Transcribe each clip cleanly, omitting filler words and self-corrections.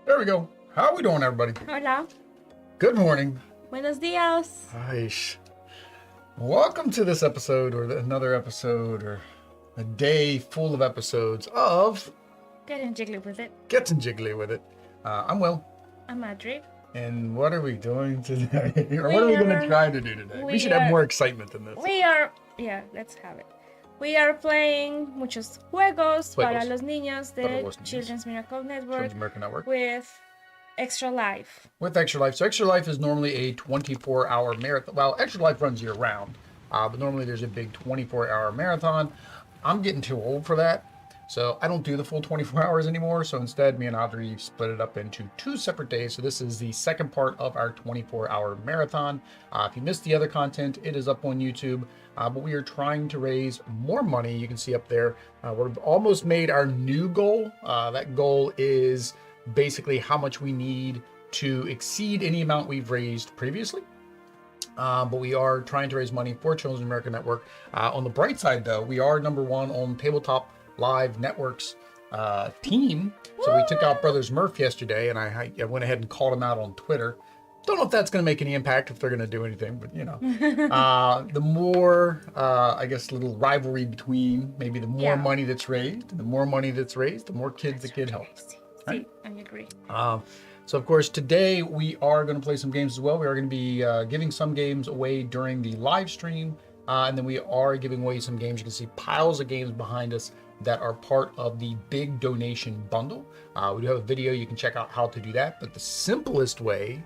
There we go. How are we doing, everybody? Hola. Good morning. Buenos días. Aish. Welcome to this episode, or another episode, or a day full of episodes of Getting jiggly with it. Getting Jiggly with It. I'm Will. I'm Adri. And what are we doing today? Or what are we going to try to do today? We should have more excitement than this. Yeah, let's have it. We are playing muchos juegos para los niños de Children's Miracle Network with Extra Life. With Extra Life. So Extra Life is normally a 24-hour marathon. Well, Extra Life runs year-round, but normally there's a big 24-hour marathon. I'm getting too old for that. So I don't do the full 24 hours anymore. So instead, me and Audrey split it up into 2 separate days. So this is the second part of our 24-hour marathon. If you missed the other content, it is up on YouTube. But we are trying to raise more money. You can see up there, we've almost made our new goal. That goal is basically how much we need to exceed any amount we've raised previously. But we are trying to raise money for Children's America Network. On the bright side, though, we are #1 on Tabletop Live Network's team. So we took out Brothers Murph yesterday, and I went ahead and called him out on Twitter. Don't know if that's going to make any impact, if they're going to do anything, but you know, the more, I guess, little rivalry between maybe the more money that's raised, and the more money that's raised, the more kids that get help. Right? I agree. So of course, today we are going to play some games as well. We are going to be giving some games away during the live stream, and then we are giving away some games. You can see piles of games behind us that are part of the big donation bundle. We do have a video. You can check out how to do that. But the simplest way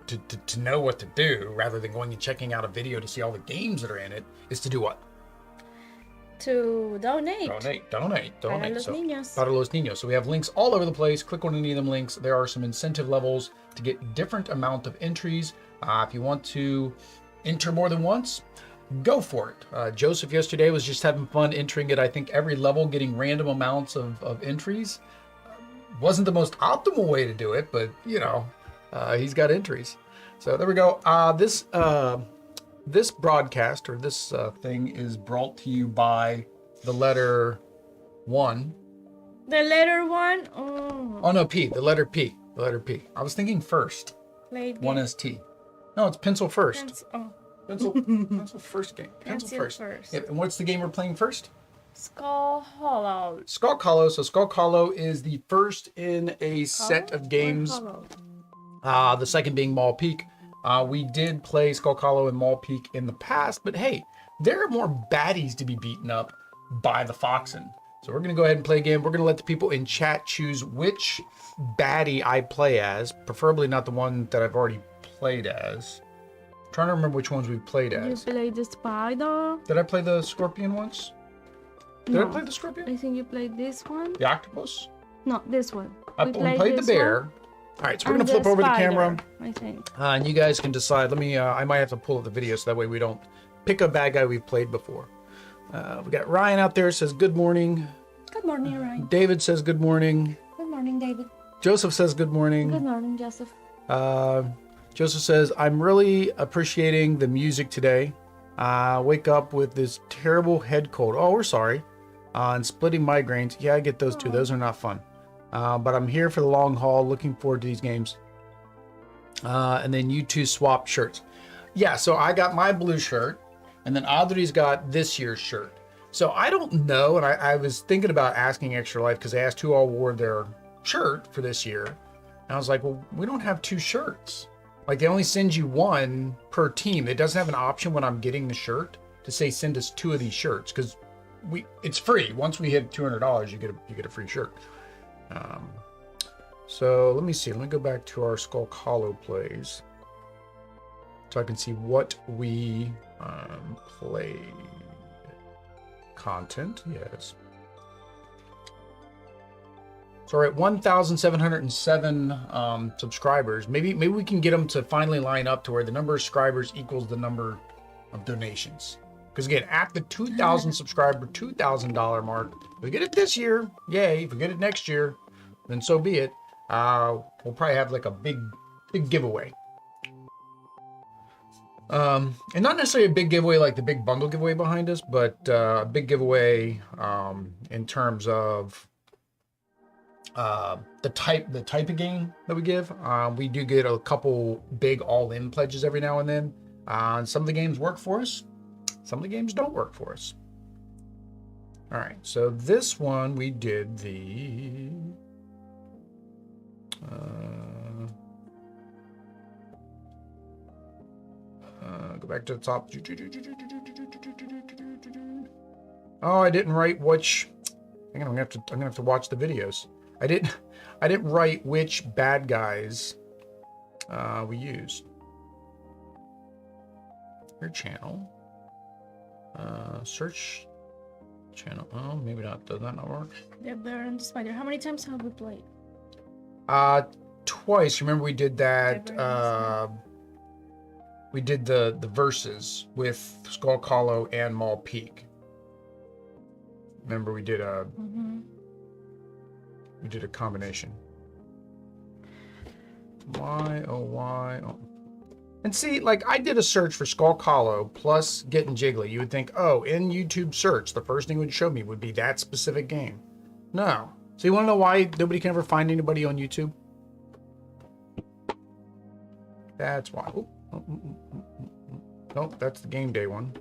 to know what to do, rather than going and checking out a video to see all the games that are in it, is to do what? To donate. Donate. Para los niños. Para los niños. So we have links all over the place. Click on any of them links. There are some incentive levels to get different amount of entries. If you want to enter more than once, go for it. Joseph yesterday was just having fun entering it. I think every level, getting random amounts of entries. Wasn't the most optimal way to do it, but you know, he's got entries. So there we go. This broadcast, or this thing, is brought to you by the letter 1. The letter 1? Oh no, P. The letter P. The letter P. I was thinking first. Played 1 is T. No, it's pencil first. Pencil first game. Pencil first. Yeah, and what's the game we're playing first? Skull Hollow. Skulk Hollow. So Skulk Hollow is the first in a set of games. The second being Mall Peak. We did play Skulk Hollow and Mall Peak in the past, but hey, there are more baddies to be beaten up by the Foxen. So we're going to go ahead and play a game. We're going to let the people in chat choose which baddie I play as, preferably not the one that I've already played as. I'm trying to remember which ones we played as. You played the spider? Did I play the scorpion once? Did I play the scorpion? I think you played this one. The octopus? No, this one. We played the bear. One. All right, so we're going to flip over the camera. I think. And you guys can decide. Let me, I might have to pull up the video so that way we don't pick a bad guy we've played before. We got Ryan out there, says good morning. Good morning, Ryan. David says good morning. Good morning, David. Joseph says good morning. Good morning, Joseph. Joseph says, I'm really appreciating the music today. Wake up with this terrible head cold. Oh, we're sorry. And splitting migraines. Yeah, I get those too. Those are not fun. But I'm here for the long haul, looking forward to these games. And then you two swap shirts. Yeah, so I got my blue shirt, and then Audrey's got this year's shirt. So I don't know, and I was thinking about asking Extra Life, because they asked who all wore their shirt for this year. And I was like, well, we don't have 2 shirts. Like, they only send you 1 per team. It doesn't have an option when I'm getting the shirt to say send us 2 of these shirts, because it's free. Once we hit $200, you get a free shirt. So let me see. Let me go back to our Skulk Hollow plays so I can see what we played. Content, yes. So we're at 1,707 subscribers. Maybe we can get them to finally line up to where the number of subscribers equals the number of donations. Because again, at the 2,000 subscriber, $2,000 mark, if we get it this year, yay. If we get it next year, then so be it. We'll probably have like a big giveaway. And not necessarily a big giveaway like the big bundle giveaway behind us, but a big giveaway in terms of the type of game that we give. We do get a couple big all-in pledges every now and then. And some of the games work for us. Some of the games don't work for us. All right, so this one we did the go back to the top. Oh, I didn't write which. I'm gonna have to watch the videos. I didn't write which bad guys we used. Your channel. Search channel. Oh, maybe not. Does that not work? The Bear and the Spider. How many times have we played? Twice. Remember we did that. We did the verses with Skulk Hollow and Mall Peak. Remember we did a we did a combination. Why oh why oh. And see, like I did a search for Skulk Hollow plus Getting Jiggly. You would think, oh, in YouTube search, the first thing it would show me would be that specific game. No. So you want to know why nobody can ever find anybody on YouTube? That's why. Nope, that's the game day one.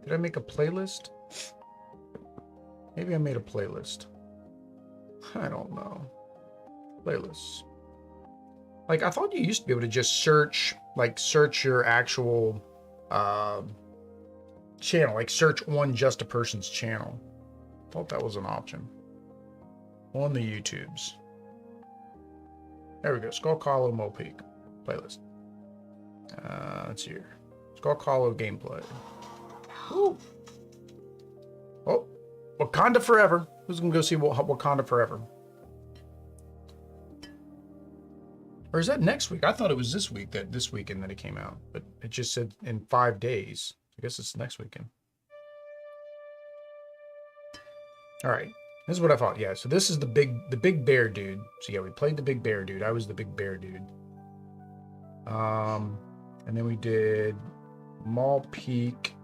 Did I make a playlist? Maybe I made a playlist. I don't know. Playlists. Like, I thought you used to be able to just search your actual channel. Like, search on just a person's channel. I thought that was an option. On the YouTubes. There we go. Skulk Hollow Mo Peak. Playlist. Let's see here. Skulk Hollow gameplay. Ooh. Oh. Wakanda Forever. Who's going to go see Wakanda Forever? Or is that next week? I thought it was this weekend that it came out. But it just said in 5 days. I guess it's next weekend. All right. This is what I thought. Yeah, so this is the big bear dude. So yeah, we played the big bear dude. I was the big bear dude. And then we did Mall Peak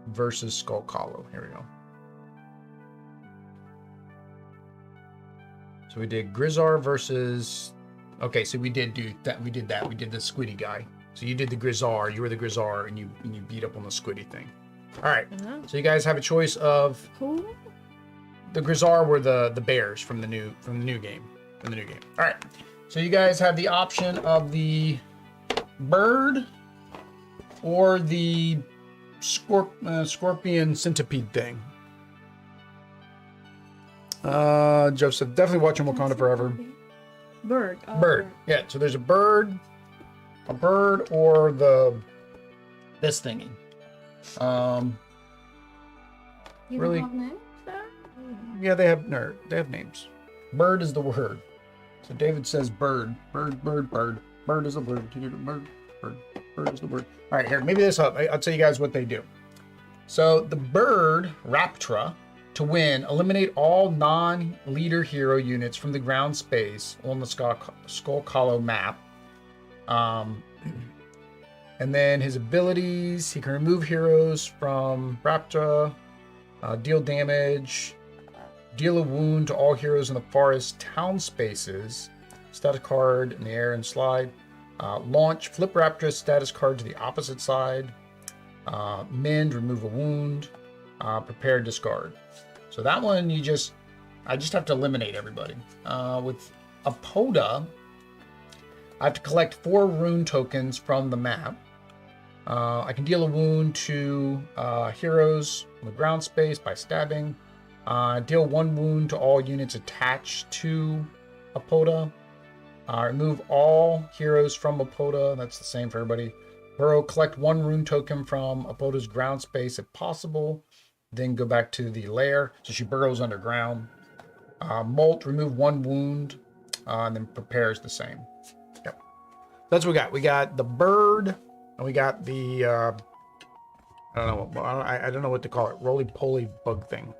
versus Skulk Hollow. Here we go. So we did Grizzar versus... Okay, so we did that. We did the Squiddy guy. So you did the Grizzar. You were the Grizzar, and you beat up on the Squiddy thing. All right. So you guys have a choice of... Who? The Grizzar were the bears from the new game. All right. So you guys have the option of the bird or the scorpion centipede thing. Joseph, definitely watching Wakanda Forever. Bird. Bird. Yeah, so there's a bird or this thingy. You really? have names there? Yeah, they have names. Bird is the word. So David says bird. Bird is the word. Bird is the word. All right, here, maybe this up. I'll tell you guys what they do. So the bird, Raptra, to win, eliminate all non-leader hero units from the ground space on the Skulk Hollow map. And then his abilities, he can remove heroes from Raptra, deal damage, deal a wound to all heroes in the forest town spaces, status card in the air and slide, launch, flip Raptra's status card to the opposite side, mend, remove a wound, prepare, discard. So that one I just have to eliminate everybody. With Apoda, I have to collect 4 rune tokens from the map. I can deal a wound to heroes on the ground space by stabbing. Deal 1 wound to all units attached to Apoda. Remove all heroes from Apoda. That's the same for everybody. Burrow, collect 1 rune token from Apoda's ground space if possible. Then go back to the lair. So she burrows underground. Molt, remove 1 wound. And then prepares the same. Yep. That's what we got. We got the bird. And we got the, I don't know what to call it. Roly-poly bug thing.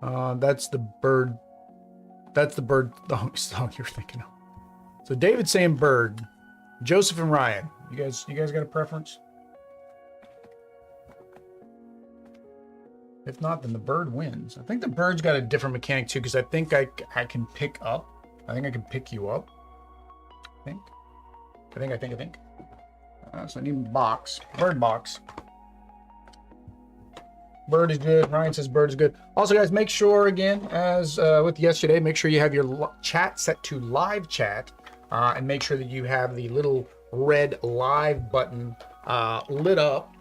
That's the bird. That's the bird song you're thinking of. So David's saying bird. Joseph and Ryan. You guys got a preference? If not, then the bird wins. I think the bird's got a different mechanic too, because I think I can pick up. I think I can pick you up. I think. So I need a box. Bird box. Bird is good. Ryan says bird is good. Also, guys, make sure, again, as with yesterday, make sure you have your chat set to live chat. And make sure that you have the little red live button lit up.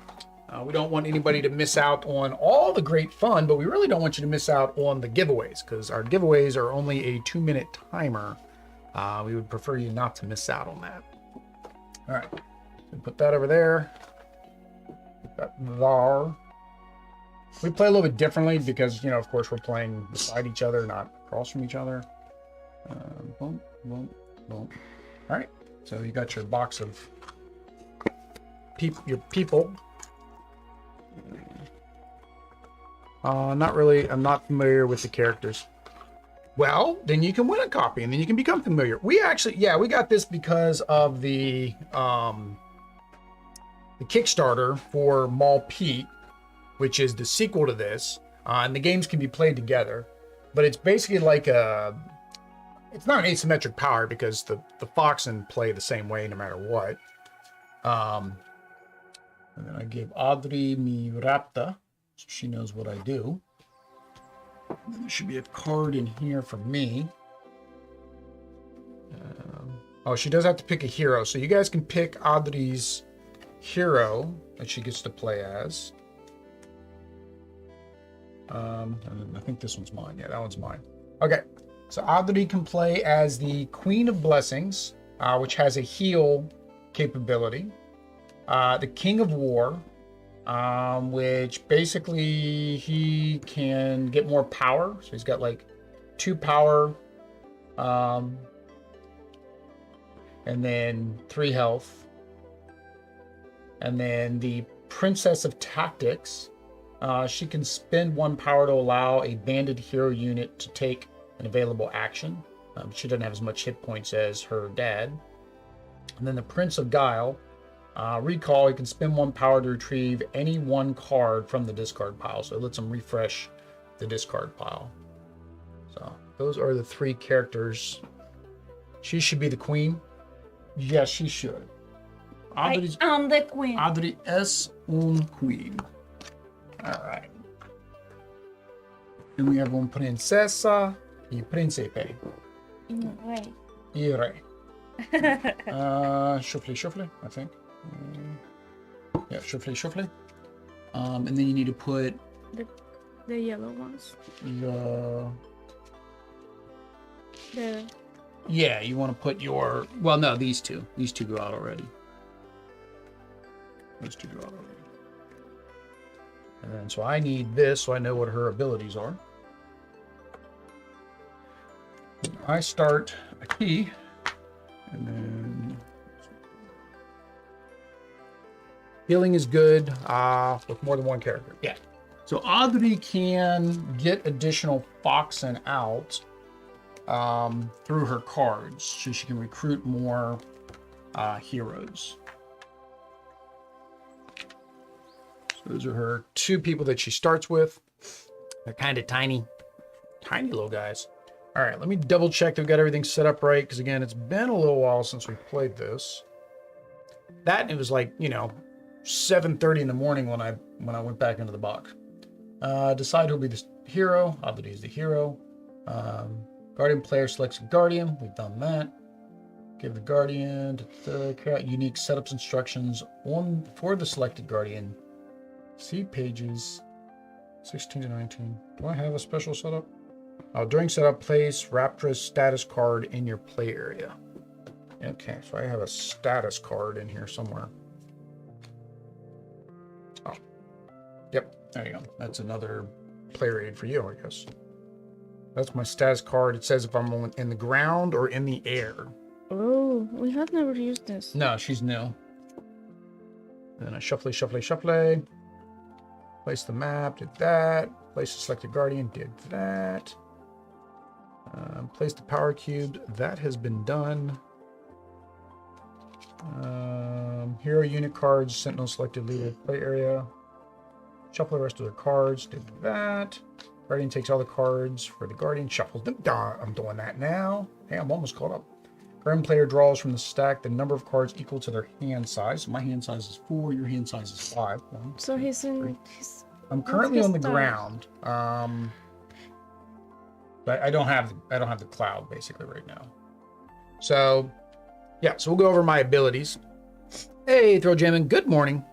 We don't want anybody to miss out on all the great fun, but we really don't want you to miss out on the giveaways, because our giveaways are only a 2-minute timer. We would prefer you not to miss out on that. All right, so put that over there. Put that there. We play a little bit differently because, you know, of course, we're playing beside each other, not across from each other. Boom, boom, boom. All right, so you got your box of your people. Not really. I'm not familiar with the characters. Well, then you can win a copy, and then you can become familiar. We actually, yeah, we got this because of the Kickstarter for Mall Pete, which is the sequel to this, and the games can be played together. But it's basically like it's not an asymmetric power because the fox and play the same way no matter what. And then I gave Audrey mi rapta, so she knows what I do. There should be a card in here for me. Oh, she does have to pick a hero. So you guys can pick Audrey's hero that she gets to play as. And I think this one's mine. Yeah, that one's mine. Okay. So Audrey can play as the Queen of Blessings, which has a heal capability. The King of War, which basically he can get more power. So he's got like 2 power, and then 3 health. And then the Princess of Tactics, she can spend 1 power to allow a banded hero unit to take an available action. She doesn't have as much hit points as her dad. And then the Prince of Guile, recall, you can spend 1 power to retrieve any 1 card from the discard pile. So it lets them refresh the discard pile. So those are the 3 characters. She should be the queen. Yes, she should. I am the queen. Audrey es un queen. All right. Then we have un princesa y príncipe. Rey. Y rey. Shuffle, I think. Yeah, shuffle. And then you need to put the yellow ones. Yeah, you want to put your, well, no, these two go out already. Those 2 go out already. And then so I need this so I know what her abilities are. I start a key, and then healing is good with more than 1 character. Yeah. So Audrey can get additional Foxen out through her cards, so she can recruit more heroes. So those are her 2 people that she starts with. They're kind of tiny little guys. All right, let me double check that we've got everything set up right, because again, it's been a little while since we played this. It was like, you know, 7:30 in the morning when I went back into the box. Decide who'll be the hero. Audrey is the hero. Guardian player selects a guardian. We've done that. Give the guardian unique setups instructions for the selected guardian. See pages 16 to 19. Do I have a special setup? Oh, during setup, place Raptra's status card in your play area. Okay, so I have a status card in here somewhere. Oh, yep, there you go. That's another player aid for you, I guess. That's my status card. It says if I'm in the ground or in the air. Oh, we have never used this. No, she's new. And then I shuffle. Place the map, did that. Place the selected guardian, did that. Place the power cube, that has been done. Hero unit cards, sentinel selected leader play area. Shuffle the rest of their cards, did that. Guardian takes all the cards for the guardian, shuffles them. I'm doing that now. Hey, I'm almost caught up. Guardian player draws from the stack the number of cards equal to their hand size. So my hand size is 4, your hand size is 5. So he's in. I'm currently on the ground. But I don't have the cloud basically right now. So yeah, so we'll go over my abilities. Hey, Throw Jamming, good morning.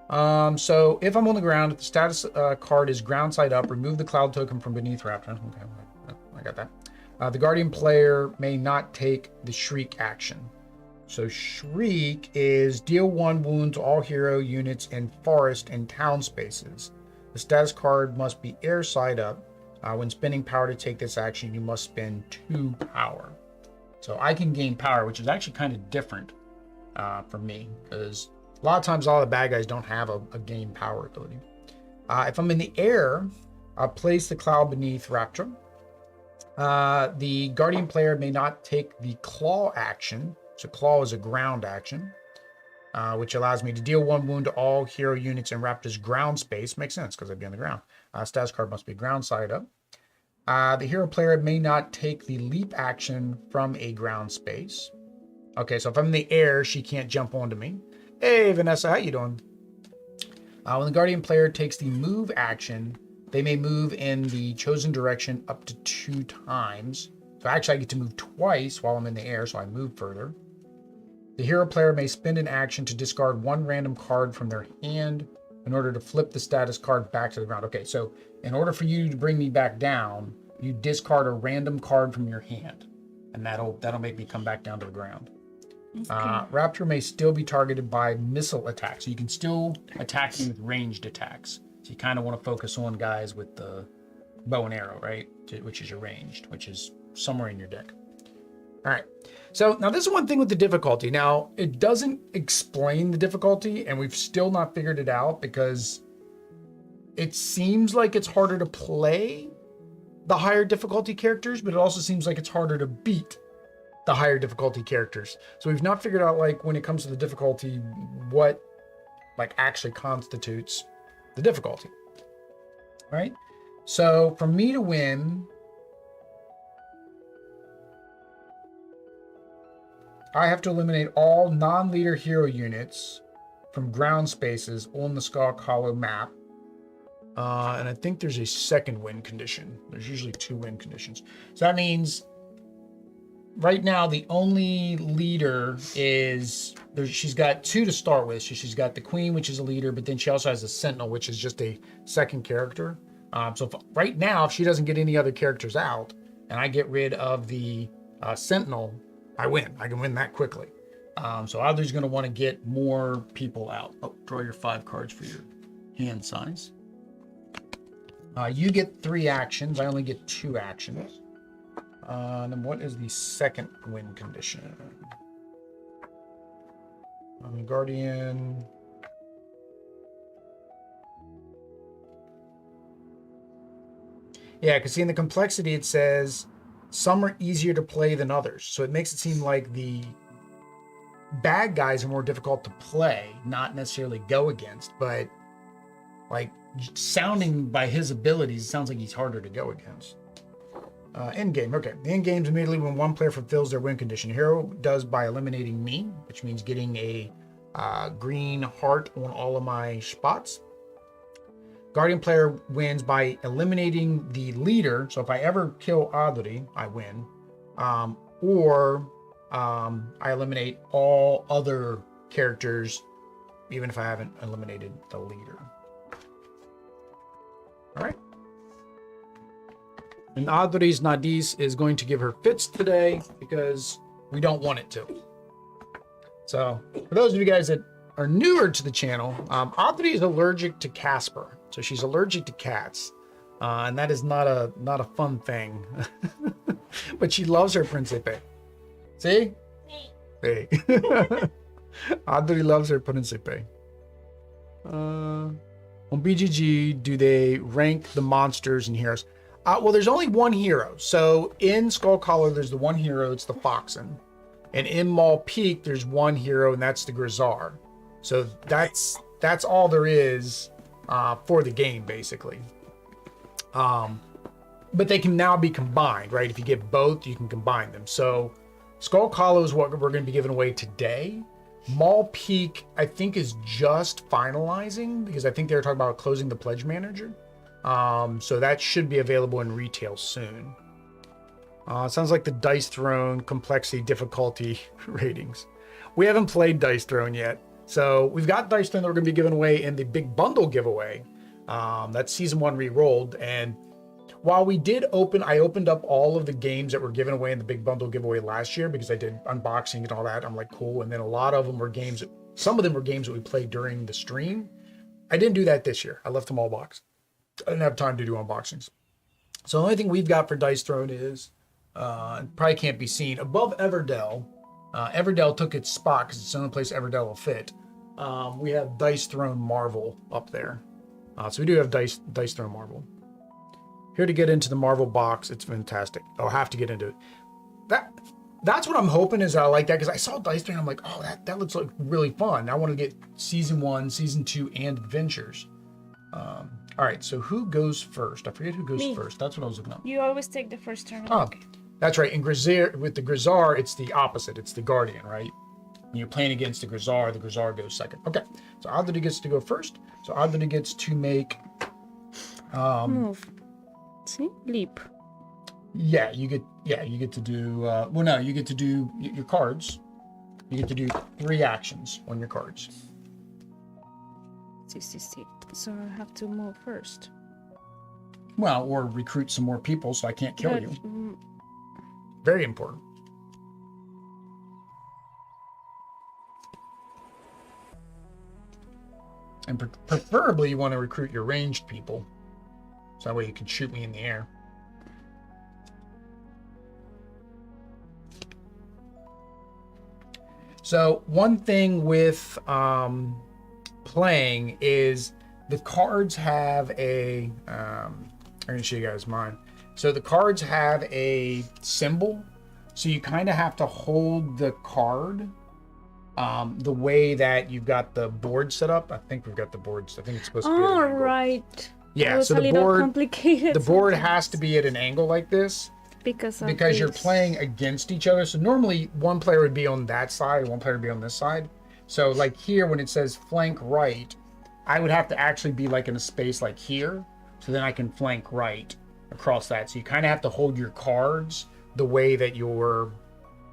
So if I'm on the ground, if the status card is ground side up, remove the cloud token from beneath Raptor. Okay, I got that. The Guardian player may not take the Shriek action. So Shriek is deal 1 wound to all hero units in forest and town spaces. The status card must be air side up. When spending power to take this action, you must spend 2 power. So I can gain power, which is actually kind of different for me, because a lot of times all the bad guys don't have a gain power ability. If I'm in the air, I'll place the cloud beneath Raptor. The Guardian player may not take the claw action. So claw is a ground action, which allows me to deal 1 wound to all hero units in Raptor's ground space. Makes sense because I'd be on the ground. Status card must be ground side up. The hero player may not take the leap action from a ground space. Okay, so if I'm in the air, she can't jump onto me. Hey, Vanessa, how you doing? When the Guardian player takes the move action, they may move in the chosen direction up to 2 times. So actually I get to move twice while I'm in the air, so I move further. The hero player may spend an action to discard 1 random card from their hand in order to flip the status card back to the ground. Okay, so in order for you to bring me back down, you discard a random card from your hand, and that'll make me come back down to the ground. Okay. Raptor may still be targeted by missile attacks. So you can still attack me with ranged attacks. So you kind of want to focus on guys with the bow and arrow, right? Which is your ranged, which is somewhere in your deck. All right. So now this is one thing with the difficulty. Now it doesn't explain the difficulty, and we've still not figured it out because it seems like it's harder to play the higher difficulty characters, but it also seems like it's harder to beat the higher difficulty characters. So we've not figured out, like, when it comes to the difficulty, what like actually constitutes the difficulty. All right. So for me to win, I have to eliminate all non-leader hero units from ground spaces on the Skulk Hollow map. And I think there's a second win condition. There's usually 2 win conditions. So that means right now the only leader is, she's got 2 to start with. She's got the Queen, which is a leader, but then she also has a Sentinel, which is just a second character. So right now, if she doesn't get any other characters out, and I get rid of the Sentinel, I win. I can win that quickly. So Audrey's going to want to get more people out. Oh, draw your 5 cards for your hand size. You get 3 actions. I only get 2 actions. And then what is the second win condition? Guardian. Yeah, because see in the complexity it says some are easier to play than others. So it makes it seem like the bad guys are more difficult to play, not necessarily go against, but like sounding by his abilities, it sounds like he's harder to go against. End game. Okay. The end game's immediately when one player fulfills their win condition. Hero does by eliminating me, which means getting a green heart on all of my spots. Guardian player wins by eliminating the leader. So if I ever kill Audrey, I win. Or I eliminate all other characters, even if I haven't eliminated the leader. All right. And Audrey's Nadis is going to give her fits today because we don't want it to. So for those of you guys that are newer to the channel, Audrey is allergic to Casper. So she's allergic to cats. And that is not a fun thing. But she loves her Principe. See? See. Audrey loves her Principe. On BGG, do they rank the monsters and heroes? Well, there's only one hero. So in Skulk Hollow, there's the one hero. It's the Foxen. And in Maul Peak, there's one hero, and that's the Grizzar. So that's all there is for the game, basically. But they can now be combined, right? If you get both, you can combine them. So Skulk Hollow is what we're going to be giving away today. Maul Peak, I think, is just finalizing because I think they were talking about closing the Pledge Manager. So that should be available in retail soon. It sounds like the Dice Throne complexity difficulty ratings. We haven't played Dice Throne yet. So we've got Dice Throne that we're going to be giving away in the big bundle giveaway. That's season 1 re-rolled. And while we did I opened up all of the games that were given away in the big bundle giveaway last year because I did unboxing and all that. I'm like, cool. And then a lot of them were games, some of them were games that we played during the stream. I didn't do that this year. I left them all boxed. I didn't have time to do unboxings. So the only thing we've got for Dice Throne is, probably can't be seen, above Everdell. Everdell took its spot because it's the only place Everdell will fit. We have Dice Throne Marvel up there. So we do have Dice Throne Marvel. Here to get into the Marvel box. It's fantastic. I'll have to get into it. That's what I'm hoping is I like that because I saw Dice Throne. I'm like, oh, that looks like really fun. I want to get Season 1, Season 2, and Adventures. All right, so who goes first? I forget who goes first. That's what I was looking up. You always take the first turn. Oh, okay. That's right. In Grizzar, with the Grizzar, it's the opposite. It's the Guardian, right? When you're playing against the Grizzar goes second. Okay, so Oddly gets to go first. So Oddly gets to make... Move. See? Leap. Yeah, you get to do... well, no, you get to do your cards. You get to do 3 actions on your cards. See. So I have to move first. Well, or recruit some more people so I can't kill you. Very important. And preferably you want to recruit your ranged people. So that way you can shoot me in the air. So one thing with playing is the cards have a... I'm going to show you guys mine. So the cards have a symbol. So you kind of have to hold the card the way that you've got the board set up. I think we've got the boards. I think it's supposed to be at an angle. Right. Yeah, so the board has to be at an angle like this because you're playing against each other. So normally one player would be on that side, one player would be on this side. So like here when it says flank right, I would have to actually be like in a space like here. So then I can flank right across that. So you kind of have to hold your cards the way that you're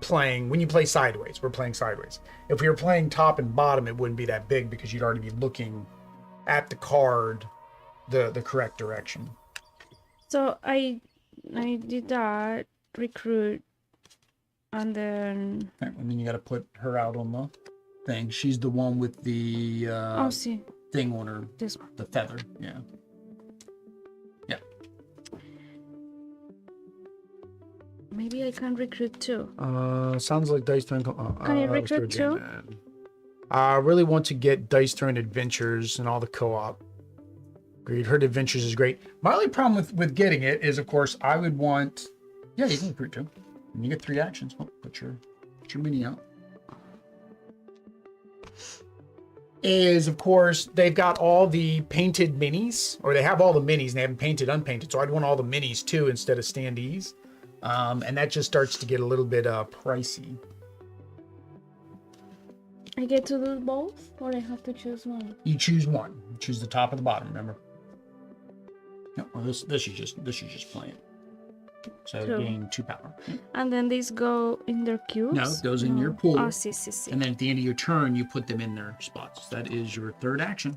playing. When you play sideways, we're playing sideways. If we were playing top and bottom, it wouldn't be that big because you'd already be looking at the card the correct direction. So I did that, recruit, and then... And then you got to put her out on the thing. She's the one with the thing on her, this one. The feather, yeah. Maybe I can recruit too. Sounds like Dice Throne. Can you recruit too? I really want to get Dice Throne Adventures and all the co-op. Agreed. Heard Adventures is great. My only problem with getting it is, of course, I would want... Yeah, you can recruit too. And you get 3 actions. Oh, put your mini out. Is, of course, they've got all the painted minis. Or they have all the minis and they haven't painted unpainted. So I'd want all the minis too instead of standees. And that just starts to get a little bit pricey. I get to do both, or I have to choose one? You choose one. You choose the top or the bottom, remember? No, well, this you just play it. So you gain 2 power. And then these go in their cubes? No, it goes in your pool. Oh, see. And then at the end of your turn, you put them in their spots. That is your 3rd action.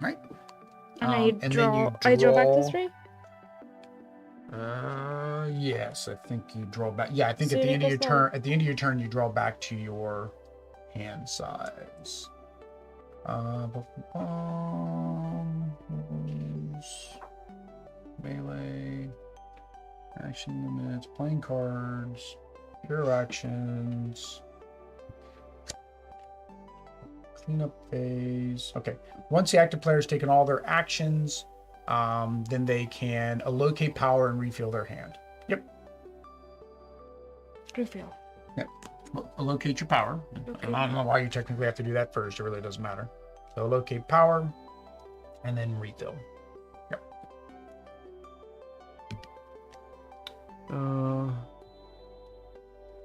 Right? And I draw back to 3? Yes, I think you draw back. Yeah, I think at the end of your turn, you draw back to your hand size. Melee, action limits, playing cards, hero actions, cleanup phase. Okay, once the active player has taken all their actions, then they can allocate power and refill their hand. Yep. Refill. Yep. Well, allocate your power. Okay. I don't know why you technically have to do that first. It really doesn't matter. So allocate power and then refill. Yep.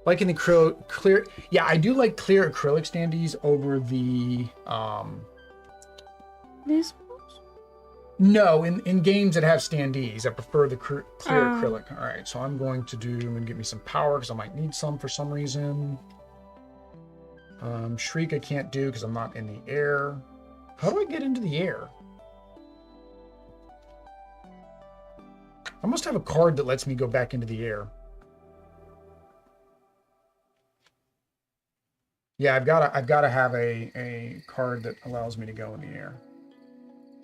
Like in the clear. Yeah, I do like clear acrylic standees over the This. No, in games that have standees, I prefer the clear acrylic. All right, so I'm going to get me some power because I might need some for some reason. Shriek I can't do because I'm not in the air. How do I get into the air? I must have a card that lets me go back into the air. Yeah, I've got to have a card that allows me to go in the air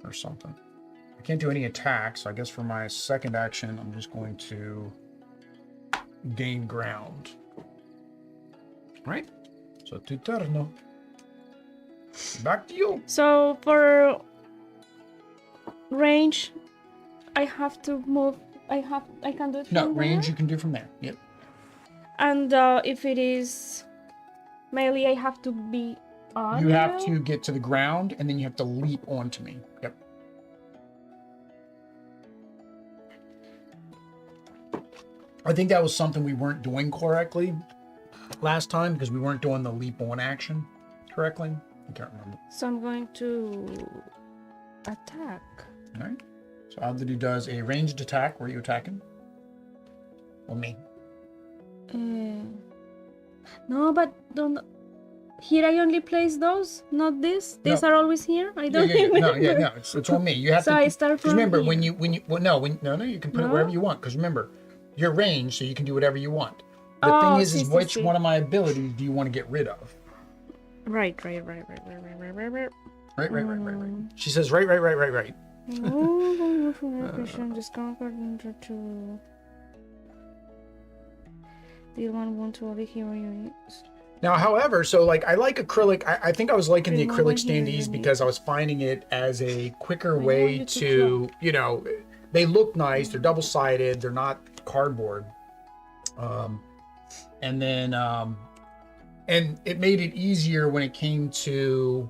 or something. I can't do any attacks, so I guess for my second action, I'm just going to gain ground. Right? So tu turno. Back to you. So for range, I have to move. I can do it. No, from range there? you can do from there. Yep. And if it is melee, I have to be on. You have to get to the ground, and then you have to leap onto me. Yep. I think that was something we weren't doing correctly last time because we weren't doing the leap on action correctly. I can't remember. So I'm going to attack. All right. So Adri does a ranged attack. Where are you attacking? Or me? No, but don't. Here I only place those, not this. These are always here. I don't. No, it's on me. You have so to. I start from. Remember here. no, you can put it wherever you want. Because remember, you're ranged, so you can do whatever you want. The thing is which one of my abilities do you want to get rid of? Right. Right. She says right. I'm just going to deal 1 wound to all the hero units. Now, however, so like I like acrylic. I think I was liking the acrylic standees because I was finding it as a quicker way to, you know, they look nice. They're double-sided. They're not cardboard. And then, and it made it easier when it came to,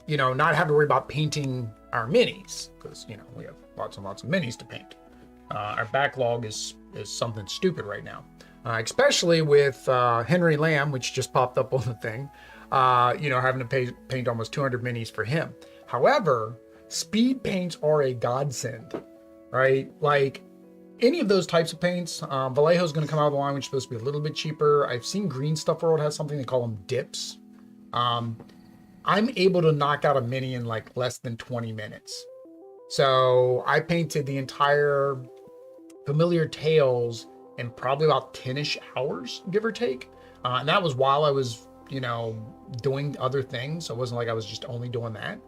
you know, not having to worry about painting our minis because, you know, we have lots and lots of minis to paint. Our backlog is something stupid right now. Especially with Henry Lamb, which just popped up on the thing, you know, having to paint almost 200 minis for him. However, speed paints are a godsend, right? Like any of those types of paints, Vallejo is going to come out of the line, which is supposed to be a little bit cheaper. I've seen Green Stuff World has something they call them dips. I'm able to knock out a mini in like less than 20 minutes. So I painted the entire Familiar Tales in probably about 10-ish hours, give or take. And that was while I was, you know, doing other things. So it wasn't like I was just only doing that.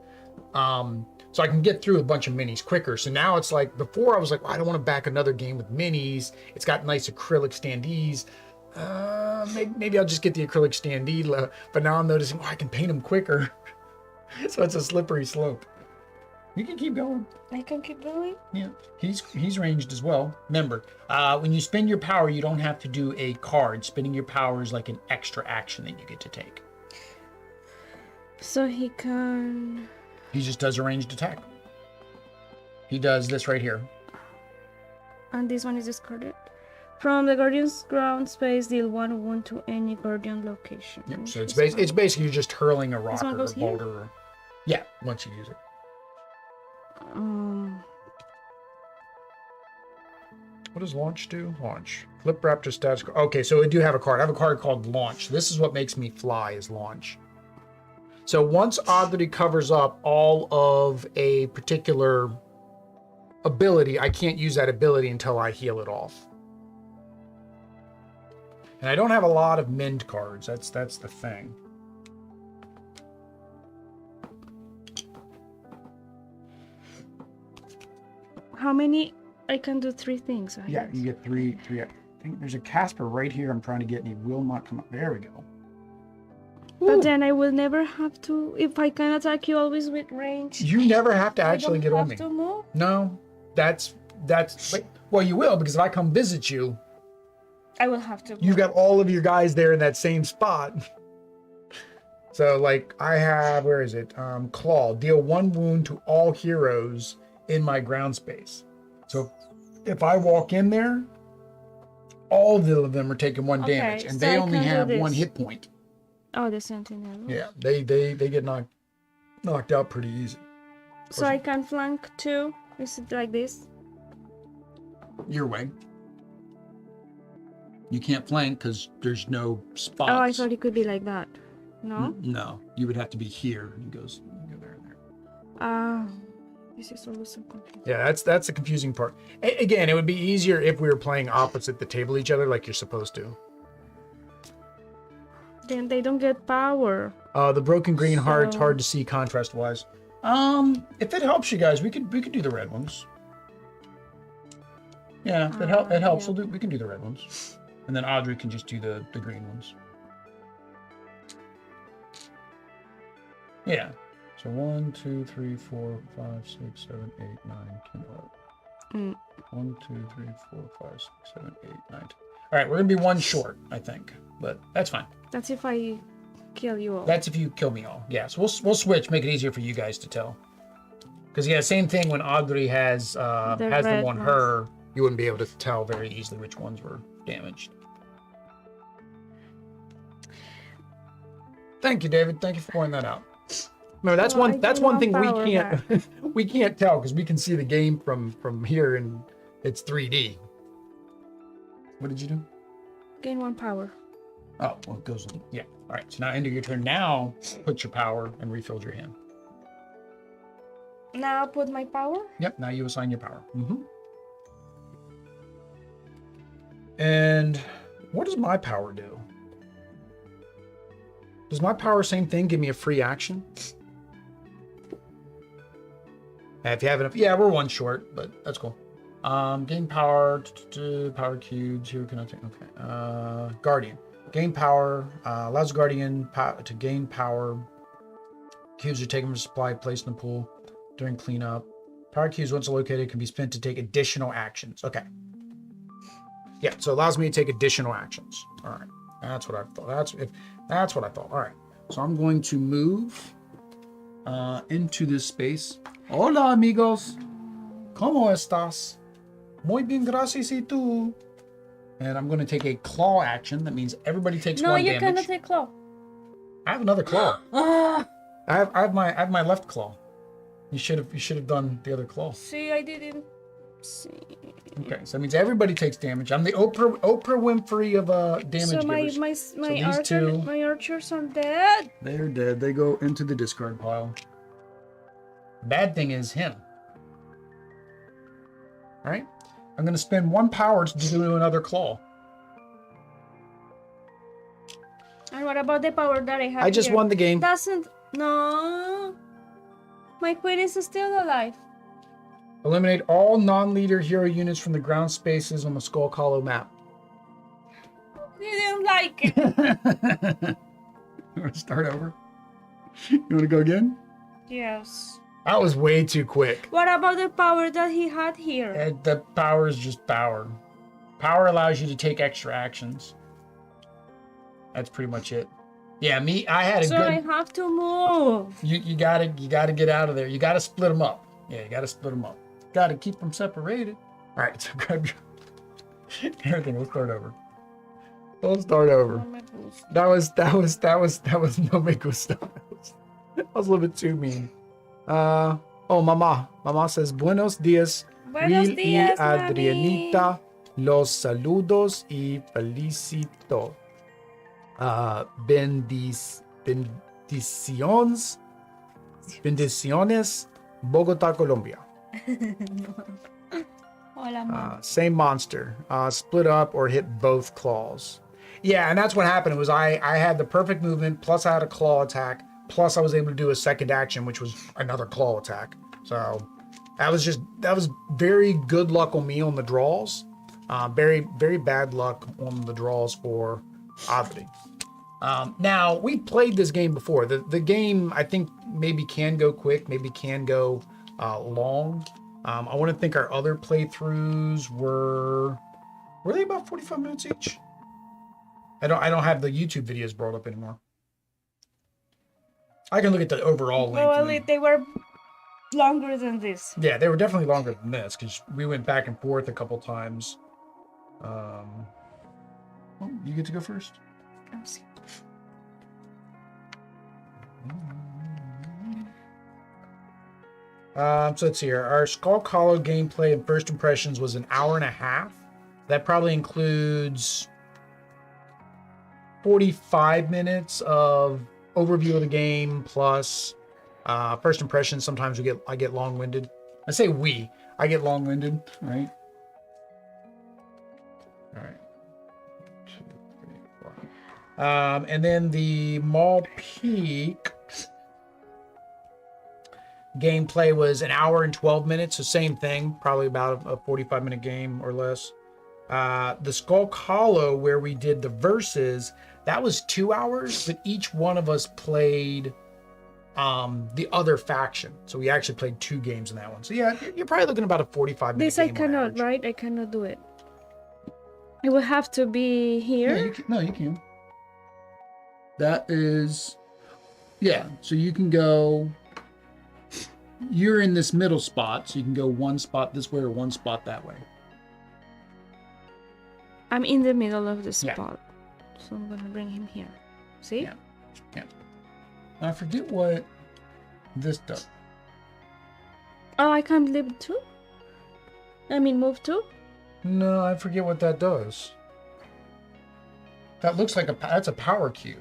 So I can get through a bunch of minis quicker. So now it's like, before I was like, well, I don't want to back another game with minis. It's got nice acrylic standees. Maybe I'll just get the acrylic standee. But now I'm noticing, I can paint them quicker. So it's a slippery slope. You can keep going. I can keep going? Yeah, he's ranged as well. Remember, when you spend your power, you don't have to do a card. Spending your power is like an extra action that you get to take. So he can... He just does a ranged attack. He does this right here. And this one is discarded. From the Guardian's ground space, deal 1 wound to any Guardian location. Yep, so it's basically you're just hurling a rock or a boulder. Yeah, once you use it. What does launch do? Launch. Flip Raptor status. Okay, so I do have a card. I have a card called Launch. This is what makes me fly, is Launch. So once Adri covers up all of a particular ability, I can't use that ability until I heal it off. And I don't have a lot of mend cards. That's the thing. How many? I can do 3 things. Yeah, you get three. I think there's a Casper right here I'm trying to get, and he will not come up. There we go. But then I will never have to, if I can attack you always with range. You never have to actually get on me. I don't have to move? No, that's, well, you will, because if I come visit you, I will have to move. You've got all of your guys there in that same spot. So, like, I have, where is it? Claw. Deal 1 wound to all heroes in my ground space. So, if I walk in there, all of them are taking 1 damage, and so they only have 1 hit point. Oh, the Sentinel. Yeah, they get knocked out pretty easy. So I can flank too? Is it like this? Your way. You can't flank because there's no spots. Oh, I thought it could be like that. No? No, you would have to be here. You go there and there. This is always so confusing. Yeah, that's the confusing part. Again, it would be easier if we were playing opposite the table each other like you're supposed to. Then they don't get power. The broken green heart's hard to see contrast-wise. If it helps you guys, we could do the red ones. Yeah, it helps. Yeah. We can do the red ones, and then Audrey can just do the green ones. Yeah. So 1, 2, 3, 4, 5, 6, 7, 8, 9, 10, 11. 1, 2, 3, 4, 5, 6, 7, 8, 9, 10. All right, we're gonna be one short, I think, but that's fine. That's if I kill you all. That's if you kill me all. Yeah, so we'll switch, make it easier for you guys to tell. Because yeah, same thing when Audrey has them on her, you wouldn't be able to tell very easily which ones were damaged. Thank you, David. Thank you for pointing that out. Remember, that's one thing we can't tell because we can see the game from here and it's 3D. What did you do? Gain 1 power. Oh, well, it goes. Yeah. All right. So now end of your turn. Now put your power and refill your hand. Now put my power. Yep. Now you assign your power. And what does my power do? Does my power, same thing, give me a free action? If you have enough, yeah, we're one short, but that's cool. Gain power, power cubes. Here can I take? Okay. Guardian. Gain power. Allows Guardian to gain power. Cubes are taken from supply, placed in the pool during cleanup. Power cubes, once located, can be spent to take additional actions. Okay. Yeah, so it allows me to take additional actions. All right. That's what I thought. That's what I thought. All right. So I'm going to move into this space. Hola, amigos. ¿Cómo estás? Muy bien, gracias, y tú. And I'm going to take a claw action. That means everybody takes one damage. No, you cannot take claw. I have another claw. I have my left claw. You should have done the other claw. See, I didn't see. Okay, so that means everybody takes damage. I'm the Oprah Winfrey of damage givers. So my archers are dead. They're dead. They go into the discard pile. Bad thing is him. All right, I'm going to spend 1 power to do another claw. And what about the power that I have? I just won the game. No. My queen is still alive. Eliminate all non-leader hero units from the ground spaces on the Skulk Hollow map. You didn't like it. You want to start over? You want to go again? Yes. That was way too quick. What about the power that he had here? The power is just power. Power allows you to take extra actions. That's pretty much it. Yeah, I had a good... So I have to move. You gotta get out of there. You gotta split them up. Yeah, you gotta split them up. Gotta keep them separated. All right, so grab your everything. We'll start over. That was no me gusta. That was a little bit too mean. Mama says buenos días. Buenos Will días, y Adrianita. Los saludos y felicito. Bendiciones, Bogotá, Colombia. Hola, Mom. Same monster. Split up or hit both claws. Yeah, and that's what happened. It was I had the perfect movement, plus I had a claw attack, plus I was able to do a second action, which was another claw attack. So that was very good luck on me on the draws. Very, very bad luck on the draws for Audrey. Now, we played this game before. The game, I think, maybe can go quick, maybe can go long. I want to think our other playthroughs were they about 45 minutes each? I don't have the YouTube videos brought up anymore. I can look at the overall length. Well, they were longer than this. Yeah, they were definitely longer than this because we went back and forth a couple times. Well, you get to go first. Let's see. So let's see here. Our Skulk Hollow gameplay and first impressions was 1.5 hours. That probably includes 45 minutes of overview of the game plus first impressions. Sometimes I get long-winded. I say we. I get long-winded, right? All right. 2, 3, 4. And then the Mall Peak gameplay was an hour and 12 minutes. So same thing, probably about a 45-minute game or less. The Skulk Hollow, where we did the verses, that was 2 hours, but each one of us played the other faction. So we actually played 2 games in that one. So yeah, you're probably looking about a 45-minute game. This I cannot, right? I cannot do it. It will have to be here. Yeah, you can. That is, yeah. So you can go. You're in this middle spot, so you can go one spot this way or one spot that way. I'm in the middle of the spot, so I'm gonna bring him here. See? Yeah. I forget what this does. Oh, I can't leave too? I mean, move too? No, I forget what that does. That looks like that's a power cube.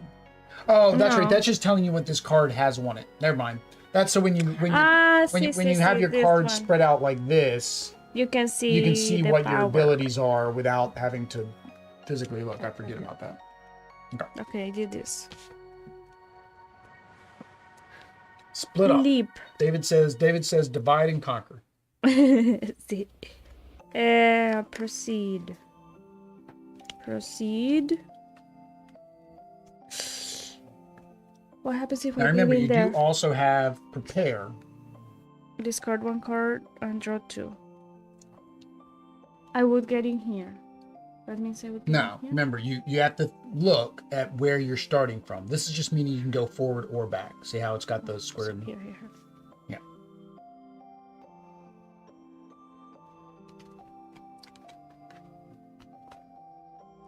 Oh, that's right. That's just telling you what this card has on it. Never mind. That's so when you have your cards spread out like this, you can see what your abilities are without having to physically look. I forget about that. Okay, I did this. Split up. Leap. David says divide and conquer. See. Proceed. What happens if now remember, you do also have prepare. Discard 1 card and draw 2. I would get in here. That means I would get in here? Remember, you have to look at where you're starting from. This is just meaning you can go forward or back. See how it's got those square. Here. Yeah.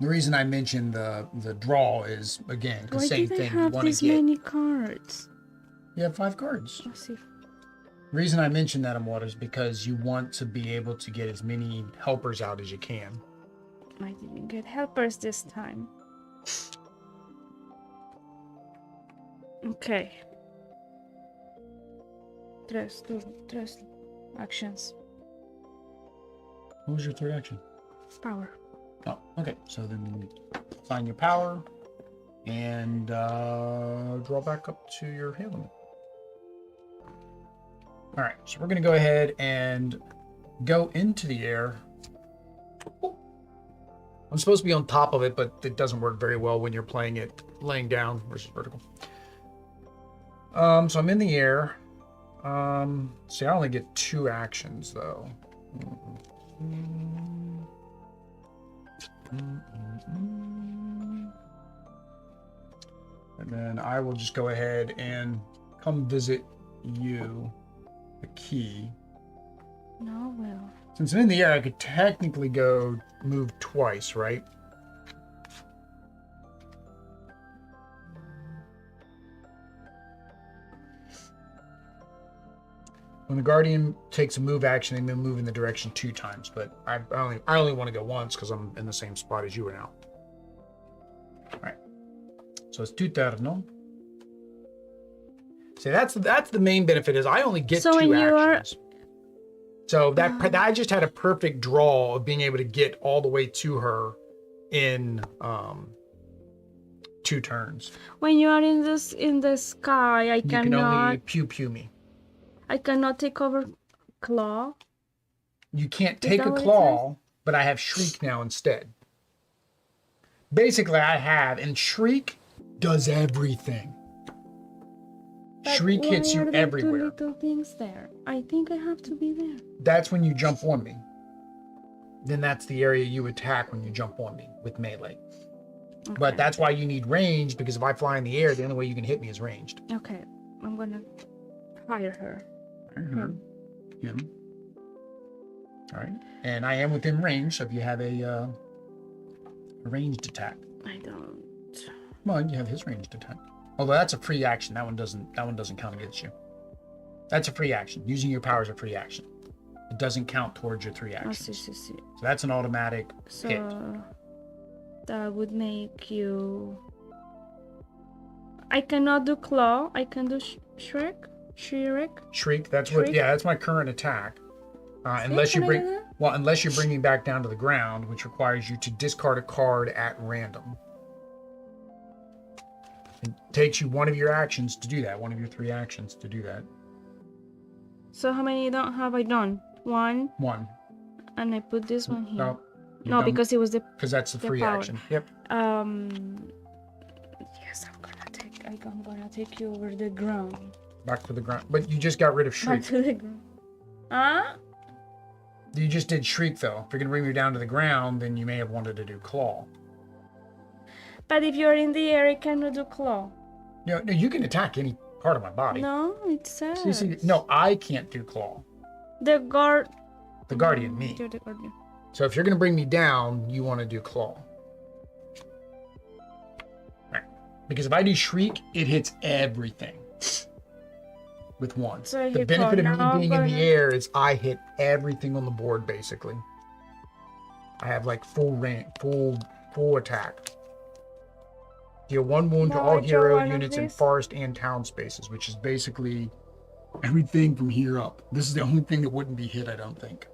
The reason I mentioned the draw is, again, the same thing. Why do they have this many cards? You have 5 cards. Let's see. The reason I mentioned that, Amor, is because you want to be able to get as many helpers out as you can. I didn't get helpers this time. Okay. Tres actions. What was your 3rd action? Power. Oh, okay. So then find your power and draw back up to your hand limit. All right, so we're going to go ahead and go into the air. I'm supposed to be on top of it, but it doesn't work very well when you're playing it laying down versus vertical. So I'm in the air. See, I only get 2 actions, though. And then I will just go ahead and come visit you. The key. No, well. Since I'm in the air, I could technically move twice, right? When the Guardian takes a move action, they move in the direction 2 times, but I only want to go once because I'm in the same spot as you are now. All right. So it's 2 turno. See, that's the main benefit is I only get 2 actions. So that I just had a perfect draw of being able to get all the way to her in 2 turns. When you are in the sky, you can only pew me. I cannot take over claw. You can't take a claw, but I have shriek now instead. Basically, and shriek does everything. But shriek hits you everywhere. 2 little things there. I think I have to be there. That's when you jump on me. Then that's the area you attack when you jump on me with melee. Okay. But that's why you need range, because if I fly in the air, the only way you can hit me is ranged. Okay, I'm gonna fire her. Him. All right, and I am within range, so if you have a ranged attack. I don't. Well, you have his ranged attack. Although that's a free action. That one doesn't count against you. That's a free action. Using your power is a free action. It doesn't count towards your 3 actions. Oh, see. So that's an automatic hit. That would make you... I cannot do claw. I can do shriek. Shriek. That's my current attack. Unless you bring me back down to the ground, which requires you to discard a card at random. It takes you one of your actions to do that. One of your 3 actions to do that. So how many have I done? One. And I put this one here. No, because it was the. Because that's the free action. Yep. Yes, I'm gonna take you over the ground. Back to the ground. But you just got rid of Shriek. Back to the ground. Huh? You just did Shriek, though. If you're gonna bring me down to the ground, then you may have wanted to do Claw. But if you're in the air, you cannot do Claw. No, you can attack any part of my body. No, it says. See, no, I can't do Claw. The guardian, me. You're the guardian. So if you're gonna bring me down, you want to do Claw. Right. Because if I do Shriek, it hits everything. With 1. So the benefit of me being in the air is I hit everything on the board, basically. I have like full range, full attack. Deal 1 wound to all hero units in forest and town spaces, which is basically everything from here up. This is the only thing that wouldn't be hit, I don't think.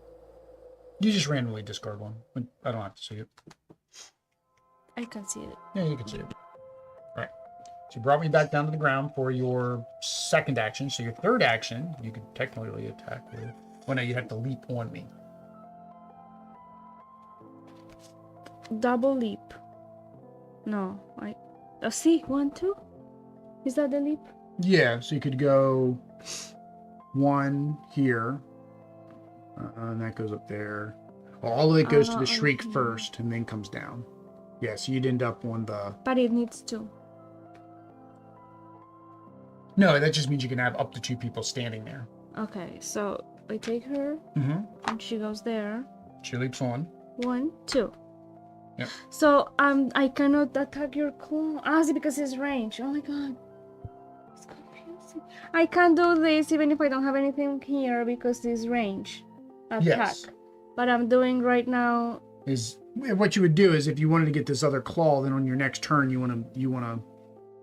You just randomly discard 1. I don't have to see it. I can see it. Yeah, you can see it. Right. So you brought me back down to the ground for your 2nd action. So your 3rd action, you could technically attack with. Well, no, you'd have to leap on me. Double leap. No, see, 1, 2. Is that the leap? Yeah, so you could go 1 here. And that goes up there. Well, all of it goes to the Shriek first and then comes down. Yeah, so you'd end up on the... But it needs 2. No, that just means you can have up to 2 people standing there. Okay, so I take her. And she goes there. She leaps on. 1, 2. Yep. So I cannot attack your claw. Is it because it's range? Oh my god. It's confusing. I can't do this even if I don't have anything here because it's range attack. Yes. But I'm doing right now is what you would do is if you wanted to get this other claw, then on your next turn you want to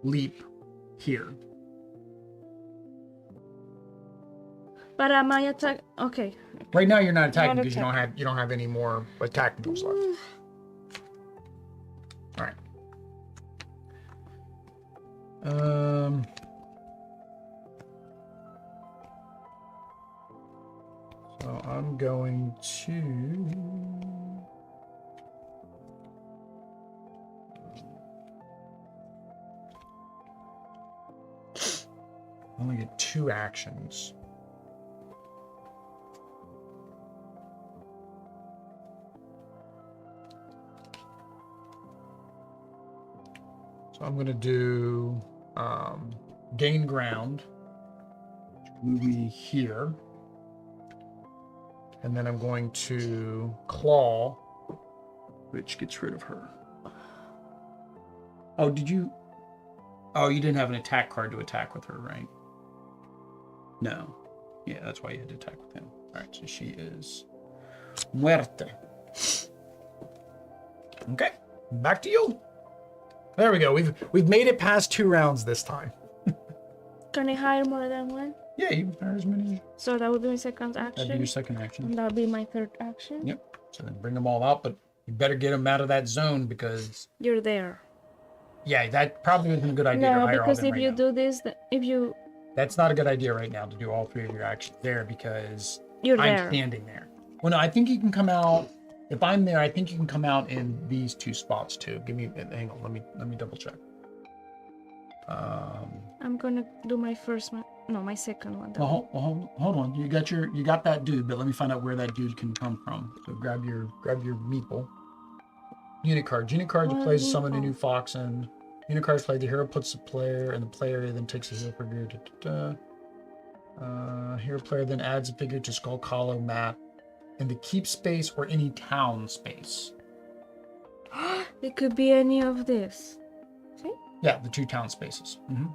leap here. But am I attack? Okay. Right now you're not attacking because you don't have any more attack moves left. All right. So I'm going to. I only get 2 actions. So I'm going to do gain ground, move me here, and then I'm going to claw, which gets rid of her. Oh, did you? Oh, you didn't have an attack card to attack with her, right? No. Yeah, that's why you had to attack with him. All right, so she is muerte. Okay, back to you. There we go. We've made it past 2 rounds this time. Can I hire more than one? Yeah, you can hire as many. So that would be my second action. That'd be your second action. And that would be my third action. Yep. So then bring them all out, but you better get them out of that zone because you're there. Yeah, that probably isn't a good idea to hire all them because if you do this, that's not a good idea right now to do all 3 of your actions there because I'm standing there. Well, no, I think you can come out. If I'm there, I think you can come out in these 2 spots too. Hang on, let me double check. I'm gonna do my first one. No, my second one. Well, hold on. You got that dude, but let me find out where that dude can come from. So grab your meeple. Unit cards. Unit cards plays summon a new fox, and unit cards play. The hero puts the player, and the player then takes a hero figure. Hero player then adds a figure to Skulk Hollow map, and the keep space or any town space. It could be any of this. See? Yeah, the 2 town spaces. Mm-hmm.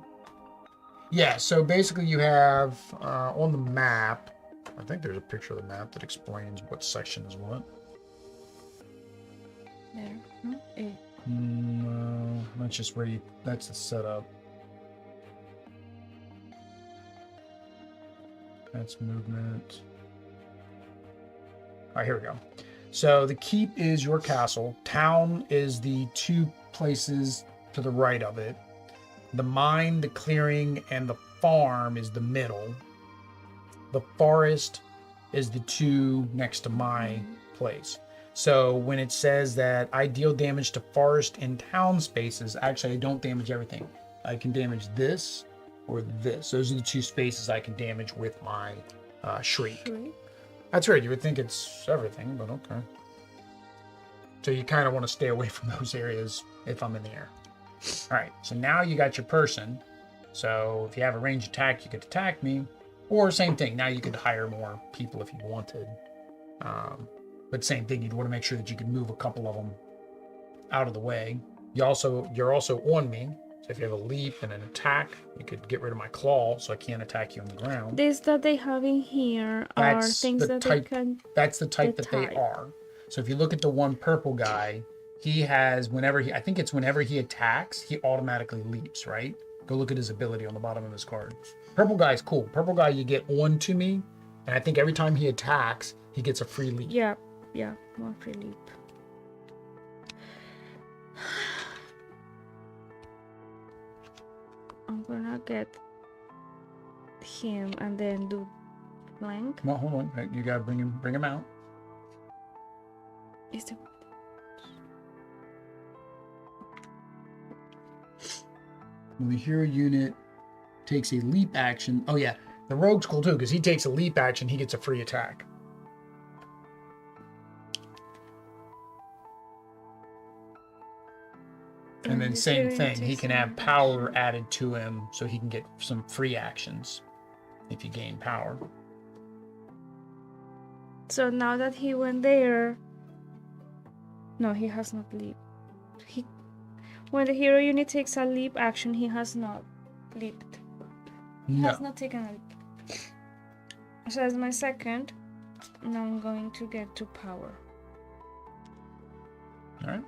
Yeah, so basically you have on the map, I think there's a picture of the map that explains what section is what. There. No, that's just where that's the setup. That's movement. right, here we go. So the keep is your castle. Town is the two places to the right of it. The mine, the clearing, and the farm is the middle. The forest is the two next to my place. So when it says that I deal damage to forest and town spaces, actually I don't damage everything. I can damage this or this. Those are the two spaces I can damage with my shriek. That's right. You would think it's everything, but okay. So you kind of want to stay away from those areas if I'm in the air. All right. So now you got your person. So if you have a ranged attack, you could attack me. Or same thing. Now you could hire more people if you wanted. But same thing. You'd want to make sure that you could move a couple of them out of the way. You're also on me. So if you have a leap and an attack, you could get rid of my claw, so I can't attack you on the ground. This that they have in here are things that they can. That's the type that they are. So if you look at the one purple guy, he has whenever he attacks, he automatically leaps. Right? Go look at his ability on the bottom of his card. Purple guy is cool. Purple guy, you get on to me, and I think every time he attacks, he gets a free leap. Yeah, one free leap. I'm gonna get him and then do flank. Well, hold on. You gotta bring him out. Is the When the hero unit takes a leap action, oh yeah, the rogue's cool too because he takes a leap action, he gets a free attack. And then same thing, he can have power added to him so he can get some free actions if you gain power. So now that he went there, no, he has not leaped. When the hero unit takes a leap action, he has not leaped. He has not taken a leap. So as my second, now I'm going to get to power. All right.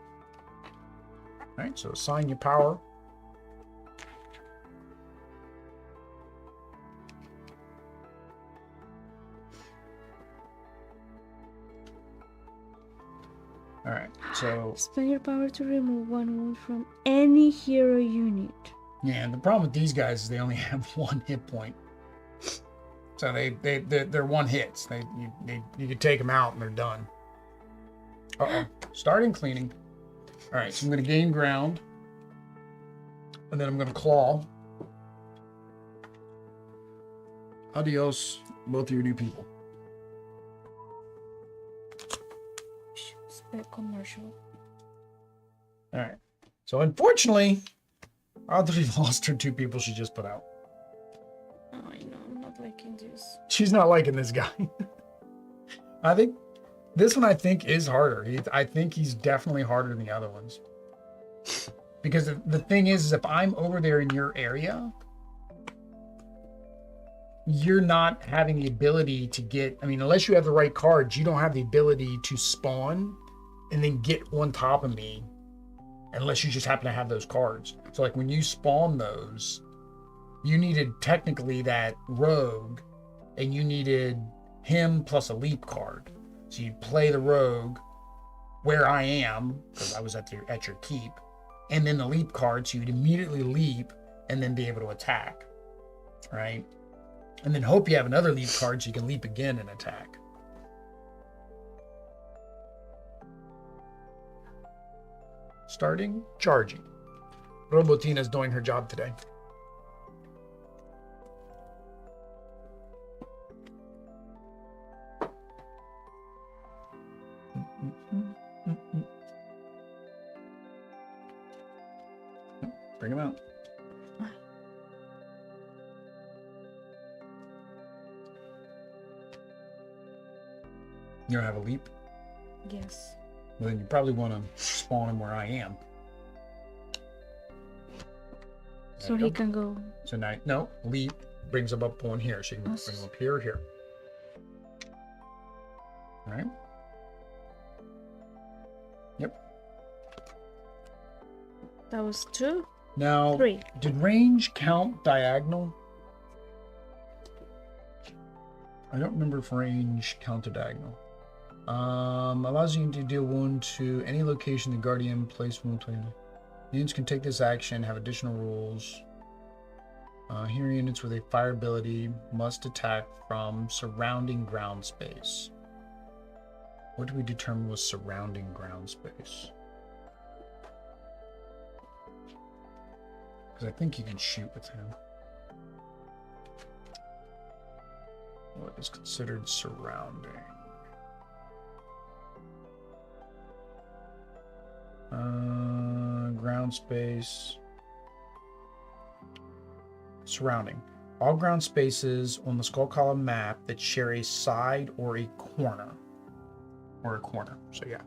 All right, so assign your power. All right, so spend your power to remove one wound from any hero unit. Yeah, and the problem with these guys is they only have one hit point. So they're one hits. You could take them out and they're done. Uh-oh. Starting cleaning. All right, so I'm going to gain ground. And then I'm going to claw. Adios, both of your new people. Commercial. All right. So unfortunately, Audrey lost her two people she just put out. Oh, I know. I'm not liking this. She's not liking this guy. I think this one is harder. I think he's definitely harder than the other ones. Because the thing is if I'm over there in your area, you're not having the ability to get, unless you have the right cards, you don't have the ability to spawn and then get on top of me unless you just happen to have those cards. So like when you spawn those, you needed technically that rogue and you needed him plus a leap card. So you'd play the rogue where I am, because I was at your keep, and then the leap card, so you'd immediately leap and then be able to attack, right? And then hope you have another leap card so you can leap again and attack. Starting charging. Robotina's doing her job today. Bring him out. You don't have a leap? Yes. Well, then you probably want to spawn him where I am. So he can go. So now, no, leap brings him up on here. So you can bring him up here or here. All right. Yep. That was 2. Now, 3. Did range count diagonal? I don't remember if range counted diagonal. Allows you to deal wound to any location the guardian placed wound. Units can take this action, have additional rules. Here, units with a fire ability must attack from surrounding ground space. What do we determine was surrounding ground space? Because I think you can shoot with him. What is considered surrounding? Ground space. Surrounding. All ground spaces on the Skull column map that share a side or a corner. So yeah.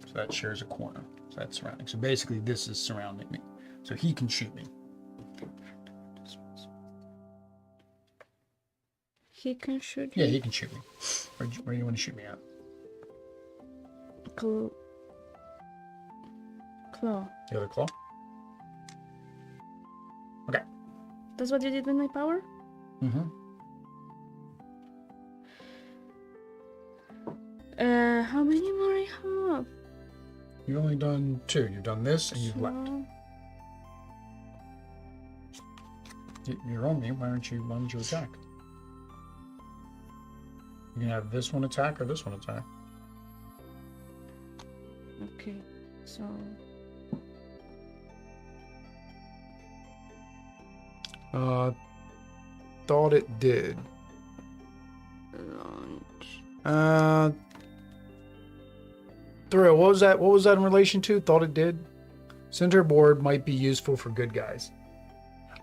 So that shares a corner. So that's surrounding. So basically this is surrounding me. So he can shoot me. He can shoot you? Yeah, he can shoot me. Where do you want to shoot me at? Claw. The other claw? Okay. That's what you did with my power? Mm-hmm. How many more I have? You've only done 2. You've done this and you've left. You're on me. Why don't you attack? You can have this one attack or this one attack. Okay, so... Thought it did. Launch. Thrill, what was that? What was that in relation to? Thought it did? Center board might be useful for good guys.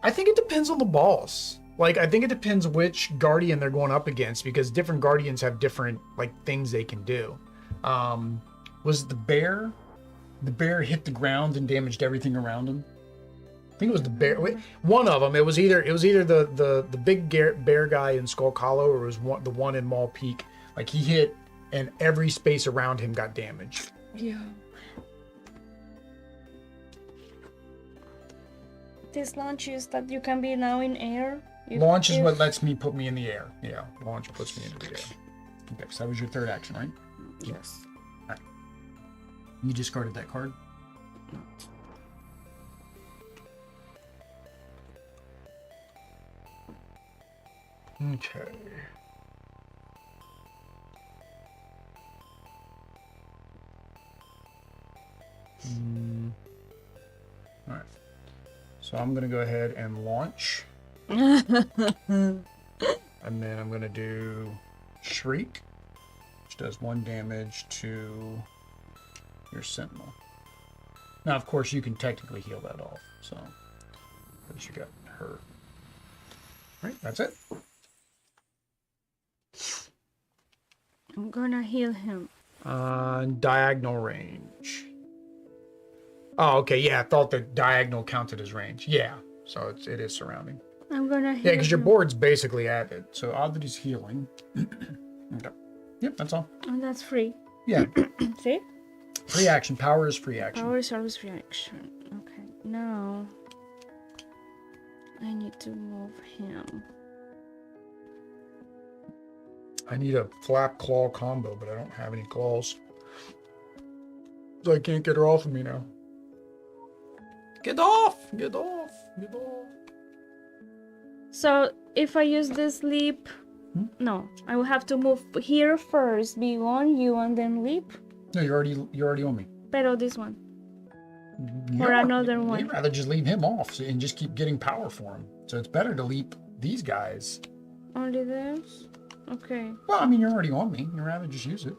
I think it depends on the boss. Like, I think it depends which guardian they're going up against, because different guardians have different, like, things they can do. Was the bear? The bear hit the ground and damaged everything around him. I think it was the bear. One of them. It was either the big bear guy in Skulk Hollow, or it was the one in Maul Peak. Like, he hit, and every space around him got damaged. Yeah. This launch is that you can be now in air. Launch is what lets me put me in the air. Yeah, launch puts me into the air. Okay, so that was your third action, right? Yes. All right. You discarded that card? Okay. All right. So I'm going to go ahead and launch. And then I'm going to do Shriek, which does 1 damage to your Sentinel. Now, of course, you can technically heal that off. So, but you got hurt. All right, that's it. I'm gonna heal him. Diagonal range. Oh, okay. Yeah, I thought that diagonal counted as range. Yeah, so it is surrounding. I'm gonna heal Yeah, because your him. board's basically at it. So odd is healing. Okay. Yep, that's all. And that's free. Yeah. See? Free action. Power is free action. Power service free action. Okay, now I need to move him. I need a flap claw combo, but I don't have any claws. So I can't get her off of me now. Get off! Get off! Get off! So if I use this leap, no, I will have to move here first, B1, you, and then leap. No, you're already on me. Pero this one. You Or know, another one. You'd rather just leave him off and just keep getting power for him. So it's better to leap these guys. Only this? Okay. Well, I mean, you're already on me. You'd rather just use it.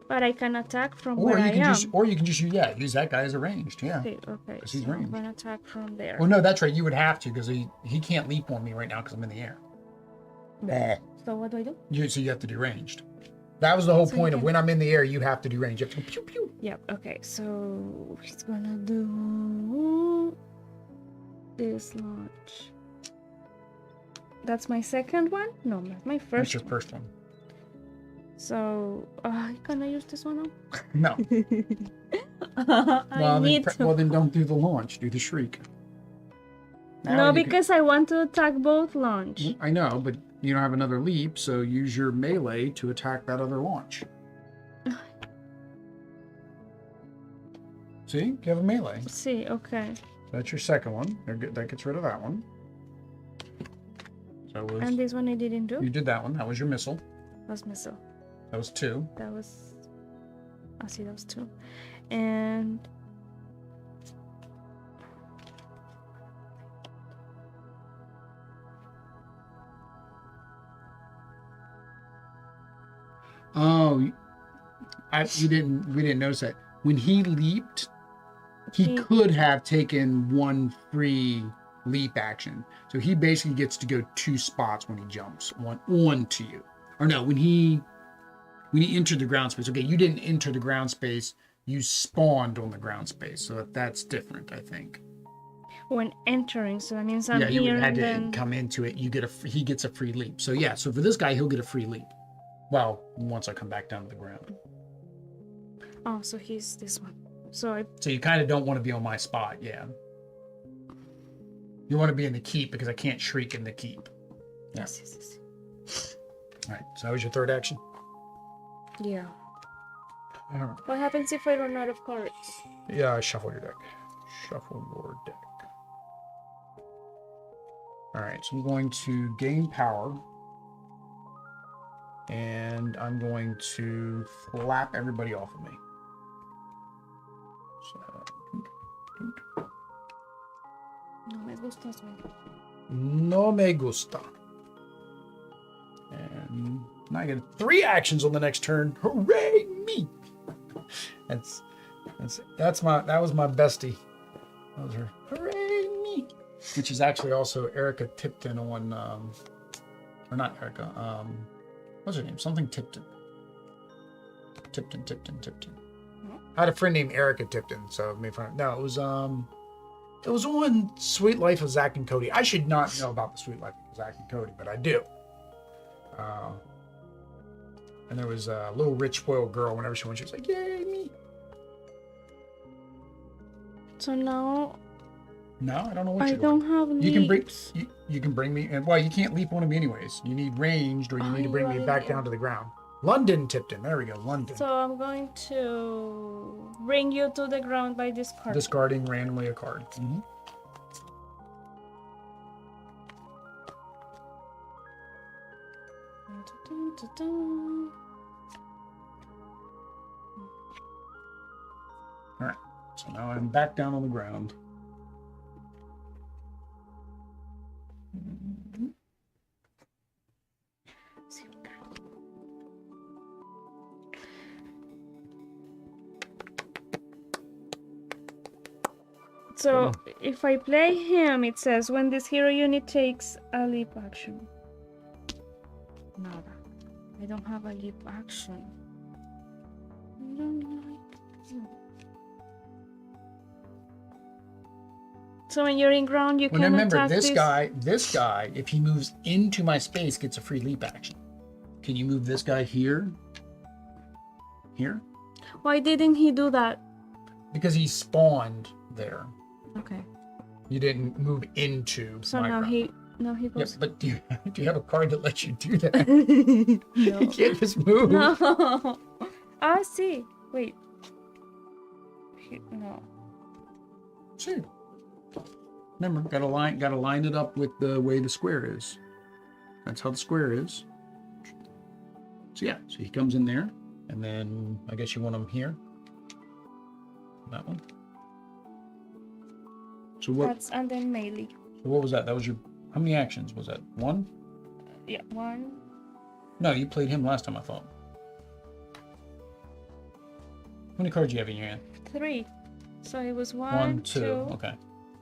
But I can attack from Or where you I can am. use use that guy as a ranged, yeah. Okay, Because he's so ranged. I'm gonna attack from there. Well, no, that's right. You would have to, because he can't leap on me right now because I'm in the air. So what do I do? So you have to do ranged. That was the whole So point of you when I'm in the air, you have to do ranged. You have to go pew pew. Yep, okay, so he's gonna do this launch. That's my second one? No, that's my That's first your one. first one. So, can I use this one No. now? I need to. Well, then don't do the launch. Do the shriek. Now No, you because I want to attack both launch. I know, but you don't have another leap, so use your melee to attack that other launch. See, you have a melee. See, okay. That's your second one. That gets rid of that one. So it was, And this one I didn't do? you did that one. That was your missile. That was missile. That was 2. That was... I see, that was 2. And... Oh, we didn't notice that. When he leaped, he could have taken 1 free leap action. So he basically gets to go 2 spots when he jumps on to you. Or no, when he entered the ground space. Okay, you didn't enter the ground space. You spawned on the ground space. So that's different, I think. When entering, so that means I'm yeah, you here would have and had then... to come into it. He gets a free leap. So yeah, so for this guy, he'll get a free leap. Well, once I come back down to the ground. Oh, so he's this one. So you kind of don't want to be on my spot, yeah. You want to be in the keep because I can't shriek in the keep. Yeah. Yes. All right, so that was your third action? Yeah. All right. What happens if I run out of cards? Yeah, shuffle your deck. Shuffle your deck. All right, so I'm going to gain power. And I'm going to flap everybody off of me. So, No me gustas, güey. no me gusta. And now I get 3 actions on the next turn. Hooray me! That was my bestie. That was her. Hooray me! Which is actually also Erica Tipton on or not Erica, what's her name? Something Tipton. Tipton. I had a friend named Erica Tipton, so made fun of. No, it was on Sweet Life of Zach and Cody. I should not know about the Sweet Life of Zach and Cody, but I do. And there was a little rich spoiled girl. Whenever she went, she was like, "Yay me!" So now No, I don't know what I you're don't doing. have leaps. You can bring me, and well, you can't leap on me anyways. You need ranged, or you need to bring me back down to the ground. London Tipton. There we go, London. So I'm going to bring you to the ground by discarding. Discarding randomly a card. Mm-hmm. All right. So now I'm back down on the ground. So if I play him, it says when this hero unit takes a leap action. Nada. I don't have a leap action. So when you're in ground, you can remember, attack this guy, if he moves into my space, gets a free leap action. Can you move this guy here? Here? Why didn't he do that? Because he spawned there. Okay. You didn't move into So my now ground. he goes. Yeah, but do you have a card that lets you do that? No. You can't just move. No. I see. Wait. No. See. Remember, gotta line it up with the way the square is. That's how the square is. So yeah, so he comes in there, and then I guess you want him here. That one. So what? That's and then melee. So what was that? That was your. How many actions was that? 1? Yeah, 1. No, you played him last time, I thought. How many cards do you have in your hand? 3. So it was 1, 2. Okay.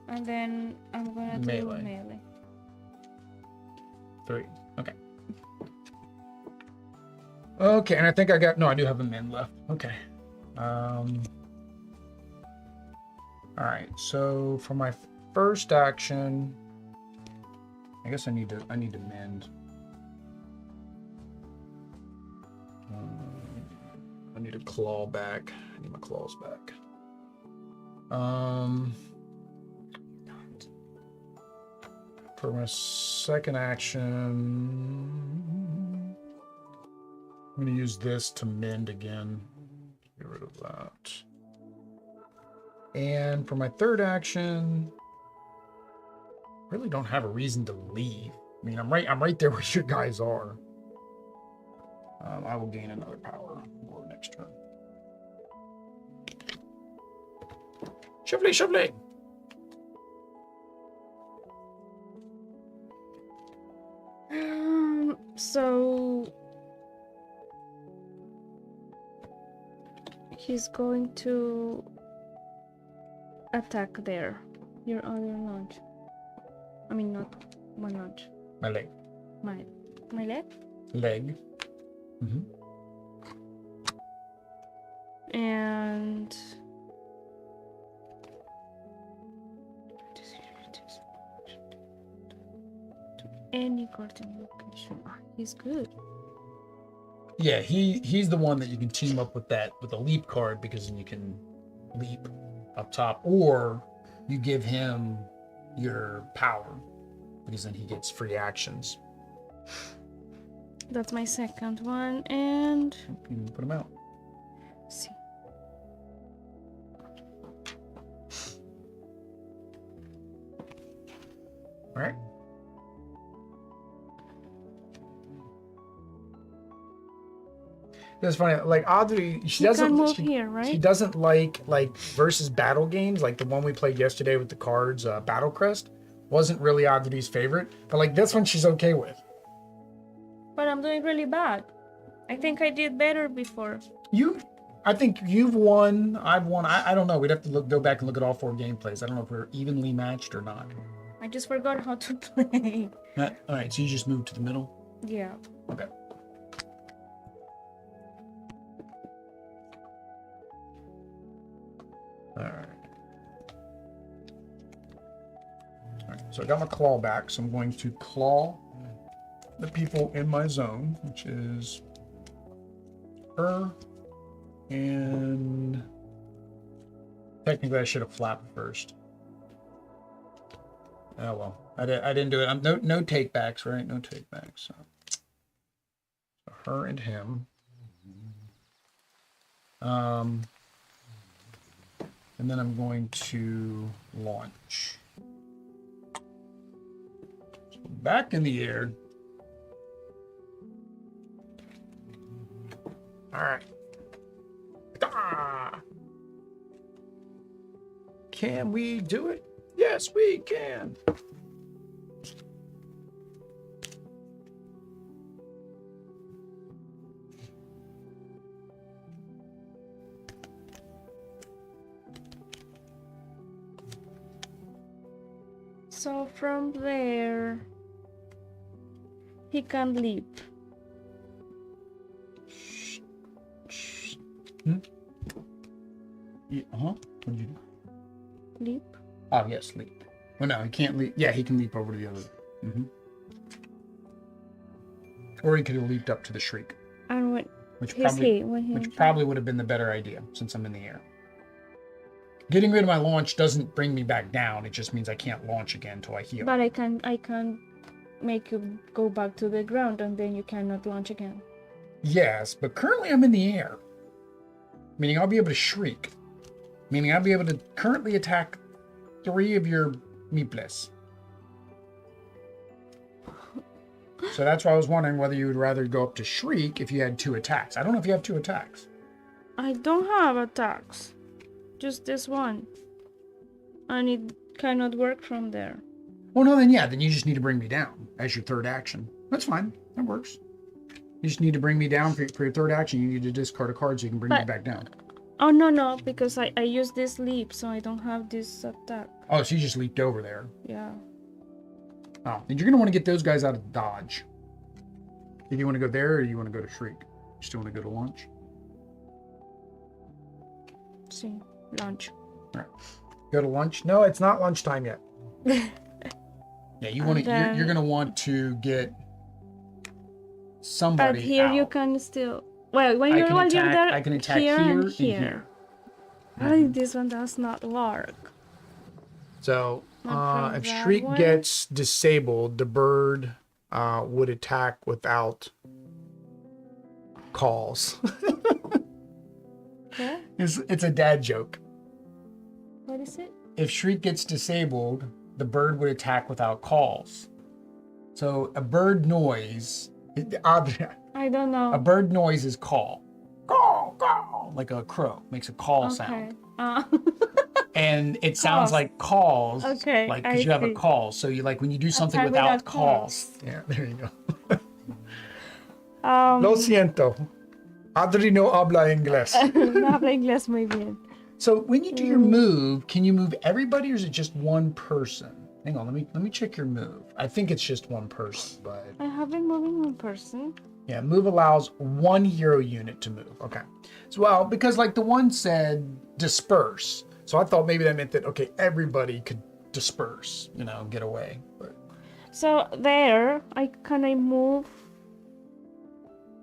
And then I'm gonna do melee. 3. Okay. Okay, and I think I do have a min left. Okay. All right. So for my first action, I guess I need to mend. I need a claw back. I need my claws back. For my second action, I'm going to use this to mend again. Get rid of that. And for my third action, really don't have a reason to leave. I mean, I'm right there where your guys are. I will gain another power for next turn. Shuffly, shuffly. So he's going to attack there. Your other launch. I mean, not one launch. My leg. My leg. Leg. Mm-hmm. And any garden location. He's good. Yeah, he's the one that you can team up with with a leap card, because then you can leap up top, or you give him your power because then he gets free actions. That's my second one, and You can put him out. see. All right. That's funny. Like Audrey, she He doesn't can move she, here, right? she doesn't like versus battle games, like the one we played yesterday with the cards, Battle Crest. Wasn't really Audrey's favorite, but like this one she's okay with. But I'm doing really bad. I think I did better before. I think you've won. I've won. I don't know. We'd have to go back and look at all 4 gameplays. I don't know if we're evenly matched or not. I just forgot how to play. All right. So you just moved to the middle. Yeah. Okay. All right. All right. So I got my claw back. So I'm going to claw the people in my zone, which is her. And technically I should have flapped first. Oh well, I didn't do it. No take backs, right? No take backs. So her and him. And then I'm going to launch. So back in the air. All right. Ah! Can we do it? Yes, we can. So from there, he can leap. Yeah, what did you do? Leap? Oh, yes, leap. Well, no, he can't leap. Yeah, he can leap over to the other. Mm-hmm. Or he could have leaped up to the shriek. And what? Which Which probably would have been the better idea, since I'm in the air. Getting rid of my launch doesn't bring me back down. It just means I can't launch again until I heal. But I can make you go back to the ground, and then you cannot launch again. Yes, but currently I'm in the air. Meaning I'll be able to shriek. Meaning I'll be able to currently attack 3 of your meeples. So that's why I was wondering whether you would rather go up to shriek if you had 2 attacks. I don't know if you have 2 attacks. I don't have attacks. Just this one. And it cannot work from there. Well, no, then you just need to bring me down as your third action. That's fine. That works. You just need to bring me down for your third action. You need to discard a card so you can bring me back down. Oh, no, because I use this leap, so I don't have this attack. Oh, so you just leaped over there. Yeah. Oh, and you're going to want to get those guys out of dodge. If you want to go there or you want to go to shriek? You still want to go to launch? See, launch. All right. Go to lunch? No, it's not lunchtime yet. Yeah, you want to. You're going to want to get somebody. But here out. You can still. Well, when you're there, I can attack here here and here. Mm-hmm. This one does not work. So if shriek gets disabled, the bird would attack without calls. Yeah? It's a dad joke. What is it? If Shriek gets disabled, the bird would attack without calls. So a bird noise, I don't know. a bird noise is call. Call, call, like a crow makes a call sound. And it sounds Calls. like calls, Okay, like I because you have a see. call. So you like when you do something Attack without without calls. Yeah, there you go. Lo Um, siento. Adri no habla inglés. no habla inglés muy bien. So when you do your move, can you move everybody or is it just one person? Hang on, let me check your move. I think it's just one person, but I have been moving one person. yeah, move allows one hero unit to move. Okay. So well, because like the one said disperse. So I thought maybe that meant that okay, everybody could disperse, you know, get away. But So there, can I move?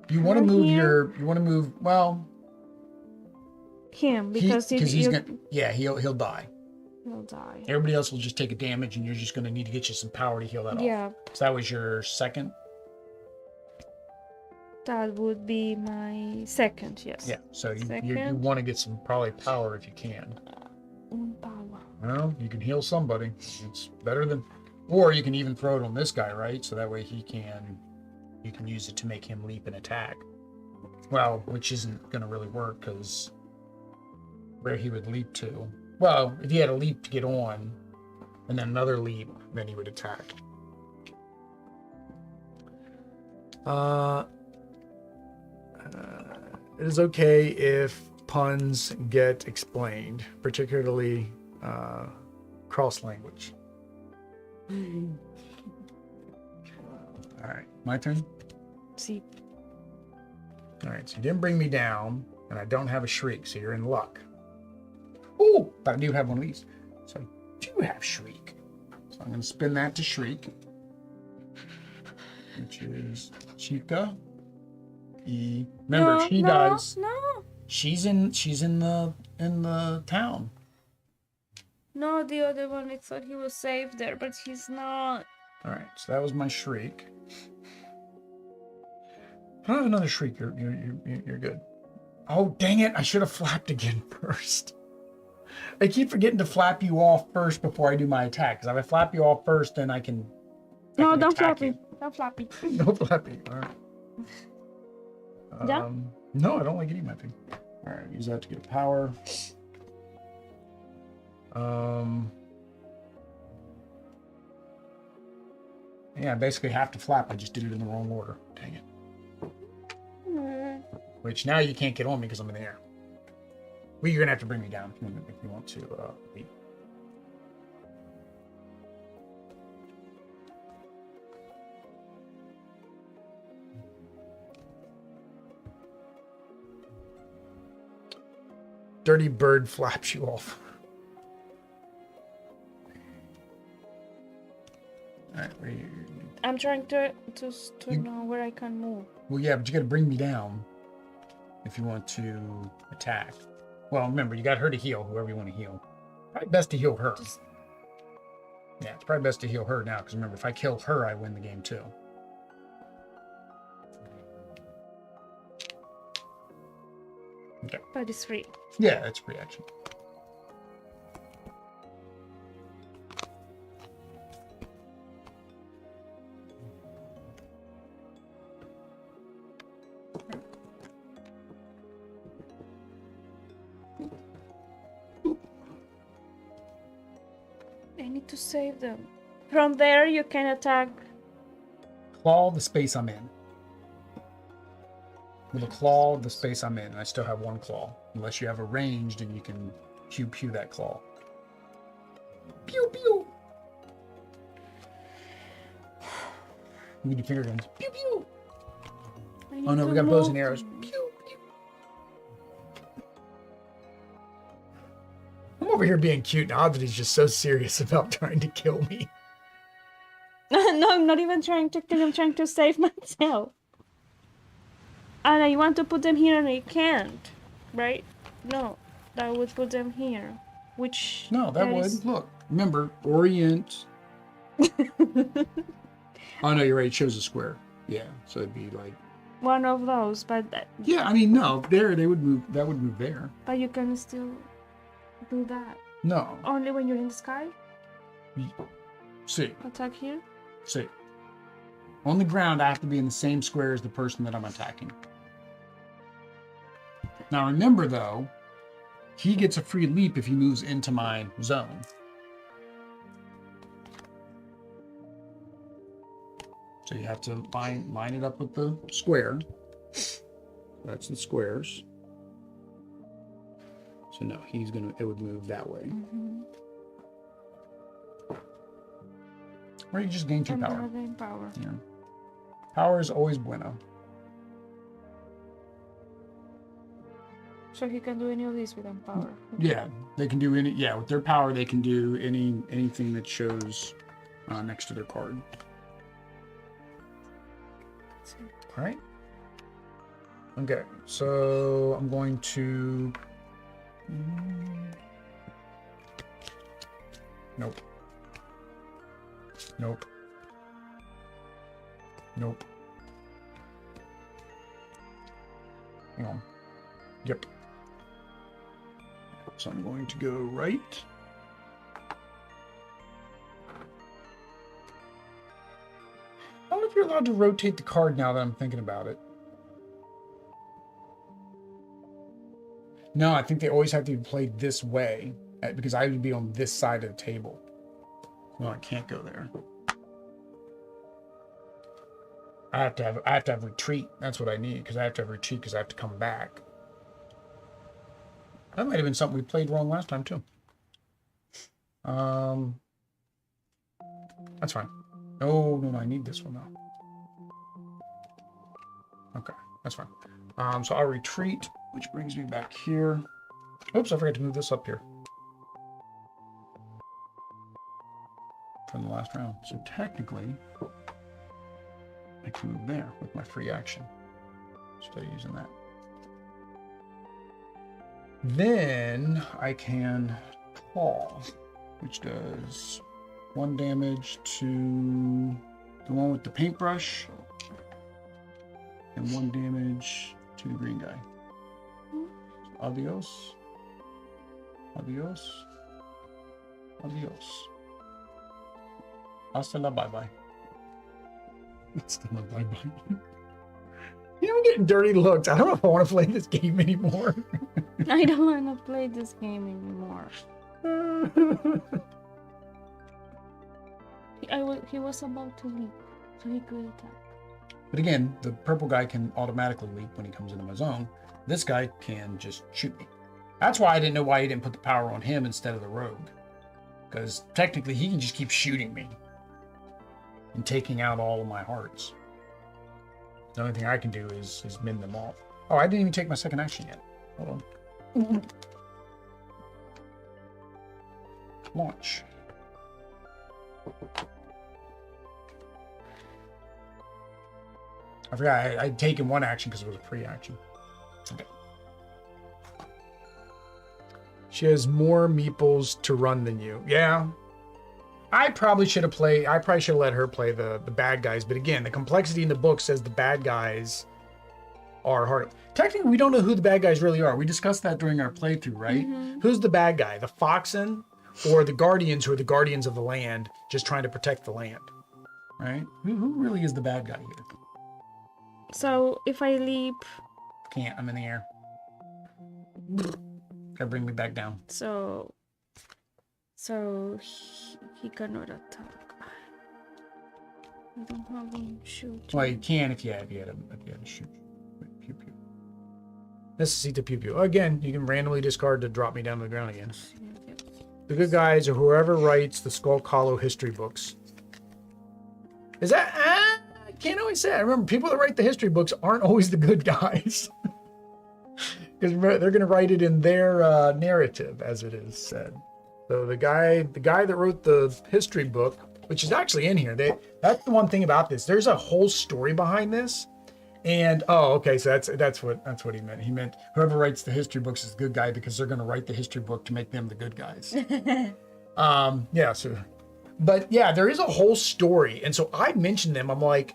you want to Right move here? you want to move well, Him, because if he's you gonna he'll die. he'll die. Everybody else will just take a damage and you're just gonna need to get you some power to heal that off. Yeah, So that was your second? that would be my second, yes. Yeah. So you Second. want to get some probably power if you can. Power. Well, you can heal somebody. It's better than, or you can even throw it on this guy, right? So that way you can use it to make him leap and attack. Well, which isn't going to really work because where he would leap to. Well, if he had a leap to get on and then another leap, then he would attack. It is okay if puns get explained, particularly cross language. All right, my turn. See. All right, so you didn't bring me down, and I don't have a shriek, so you're in luck. Oh, but I do have one of these. So I do have shriek. So I'm going to spin that to shriek, which is Chica. Remember, she does. No. She's in the town. No, the other one. I thought he was safe there, but he's not. All right, so that was my shriek. I don't have another shriek. You're good. Oh dang it! I should have flapped again first. I keep forgetting to flap you off first before I do my attack. Because if I flap you off first, then I can. No, don't attack flap me. you. Don't flap me. No flapping. All right. Yeah? No, I don't like any of my thing. All right, use that to get power. Yeah, I basically have to flap. I just did it in the wrong order. Dang it. Which now you can't get on me because I'm in the air. Well, you're gonna have to bring me down if you want to leave. Dirty bird flaps you off. All right, where you? I'm trying to know where I can move. Well, yeah, but you got to bring me down if you want to attack. Well, remember, you got her to heal, whoever you want to heal. Probably best to heal her. Yeah, it's probably best to heal her now, because remember, if I kill her, I win the game too. Okay. But it's free. Yeah, that's free action. I need to save them. From there, you can attack. Claw the space I'm in. With a claw, the space I'm in. And I still have one claw. Unless you have a ranged and you can pew that claw. Pew pew. You need your finger guns. Pew pew. Oh no, we got bows and arrows. Pew pew. I'm over here being cute, and Audrey's just so serious about trying to kill me. No, I'm not even trying to kill. I'm trying to save myself. And I want to put them here and I can't. Right? No. That would put them here. Which... No, that would. Look, remember, orient. Oh, no, you're right. It shows a square. Yeah, so it'd be like... one of those, but... Yeah, I mean, no. There, they would move. That would move there. But you can still do that. No. Only when you're in the sky? See. Attack here? See. On the ground, I have to be in the same square as the person that I'm attacking. Now remember though, he gets a free leap if he moves into my zone. So you have to line it up with the square. That's the squares. So no, it would move that way. Mm-hmm. Or you just gain 2 power. And gain power. Yeah. Power is always bueno. So he can do any of these without power. Yeah, they can do any. Yeah, with their power, they can do anything that shows next to their card. All right. Okay, so I'm going to. Nope. Nope. Nope. Hang on. Yep. So I'm going to go right. I don't know if you're allowed to rotate the card now that I'm thinking about it. No, I think they always have to be played this way because I would be on this side of the table. No, I can't go there. I have to have retreat. That's what I need because I have to have retreat because I have to come back. That might have been something we played wrong last time too. That's fine. No, I need this one now. Okay, that's fine. So I'll retreat, which brings me back here. Oops, I forgot to move this up here from the last round. So technically, I can move there with my free action instead of using that. Then I can claw, which does 1 damage to the one with the paintbrush and 1 damage to the green guy. Adios. Adios. Adios. Hasta la bye-bye. Hasta la bye-bye. You know, I'm getting dirty looks. I don't know if I want to play this game anymore. I don't want to play this game anymore. He was about to leap, so he could attack. But again, the purple guy can automatically leap when he comes into my zone. This guy can just shoot me. That's why I didn't know why he didn't put the power on him instead of the rogue. Because technically he can just keep shooting me and taking out all of my hearts. The only thing I can do is min them off. Oh, I didn't even take my second action yet. Hold on. Launch. I forgot I'd taken 1 action because it was a free action. Okay. She has more meeples to run than you. Yeah. I probably should have let her play the bad guys. But again, the complexity in the book says the bad guys are hard. Technically, we don't know who the bad guys really are. We discussed that during our playthrough, right? Mm-hmm. Who's the bad guy? The Foxen or the Guardians, who are the guardians of the land, just trying to protect the land, right? Who really is the bad guy here? So if I leap... Can't, I'm in the air. Gotta bring me back down. So he cannot attack. I don't have him shoot. Well, you can if you had a shoot. Pew pew. Necessita pew pew. Again, you can randomly discard to drop me down to the ground again. The good guys are whoever writes the Skulk Hollow history books. Is that... I can't always say. I remember people that write the history books aren't always the good guys. Because they're going to write it in their narrative, as it is said. So the guy that wrote the history book, which is actually in here, that's the one thing about this. There's a whole story behind this. And okay, so that's what he meant. He meant whoever writes the history books is the good guy because they're going to write the history book to make them the good guys. Yeah. So, but yeah, there is a whole story, and so I mentioned them. I'm like,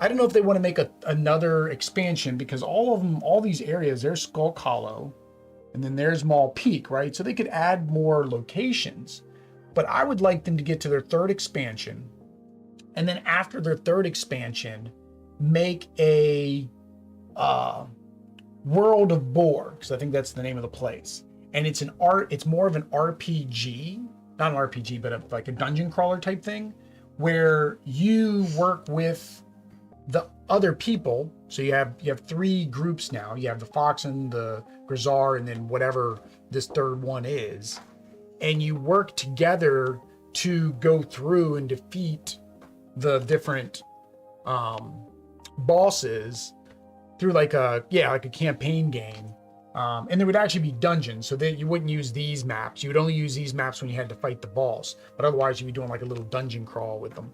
I don't know if they want to make another expansion because all of them, all these areas, there's Skulk Hollow, and then there's Mall Peak, right? So they could add more locations, but I would like them to get to their third expansion, and then after their third expansion, make a World of Boar, because I think that's the name of the place. And it's more of an RPG, not an RPG, but like a dungeon crawler type thing, where you work with the other people. So you have 3 groups now. You have the Foxen, the Grisar, and then whatever this third one is. And you work together to go through and defeat the different bosses through like a campaign game. And there would actually be dungeons, so that you wouldn't use these maps. You would only use these maps when you had to fight the boss, but otherwise you'd be doing like a little dungeon crawl with them.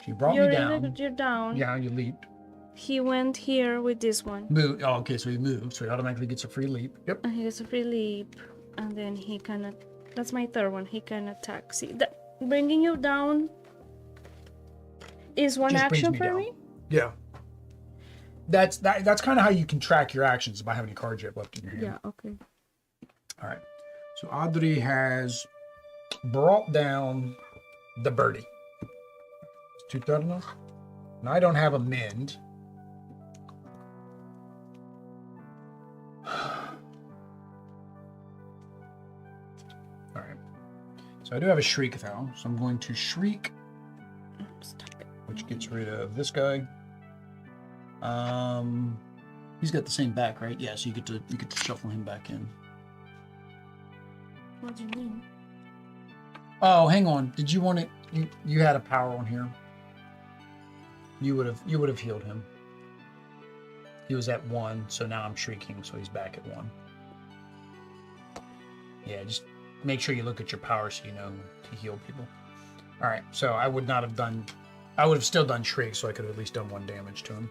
She brought me down. You're down. Yeah, you leaped. He went here with this one. Move. Oh, okay, so he moved, so he automatically gets a free leap. Yep. And he gets a free leap, and then he can. That's my third one. He can attack. See, bringing you down is one Just action brings for down. me. Yeah. That's kind of how you can track your actions by how many cards you have left in your hand. Yeah. Okay. All right. So Audrey has brought down the birdie. It's 2 turnos. And I don't have a mend. All right. So I do have a shriek though. So I'm going to shriek, which gets rid of this guy. He's got the same back, right? Yeah, so you get to shuffle him back in. What do you mean? Oh, hang on. Did you want it? You had a power on here. You would have healed him. He was at 1, so now I'm shrieking, so he's back at 1. Yeah, just make sure you look at your power so you know to heal people. All right, so I would have still done shriek, so I could have at least done 1 damage to him.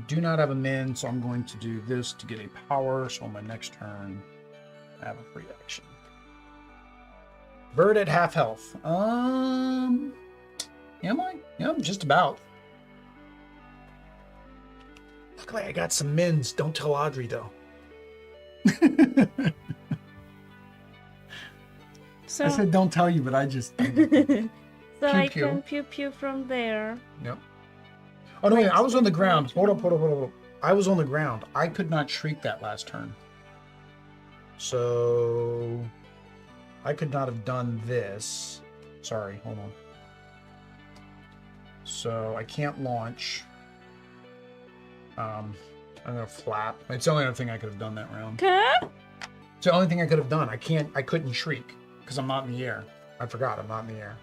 Do not have a min, so I'm going to do this to get a power. So on my next turn, I have a free action. Bird at half health. Am I? Yeah, just about. Luckily, I got some mins. Don't tell Audrey though. So I said don't tell you, but I just. so I pew. can pew pew from there. Yep. Oh no! Wait, I was on the ground. Hold up. I was on the ground. I could not shriek that last turn. So I could not have done this. Sorry, hold on. So I can't launch. I'm gonna flap. It's the only other thing I could have done that round. It's the only thing I could have done. I couldn't shriek because I'm not in the air. I forgot I'm not in the air,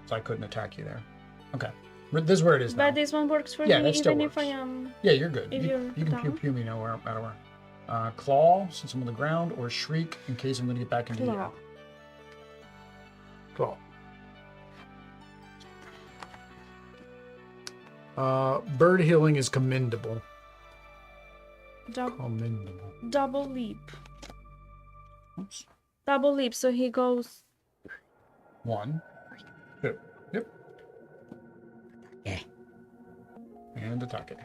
so I couldn't attack you there. Okay. This is where it is now. But this one works for Yeah, me that still even works. if I am. Yeah, you're good. If You you're can pew me no matter where. Claw, since I'm on the ground, or shriek in case I'm going to get back into the air. Claw. Bird healing is commendable. Commendable. Double leap. Oops. Double leap, so he goes. 1, 2. Yep. Yeah. And attack it.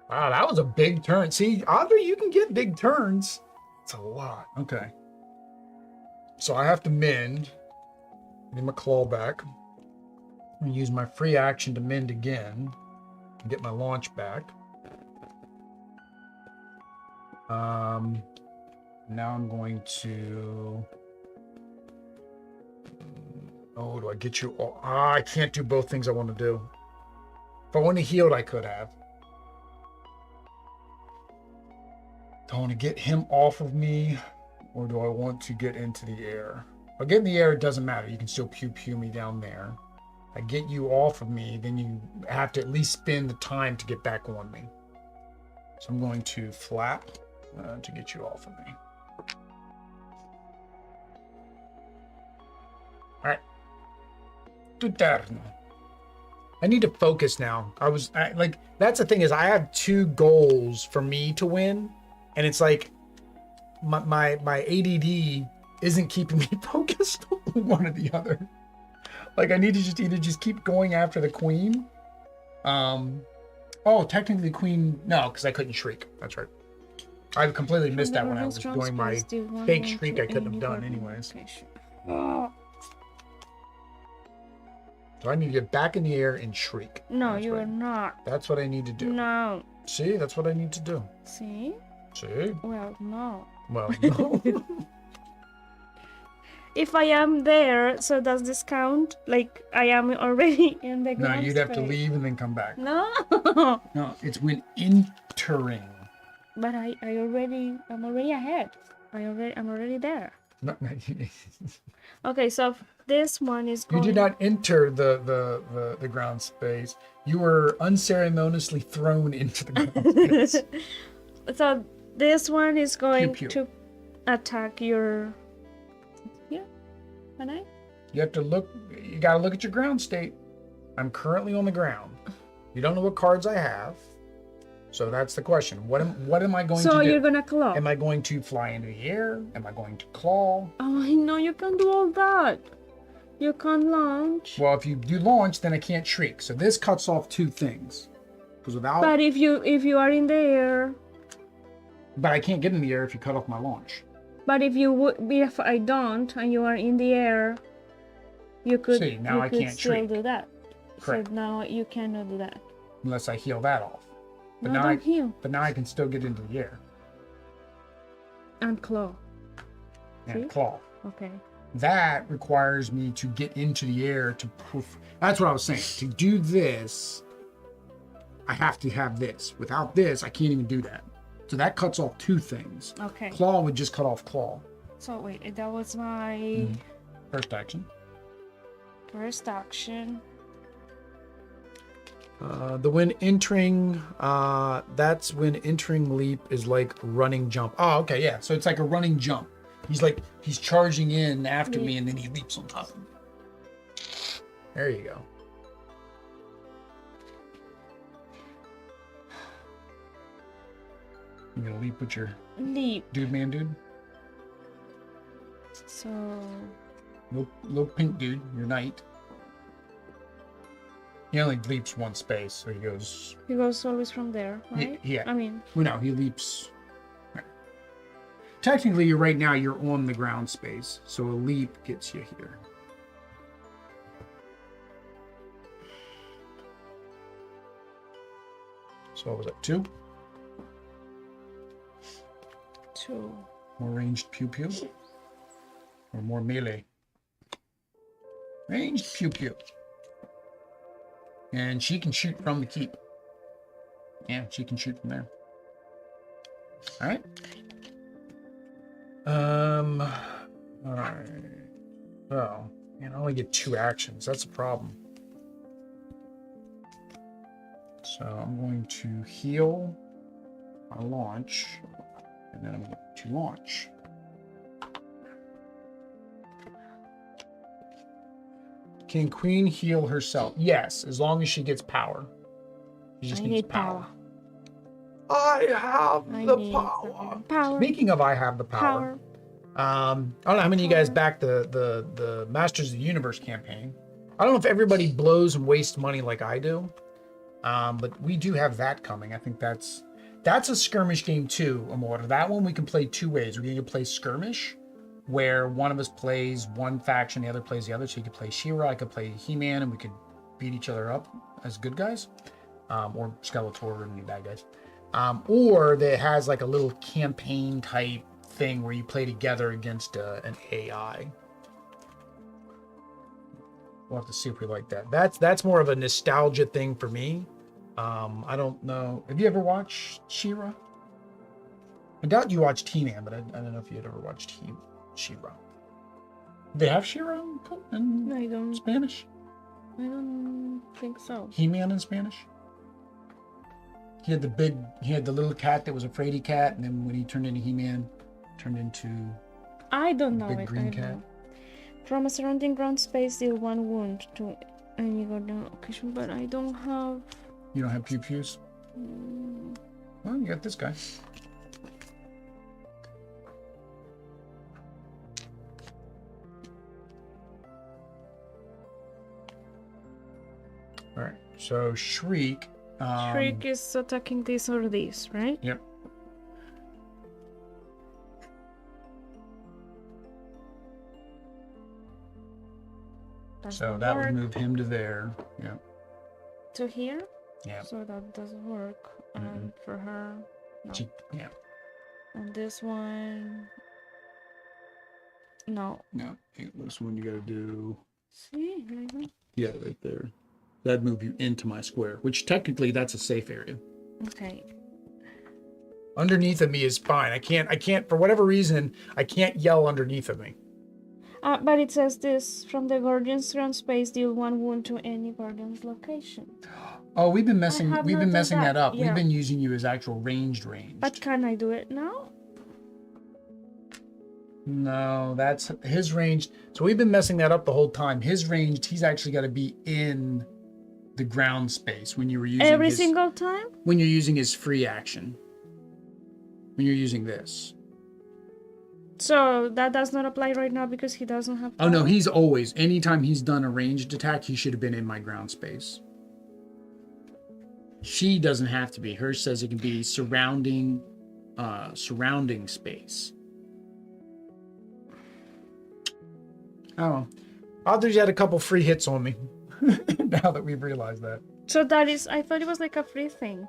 Wow, that was a big turn. See, Audrey, you can get big turns. It's a lot. Okay. So I have to mend. Get my claw back. I'm going to use my free action to mend again. And get my launch back. Now I'm going to... Oh, do I get you all? I can't do both things I want to do. If I want to heal, I could have. Do I want to get him off of me? Or do I want to get into the air? If I get in the air, it doesn't matter. You can still pew me down there. I get you off of me, then you have to at least spend the time to get back on me. So I'm going to flap to get you off of me. All right. Tutarno. I need to focus now. That's the thing is I have 2 goals for me to win, and it's like my ADD isn't keeping me focused on one or the other. Like I need to just either keep going after the queen. Oh Oh, technically queen. No, because I couldn't shriek. That's right. I completely missed From that the when I was restaurant doing my space, do one fake wound shriek. to I couldn't have any done weapon anyways. location. Oh. So I need to get back in the air and shriek. No, That's you right. are not. That's what I need to do. No. See, that's what I need to do. See? See? Well, no. Well, no. If I am there, so does this count? Like I am already in the No, ground you'd have to space? leave and then come back. No. No, it's when entering. But I'm already ahead. I'm already there. No, Okay, so this one is you going. did not enter the ground space. You were unceremoniously thrown into the ground space. So this one is going Pew, pew. to attack your. Yeah, can I? You have to look. You got to look at your ground state. I'm currently on the ground. You don't know what cards I have, so that's the question. What am I going to do? So you're gonna claw. Am I going to fly into the air? Am I going to claw? Oh, I know you can do all that. You can launch. Well, if you do launch, then I can't shriek. So this cuts off two things. Because without, But if you are in the air. but I can't get in the air if you cut off my launch. But if I don't and you are in the air, you could. See, now you I could can't still shriek. do that. Correct. So now you cannot do that. Unless I heal that off. But No, now don't heal. But now I can still get into the air And claw. and See? claw. Okay. That requires me to get into the air to poof. That's what I was saying. To do this, I have to have this. Without this, I can't even do that. So that cuts off two things. Okay. Claw would just cut off claw. So wait, that was my First action. first action. The when entering, that's when entering leap is like running jump. Oh, okay, yeah. So it's like a running jump. He's charging in after me and then he leaps on top of me. There you go. You gonna leap with your Leap. dude? So Little pink dude, your knight. He only leaps one space, so he goes. he goes always from there, right? Yeah. I mean, Well, no, he leaps. Technically, right now you're on the ground space, so a leap gets you here. So what was that, 2? 2. More ranged pew pew? Or more melee? Ranged pew pew. And she can shoot from the keep. Yeah, she can shoot from there. Alright. Alright. So, man, I only get 2 actions. That's a problem. So I'm going to heal my launch, and then I'm going to launch. Can Queen heal herself? Yes, as long as she gets power. She just I needs need power. power. I have I the need power. power. Speaking of I have the power. I don't know how many of you guys backed the Masters of the Universe campaign. I don't know if everybody blows and wastes money like I do. But we do have that coming. I think that's a skirmish game too, Amor. That one we can play 2 ways. We're going to play skirmish, where one of us plays one faction, the other plays the other. So you could play She-Ra, I could play He-Man, and we could beat each other up as good guys. Or Skeletor and the bad guys. Or that has like a little campaign type thing where you play together against an AI. We'll have to see if we like that. That's more of a nostalgia thing for me. I don't know. Have you ever watched She-Ra? I doubt you watched He-Man, but I don't know if you had ever watched She-Ra. They have She-Ra in I don't. Spanish? I don't think so. He-Man in Spanish? He had the little cat that was a fraidy cat, and then when he turned into He-Man, turned into I don't know big it. green I cat. don't know. From a surrounding ground space, deal 1 wound to any goddamn location, but I don't have. You don't have pew pews? Well, you got this guy. All right. So Shriek Shriek is attacking this or this, right? Yep. So that would move him to there. Yeah. To here? Yeah. So that doesn't work. And for her, no. Yeah. And this one, no. No. This one you gotta do. See? Like that? Yeah, right there. That'd move you into my square, which technically that's a safe area. Okay. Underneath of me is fine. I can't, for whatever reason, I can't yell underneath of me. But it says this, from the Guardian's ground space, deal 1 wound to any Guardian's location. Oh, we've been messing not that done that. up. Yeah. We've been using you as actual ranged. But can I do it now? No, that's his ranged. So we've been messing that up the whole time. His ranged, he's actually got to be in the ground space when you were using Every single time? when you're using his free action. When you're using this. So that does not apply right now because he doesn't have Oh no, power? he's always, anytime he's done a ranged attack, he should have been in my ground space. She doesn't have to be. Hers says it can be surrounding space. Oh, Audrey's had a couple free hits on me. Now that we've realized that. So that is, I thought it was like a free thing.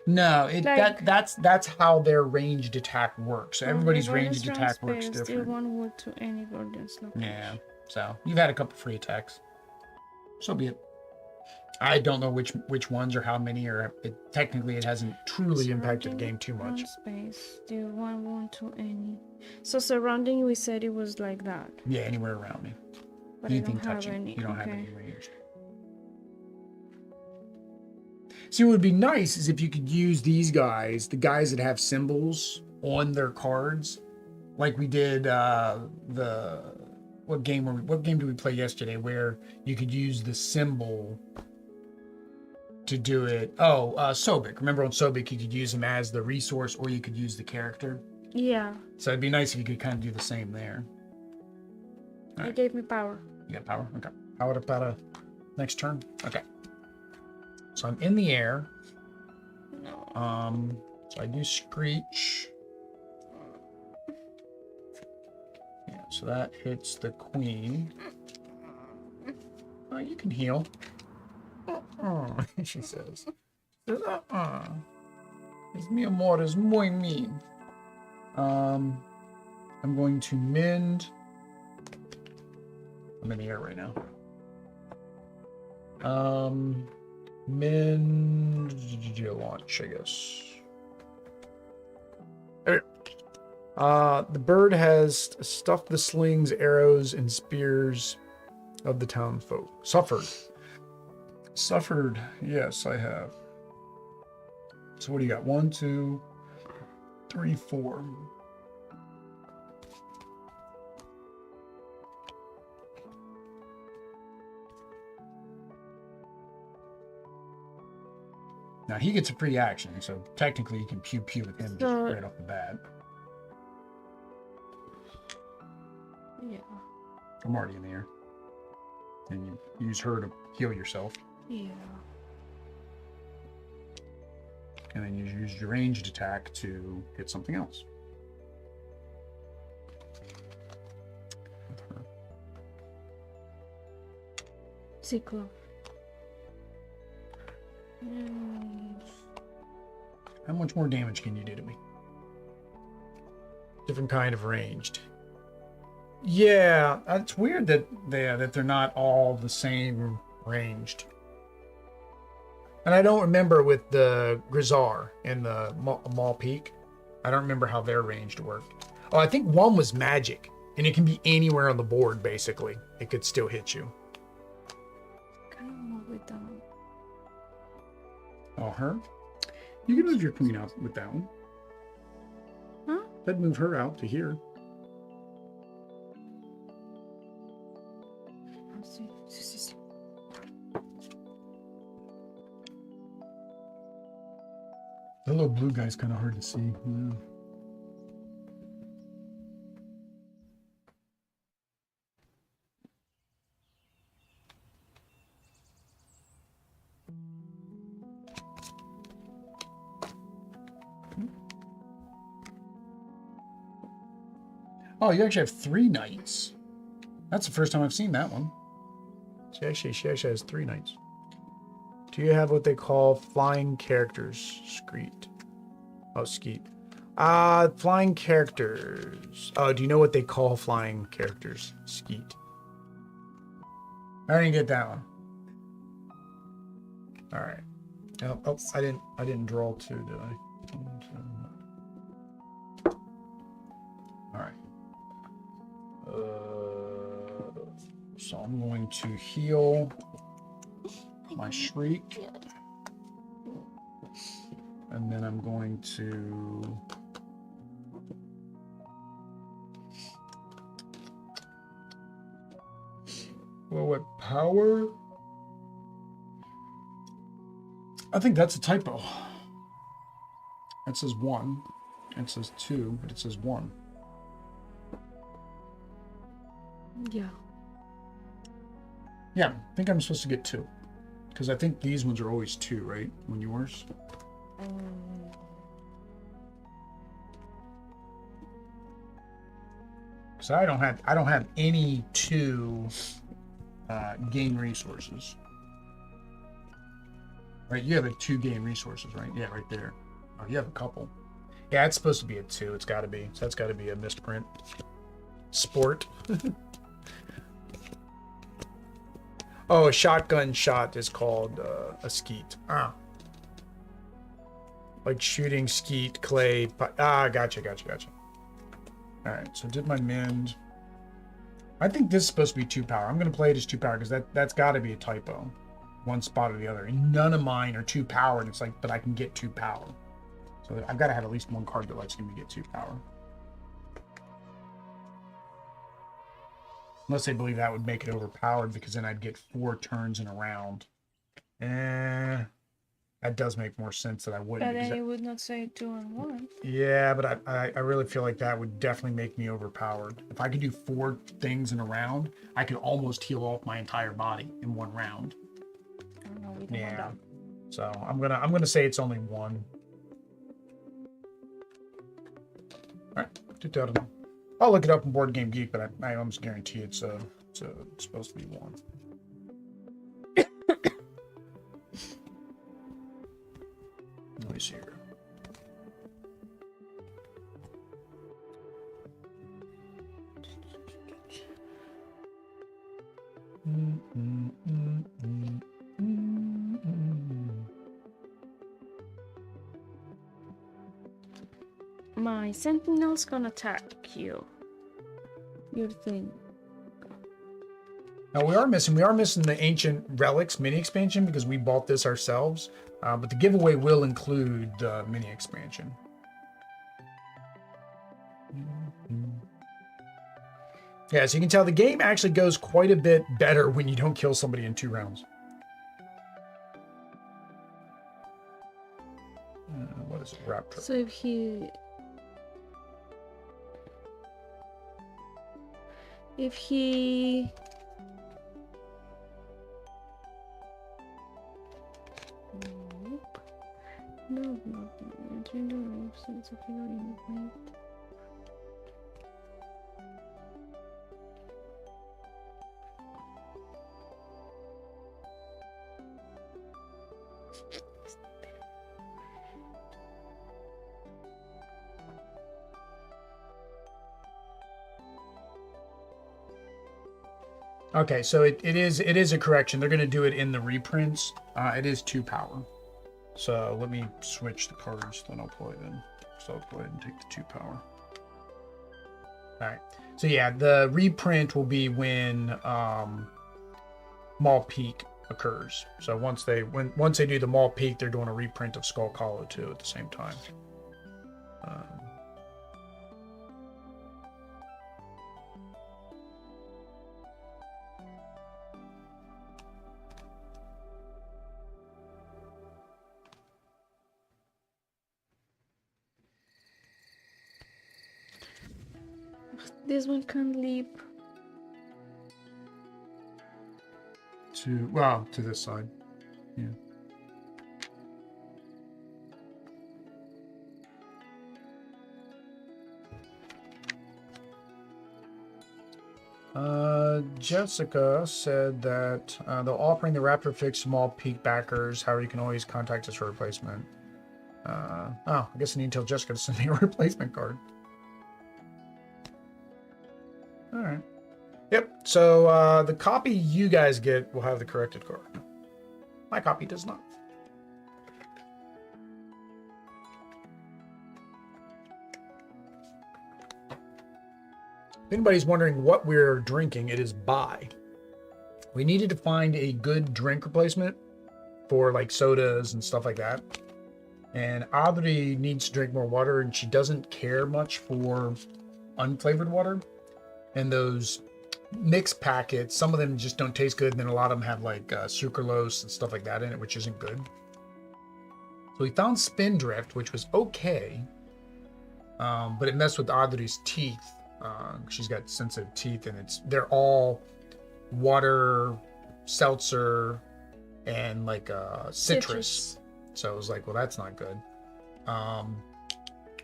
No, Like- that's how their ranged attack works. So everybody's ranged attack works Deal different. 1 wound to any Guardian's location. Yeah. So you've had a couple free attacks. So be it. I don't know which ones or how many, or technically it hasn't truly impacted the game too much. Surrounding space, deal 1 wound to any. So surrounding, we said it was like that. Yeah, anywhere around me. But Anything I don't have touching. any. You don't have Okay. any ranged. See, what would be nice is if you could use these guys, the guys that have symbols on their cards, like we did what game did we play yesterday where you could use the symbol to do it? Oh, Sobek. Remember on Sobek you could use him as the resource or you could use the character. Yeah. So it'd be nice if you could kind of do the same there. It Alright. gave me power. You got power? Okay. How about next turn? Okay. So I'm in the air. No. So I do screech. Yeah, so that hits the queen. Oh, you can heal. She says. Es mi amor, es muy mi. I'm going to mend. I'm in the air right now. Mend launch, I guess. There. The bird has stuffed the slings, arrows, and spears of the townfolk. Suffered. Yes, I have. So what do you got? 1, 2, 3, 4. Now he gets a free action, so technically you can pew pew with him just right off the bat. Yeah. I'm already in the air. And you use her to heal yourself. Yeah. And then you use your ranged attack to hit something else. With her. Cyclo. How much more damage can you do to me? Different kind of ranged. Yeah, it's weird that they're not all the same ranged. And I don't remember with the Grizzar and the Maul Peak. I don't remember how their ranged worked. Oh, I think one was magic, and it can be anywhere on the board. Basically, it could still hit you. Can I move it down? Oh, her? You can move your queen out with that one. Huh? That'd move her out to here. See. The little blue guy's kind of hard to see. Yeah. Oh, you actually have 3 knights. That's the first time I've seen that one. She actually has 3 knights. Do you have what they call flying characters? Skeet. Oh, skeet. Flying characters. Oh, do you know what they call flying characters? Skeet. I didn't get that one. All right. Oh, I didn't draw 2, did I? All right. So I'm going to heal my shriek, and then I'm going to what power? I think that's a typo. It says 1. It says 2, but it says 1. Yeah. Yeah, I think I'm supposed to get 2. Because I think these ones are always 2, right? When yours? Because I don't have any 2 gain resources. Right, you have a 2 gain resources, right? Yeah, right there. Oh, you have a couple. Yeah, it's supposed to be a 2. It's got to be. So that's got to be a misprint. Sport. Oh, a shotgun shot is called a skeet. Ah. Like shooting skeet, clay. Gotcha. All right, so did my mend. I think this is supposed to be 2 power. I'm going to play it as 2 power because that's got to be a typo. 1 spot or the other. And none of mine are 2 power. And it's like, but I can get 2 power. So I've got to have at least 1 card that lets me get 2 power. Unless they believe that would make it overpowered because then I'd get 4 turns in a round. That does make more sense that I wouldn't. But then you would not say 2 and 1. Yeah, but I really feel like that would definitely make me overpowered. If I could do 4 things in a round, I could almost heal off my entire body in 1 round. No, we don't want that. So I'm gonna say it's only 1. All right, 2,000. I'll look it up in Board Game Geek, but I almost guarantee it's supposed to be 1. Let me see here. My sentinel's gonna attack you. Your thing. Now we are missing the Ancient Relics mini expansion because we bought this ourselves, but the giveaway will include the mini expansion. Yeah, so you can tell the game actually goes quite a bit better when you don't kill somebody in 2 rounds. What is it? Raptor. So if he Nope. No. Entering the room, so it's okay. Wait. Okay, so it is a correction. They're going to do it in the reprints. It is 2 power. So let me switch the cards, then I'll play them. So I'll go ahead and take the 2 power. All right. So yeah, the reprint will be when Maul Peak occurs. So once they do the Maul Peak, they're doing a reprint of Skulk Hollow too at the same time. This one can't leap. To this side. Yeah. Jessica said that they're offering the Raptor Fix small peak backers. However, you can always contact us for replacement. Oh, I guess I need to tell Jessica to send me a replacement card. All right. Yep. So the copy you guys get will have the corrected card. My copy does not. If anybody's wondering what we're drinking, it is Bai. We needed to find a good drink replacement for like sodas and stuff like that. And Audrey needs to drink more water, and she doesn't care much for unflavored water. And those mixed packets, some of them just don't taste good, and then a lot of them have like sucralose and stuff like that in it, which isn't good. So we found Spindrift, which was okay, but it messed with Audrey's teeth. She's got sensitive teeth, and they're all water, seltzer, and like citrus. So it was like, well, that's not good. And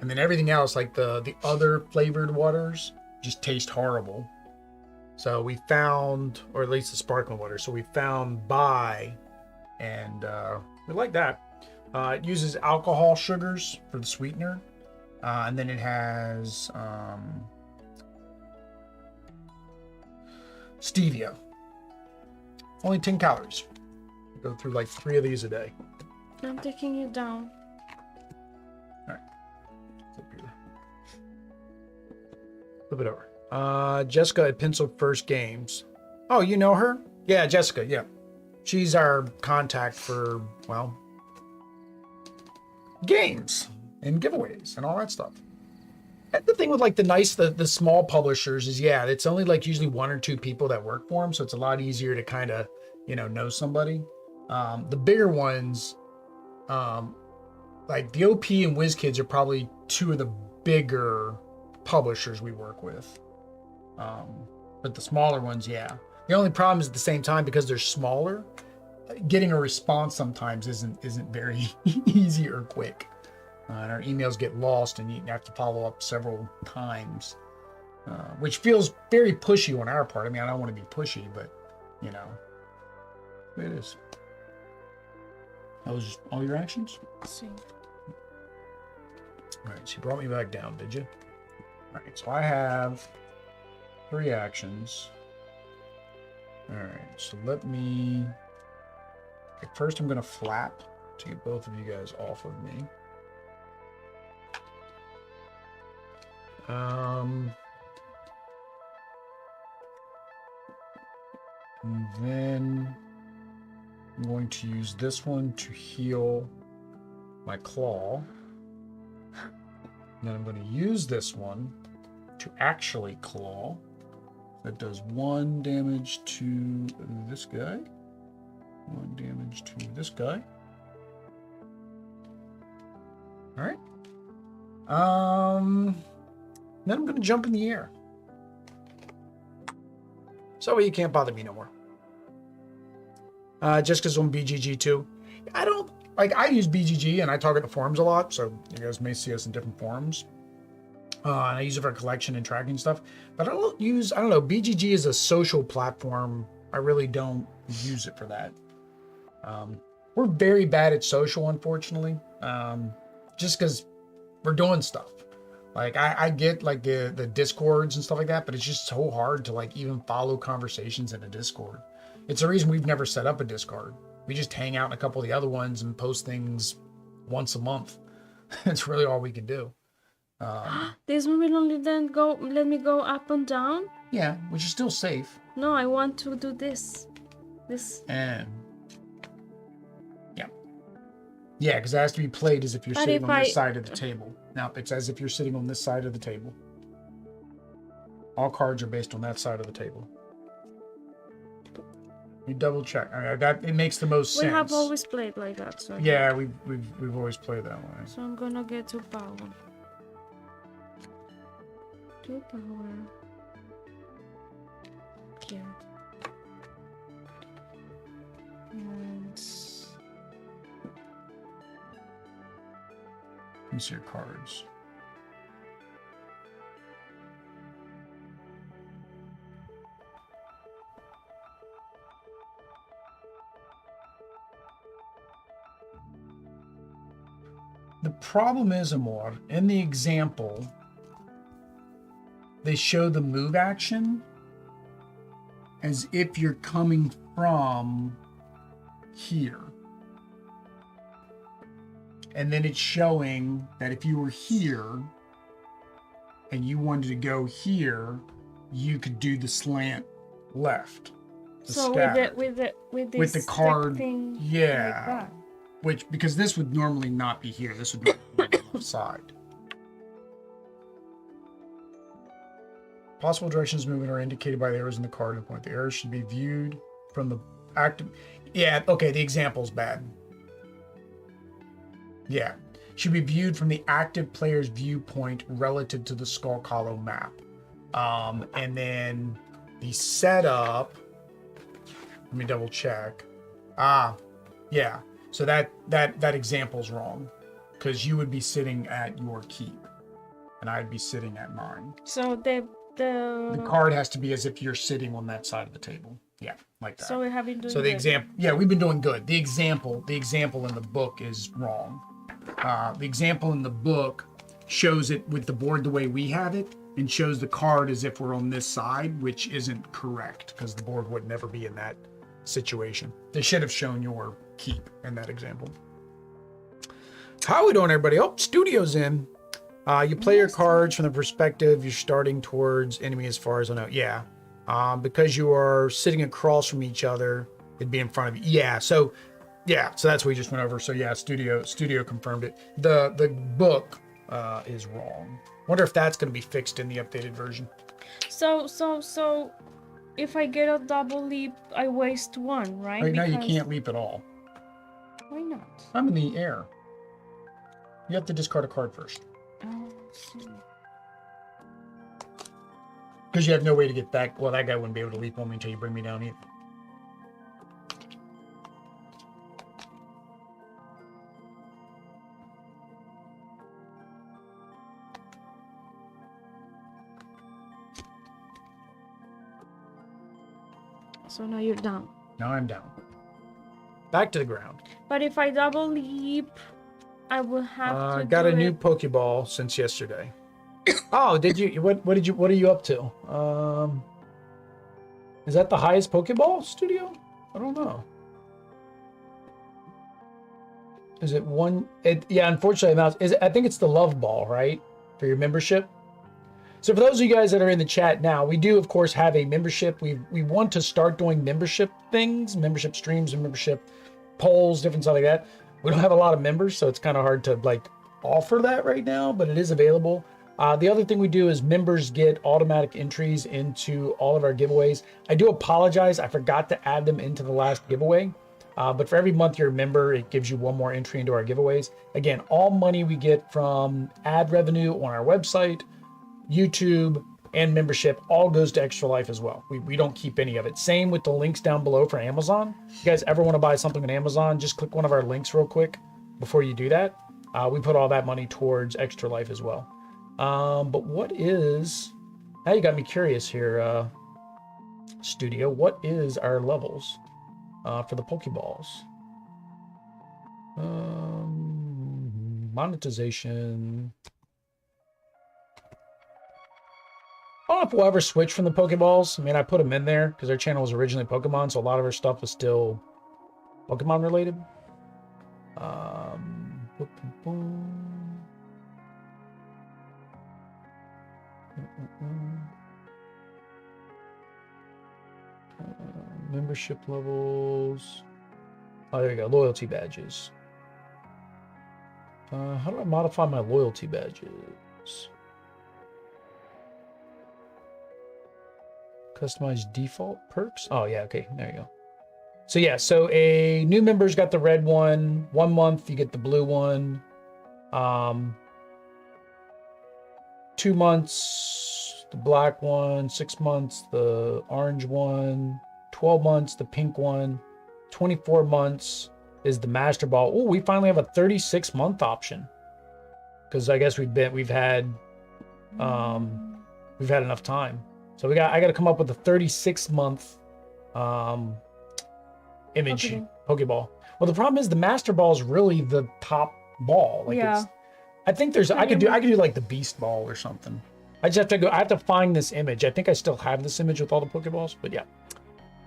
then everything else, like the other flavored waters, just taste horrible. So we found, or at least the sparkling water. So we found Bai, and we like that. It uses alcohol sugars for the sweetener, and then it has stevia. Only 10 calories. Go through like 3 of these a day. I'm taking it down. All right. Flip it over. Jessica at Pencil First Games. Oh, you know her? Yeah, Jessica. Yeah. She's our contact for, well, games and giveaways and all that stuff. And the thing with like the small publishers is, yeah, it's only like usually 1 or 2 people that work for them. So it's a lot easier to kind of, know somebody. The bigger ones, like the OP and WizKids are probably 2 of the bigger publishers we work with. But the smaller ones, yeah. The only problem is at the same time, because they're smaller, getting a response sometimes isn't very easy or quick. And our emails get lost, and you have to follow up several times, which feels very pushy on our part. I mean, I don't want to be pushy, but it is. That was all your actions? See. All right, so you brought me back down, did you? All right, so I have 3 actions. All right, so let me... Okay, first I'm going to flap to get both of you guys off of me. And then I'm going to use this one to heal my claw. And then I'm going to use this one to actually claw. That does 1 damage to this guy. 1 damage to this guy. All right. Then I'm going to jump in the air. So you can't bother me no more. Just because on BGG too. I don't, like, I use BGG and I target the forums a lot, so you guys may see us in different forums. And I use it for collection and tracking stuff. But I don't know, BGG is a social platform. I really don't use it for that. We're very bad at social, unfortunately. Just because we're doing stuff. Like, I get, like, the Discords and stuff like that, but it's just so hard to, like, even follow conversations in a Discord. It's the reason we've never set up a Discord. We just hang out in a couple of the other ones and post things once a month. It's really all we can do. This one will only then let me go up and down? Yeah, which is still safe. No, I want to do this. And yeah, because it has to be played as if you're sitting on this side of the table. Now, it's as if you're sitting on this side of the table. All cards are based on that side of the table. You double check. That it makes the most sense. We have always played like that. So yeah, we've always played that way. So I'm gonna get 2 power. 2 power. Here. And let me see your cards. problem is, Amor, in the example, they show the move action as if you're coming from here. And then it's showing that if you were here and you wanted to go here, you could do the slant left. So with this card, thing yeah. like that. Which, because this would normally not be here. This would be on the left side. Possible directions of movement are indicated by the arrows in the card and point. The arrows should be viewed from the active. Yeah, okay, the example's bad. Yeah, should be viewed from the active player's viewpoint relative to the Skulk Hollow map. And then the setup. Let me double check. Yeah. So that example's wrong, because you would be sitting at your keep, and I'd be sitting at mine. So the card has to be as if you're sitting on that side of the table. Yeah, like that. So we have been doing. So the example, yeah, we've been doing good. The example in the book is wrong. The example in the book shows it with the board the way we have it, and shows the card as if we're on this side, which isn't correct, because the board would never be in that situation. They should have shown your keep in that example. How are we doing, everybody? Oh, studio's in. You play your cards from the perspective you're starting towards enemy, as far as I know. Yeah. Because you are sitting across from each other, it'd be in front of you. Yeah. So that's what we just went over. So yeah, studio confirmed it. The book is wrong. Wonder if that's going to be fixed in the updated version. So if I get a double leap, I waste one, right? Right now you can't leap at all. Why not? I'm in the air. You have to discard a card first. Oh, so. Because you have no way to get back. Well, that guy wouldn't be able to leap on me until you bring me down either. So now you're down. Now I'm down. Back to the ground. But if I double leap, I will have to. Got a new Pokeball since yesterday. Oh, did you? What are you up to? Is that the highest Pokeball studio? I don't know. Is it one? Yeah, unfortunately, I think it's the Love Ball, right? For your membership. So for those of you guys that are in the chat now, we do, of course, have a membership. We want to start doing membership things, membership streams and membership polls, different stuff like that. We don't have a lot of members, so it's kind of hard to offer that right now, but it is available. The other thing we do is members get automatic entries into all of our giveaways. I do apologize. I forgot to add them into the last giveaway. But for every month you're a member, it gives you one more entry into our giveaways. Again, all money we get from ad revenue on our website, YouTube, and membership all goes to Extra Life as well. We don't keep any of it. Same with the links down below for Amazon. If you guys ever want to buy something on Amazon, just click one of our links real quick before you do that. We put all that money towards Extra Life as well. But what is... Now you got me curious here, Studio. What is our levels for the Pokeballs? Monetization... I don't know if we'll ever switch from the Pokeballs. I mean, I put them in there because our channel was originally Pokemon, so a lot of our stuff is still Pokemon related. Membership levels. Oh, there you go. Loyalty badges. How do I modify my loyalty badges? Customize default perks. Oh yeah, okay, there you go. So yeah, so a new member's got the red one. 1 month you get the blue one. 2 months the black one. 6 months the orange one. 12 months the pink one. 24 months is the Master Ball. Oh, we finally have a 36-month option. Because I guess we've had enough time. So I got to come up with a 36-month image Pokeball. Well, the problem is the Master Ball is really the top ball. I think there's I could do like the beast ball or something. I just have to go. I have to find this image. I think I still have this image with all the Pokeballs, but yeah.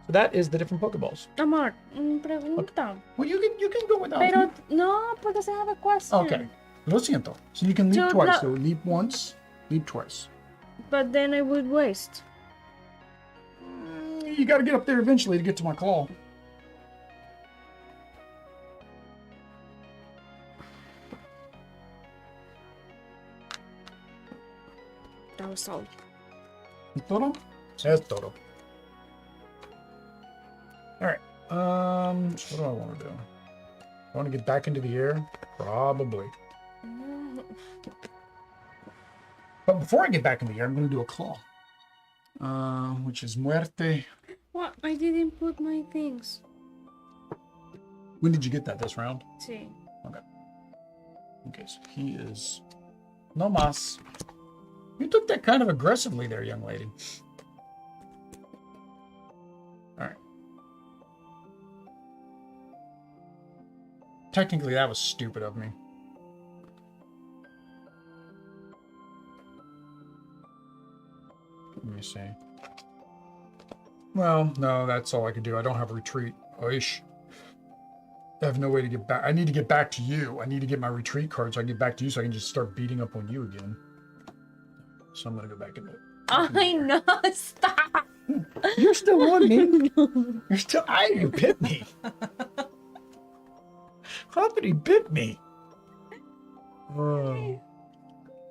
So that is the different Pokeballs. Amor, pregunta. Well, you can go without Pero me. no, because I have a question. Okay. Lo siento. So you can leap So twice. no- So leap once, leap twice. But then I would waste. You got to get up there eventually to get to my claw. That was all. Todo? Es todo. All right. So what do I want to do? I want to get back into the air? Probably. But before I get back in the air, I'm going to do a claw. Which is muerte. What? I didn't put my things. When did you get that this round? See. Okay. Okay, so he is no mas. You took that kind of aggressively there, young lady. All right. Technically, that was stupid of me. Let me see. Well, no, that's all I could do. I don't have a retreat. Oish. I have no way to get back. I need to get back to you. I need to get my retreat card so I can get back to you so I can just start beating up on you again. So I'm going to go back in there. I know. Stop. You're still on me. You're still. You bit me. How did he bit me?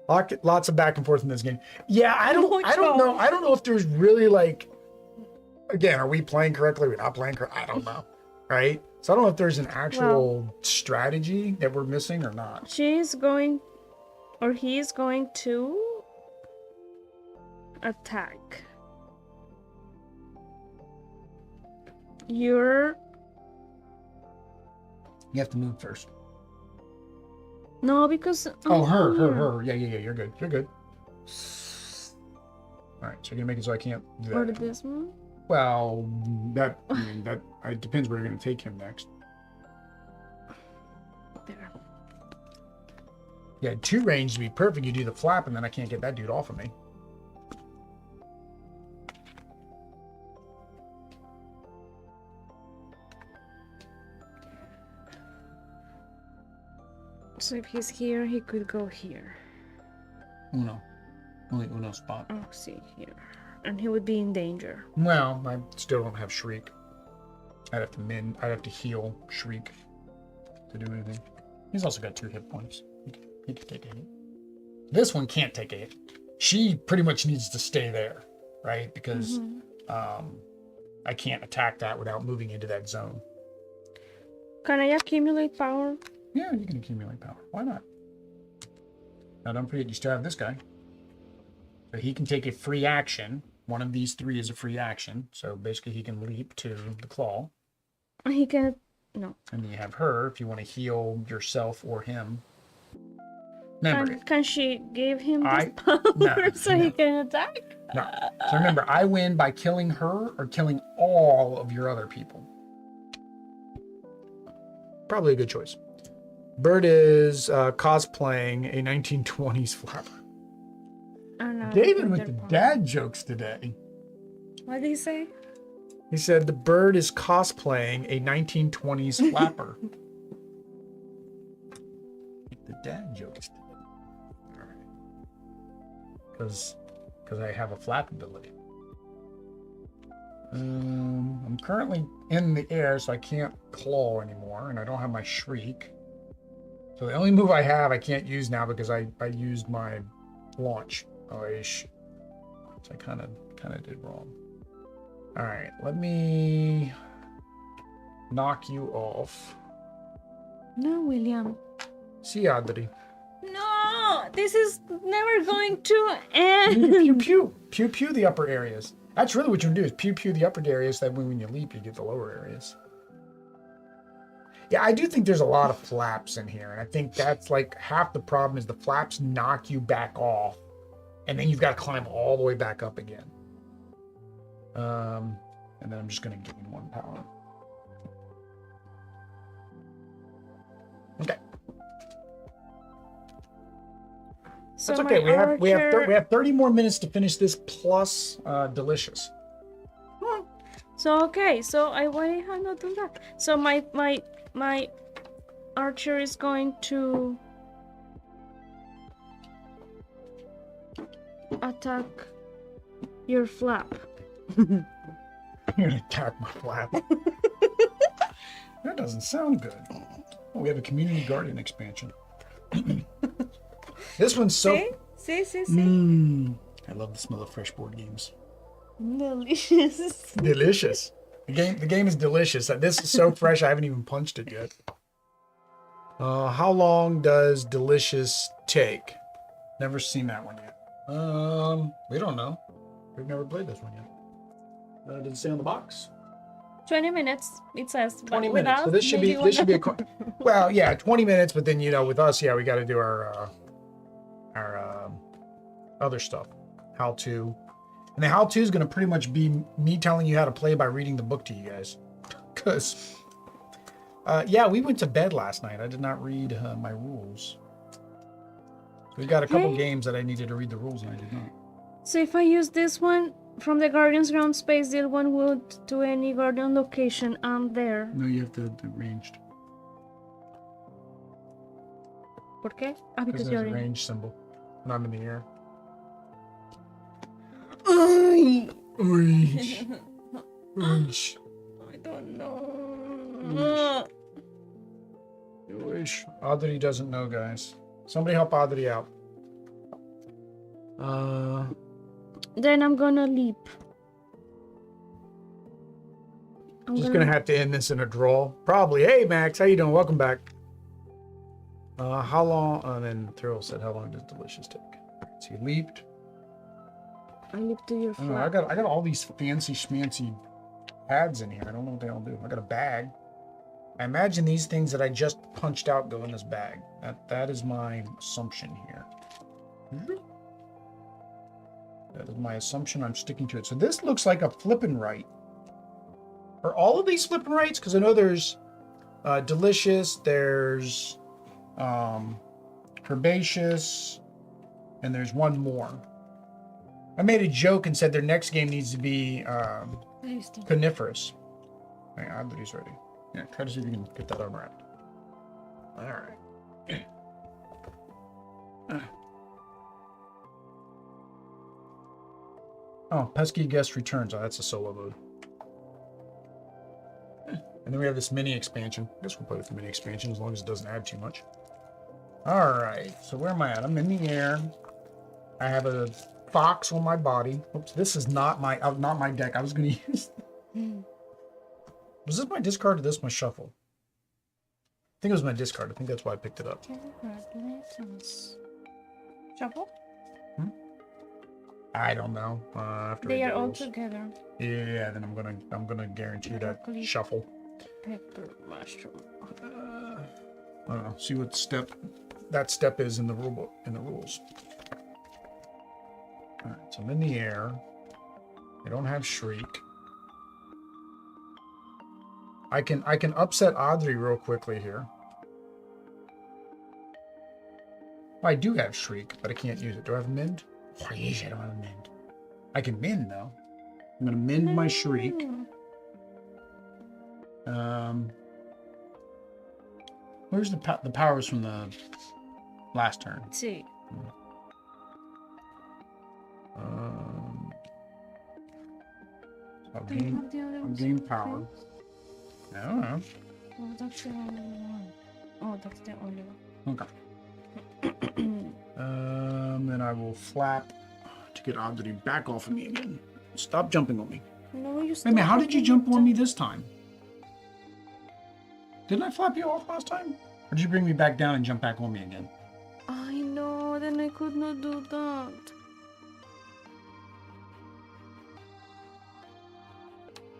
Lots of back and forth in this game. Yeah, I don't know. I don't know if there's really like. Again, are we playing correctly? We're not playing correctly. I don't know. Right? So I don't know if there's an actual strategy that we're missing or not. She's going, or he's going to attack. You have to move first. No, because her. Yeah. You're good. You're good. All right. So you're gonna make it so I can't do that. Or this one. Well, that it depends where you're gonna take him next. There. Yeah, 2 range to be perfect. You do the flap, and then I can't get that dude off of me. So if he's here, he could go here. Uno. Only uno spot. Oh, see here. And he would be in danger. Well, I still don't have Shriek. I'd have to heal Shriek to do anything. He's also got 2 hit points. He can take a hit. This one can't take a hit. She pretty much needs to stay there, right? Because I can't attack that without moving into that zone. Can I accumulate power? Yeah, you can accumulate power. Why not? Now, don't forget, you still have this guy. So he can take a free action. One of these 3 is a free action. So basically, he can leap to the claw. He can... No. And then you have her if you want to heal yourself or him. Can she give him this power he can attack? No. So remember, I win by killing her or killing all of your other people. Probably a good choice. Bird is cosplaying a 1920s flapper. Oh, no, David with the dad jokes today. What did he say? He said the bird is cosplaying a 1920s flapper. The dad jokes today. All right. Because I have a flap ability. I'm currently in the air, so I can't claw anymore, and I don't have my shriek. So the only move I have I can't use now because I used my launch. So I kind of did wrong. All right, let me knock you off. No, William. See, Adri. No, this is never going to end. You pew pew the upper areas. That's really what you do is pew the upper areas. That way, when you leap, you get the lower areas. Yeah, I do think there's a lot of flaps in here, and I think that's like half the problem is the flaps knock you back off, and then you've got to climb all the way back up again. And then I'm just going to gain 1 power. Okay. So That's okay. my We archer... have 30 more minutes to finish this plus delicious. So okay, so I why have not done that? So my archer is going to attack your flap. You're gonna attack my flap. That doesn't sound good. Oh, we have a community garden expansion. This one's so. See. I love the smell of fresh board games. Delicious. Delicious. The game is delicious. This is so fresh. I haven't even punched it yet. How long does delicious take? Never seen that one yet. We don't know. We've never played this one yet. Does it say on the box? 20 minutes. It says. 20 minutes. So this should be a. Well, yeah, 20 minutes. But then with us, we got to do our other stuff. How to. And the how-to is going to pretty much be me telling you how to play by reading the book to you guys. Because, we went to bed last night. I did not read my rules. We've got a couple games that I needed to read the rules, and I did not. So if I use this one, from the Guardian's ground space, deal 1 wood to any Guardian location. I'm there. No, you have to ranged. ¿Por qué? Because there's a range symbol. And I'm in the air. I don't know. Audrey doesn't know, guys. Somebody help Audrey out. Then I'm gonna leap. Just gonna have to end this in a draw. Probably. Hey, Max, how you doing? Welcome back. How long? And then Thrill said, "How long does delicious take?" So you leaped. I leap to your flat. I got all these fancy schmancy pads in here. I don't know what they all do. I got a bag. I imagine these things that I just punched out go in this bag. That is my assumption here. That is my assumption. I'm sticking to it. So this looks like a flip and right. Are all of these flip and rights? Because I know there's delicious, there's herbaceous, and there's one more. I made a joke and said their next game needs to be coniferous. Hang on, but he's ready. Yeah, try to see if you can get that unwrapped. All right. Oh, pesky guest returns. Oh, that's a solo mode. And then we have this mini expansion. I guess we'll play with the mini expansion as long as it doesn't add too much. All right. So where am I at? I'm in the air. I have a fox on my body. Oops, this is not my deck. I was going to use. Was this my discard or this my shuffle? I think it was my discard. I think that's why I picked it up. Shuffle? I don't know. After they are all together. Yeah, then I'm gonna guarantee that shuffle. Pepper mushroom. I don't know. See what that step is in the rule book, in the rules. All right, so I'm in the air. I don't have shriek. I can upset Audrey real quickly here. I do have shriek, but I can't use it. Do I have mend? Oh, yes, I don't have mend. I can mend though. I'm gonna mend my shriek. Where's the powers from the last turn? See. I'll gain power. I don't know. Oh, that's the only one. Oh, that's the only one. Okay. Then I will flap to get Audrey back off of me again. Stop jumping on me. No, you. Wait a minute, how did you jump on me this time? Didn't I flap you off last time? Or did you bring me back down and jump back on me again? I know, then I could not do that.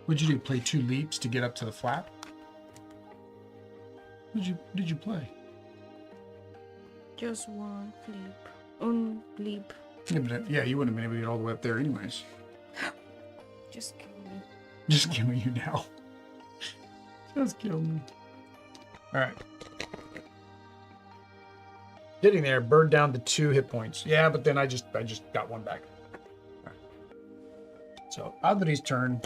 What'd you do? Play 2 leaps to get up to the flap? What did you play? Just one flip. Un leap. Yeah, you wouldn't have been able to get all the way up there anyways. Just kill me. Just kill you now. Just kill me. Alright. Getting there. Bird down to 2 hit points. Yeah, but then I just got 1 back. All right. So Adri's turn.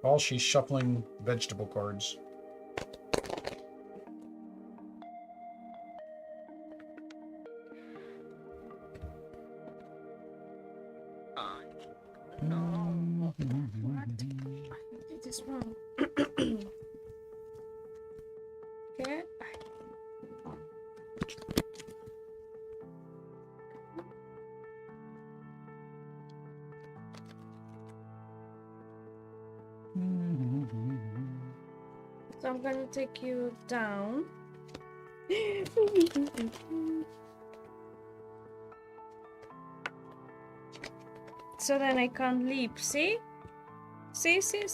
While she's shuffling vegetable cards. No. What? I did this wrong. Okay. So I'm gonna take you down. So then I can't leap. See? See? See.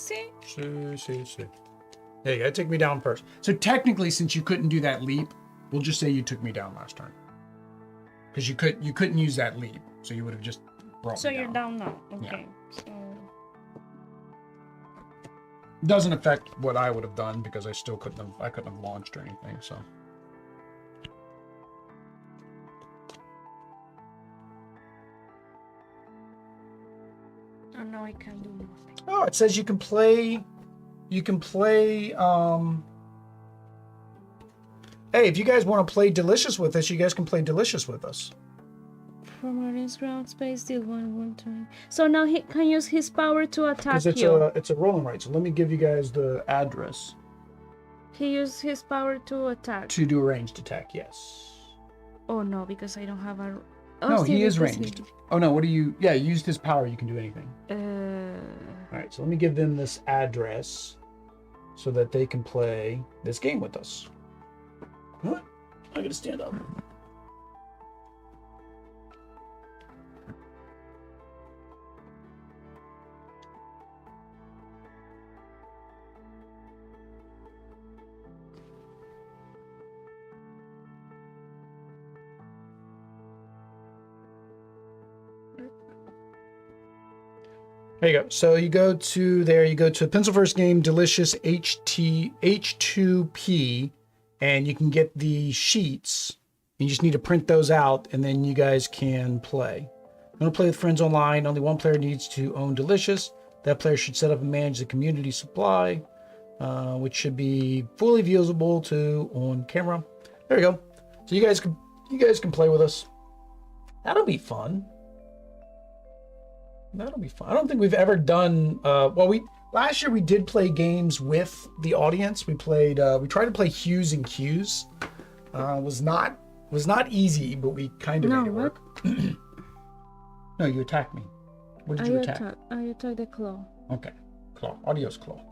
Hey, you gotta take me down first. So technically, since you couldn't do that leap, we'll just say you took me down last turn. Because you couldn't use that leap, so you would have just brought So me down. you're down now. Okay. Yeah. So Doesn't affect what I would have done because I still couldn't have launched or anything. So. oh no, I can't do nothing. Oh, it says you can play. Hey, if you guys want to play Delicious with us, you guys can play Delicious with us. From Martin's ground space, deal one turn. So now he can use his power to attack Because you. it's a rolling right. So let me give you guys the address He used his power to attack. to do a ranged attack. Yes. Oh no, because I don't have a. Oh, No, see, he is because ranged. Oh no, what do you? Yeah, you used his power. You can do anything. All right, so let me give them this address so that they can play this game with us. What? I gotta stand up. There you go. So you go to there, you go to Pencil First Game Delicious H2P, and you can get the sheets. You just need to print those out, and then you guys can play. I'm going to play with friends online. Only one player needs to own Delicious. That player should set up and manage the community supply, which should be fully viewable to on camera. There you go. So you guys can play with us. That'll be fun. That'll be fun. I don't think we've ever done. Last year we did play games with the audience. We played. We tried to play Hues and Cues. Was not easy, but we kind of made it work. No, you attacked me. What did you attack? I attacked the claw. Okay, claw. Adios, claw.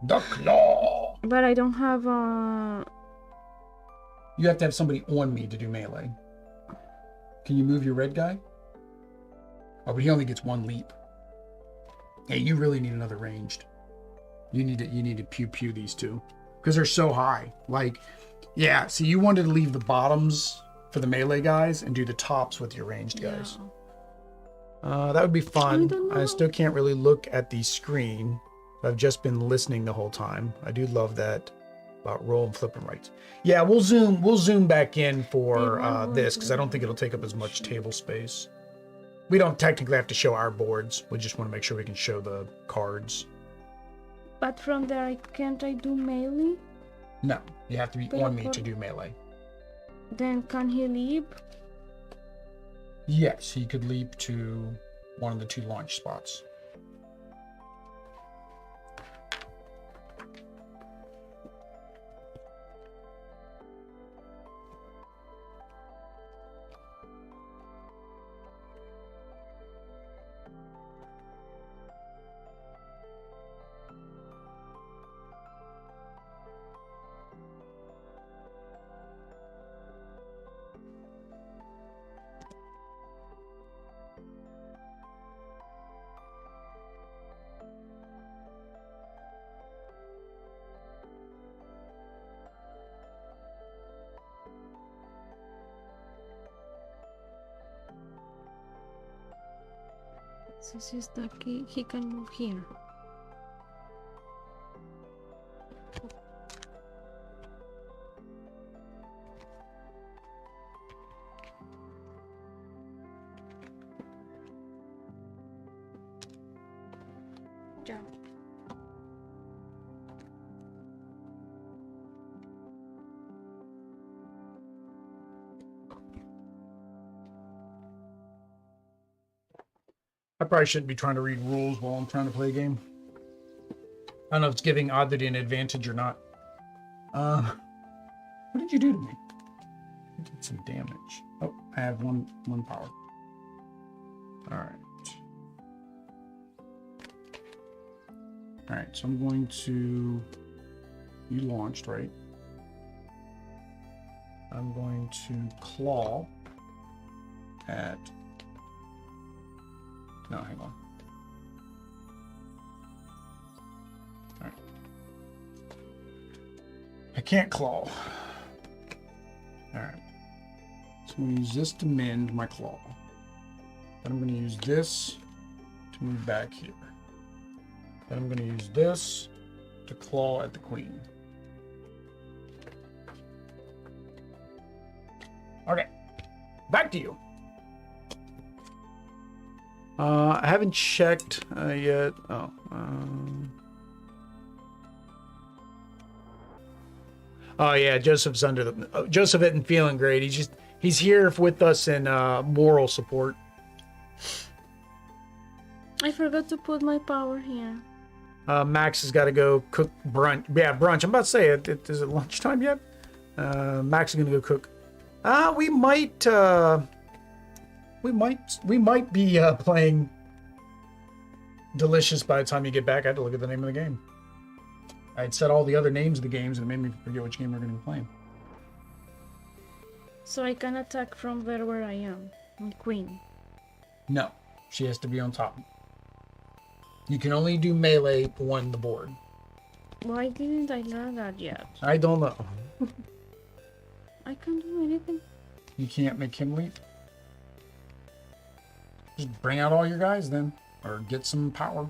The claw. But I don't have You have to have somebody on me to do melee. Can you move your red guy? Oh, but he only gets 1 leap. Hey, you really need another ranged. You need to pew these two because they're so high. Like, yeah. See, you wanted to leave the bottoms for the melee guys and do the tops with your ranged guys. That would be fun. I still can't really look at the screen. I've just been listening the whole time. I do love that about roll and flip and rights. Yeah, we'll zoom back in for this because I don't think it'll take up as much table space. We don't technically have to show our boards. We just want to make sure we can show the cards. But from there, can't I do melee? No, you have to be on me to do melee. Then can he leap? Yes, he could leap to one of the 2 launch spots. So he's stuck. He can move here. Yeah. I probably shouldn't be trying to read rules while I'm trying to play a game. I don't know if it's giving Oddity an advantage or not. What did you do to me? I did some damage. Oh, I have one power. All right. All right, so I'm going to... You launched, right? I'm going to claw at... No, hang on. All right. I can't claw. All right. So I'm going to use this to mend my claw. Then I'm going to use this to move back here. Then I'm going to use this to claw at the queen. Okay. Back to you. I haven't checked yet. Oh. Oh yeah, Joseph's under the. Joseph isn't feeling great. He's here with us in moral support. I forgot to put my power here. Max has got to go cook brunch. Yeah, brunch. I'm about to say, is it lunchtime yet? Max is gonna go cook. We might be playing Delicious by the time you get back. I had to look at the name of the game. I'd said all the other names of the games and it made me forget which game we're going to be playing. So I can attack from there where I am. I'm queen. No, she has to be on top. You can only do melee on the board. Why didn't I learn that yet? I don't know. I can't do anything. You can't make him leap? Just bring out all your guys then. Or get some power.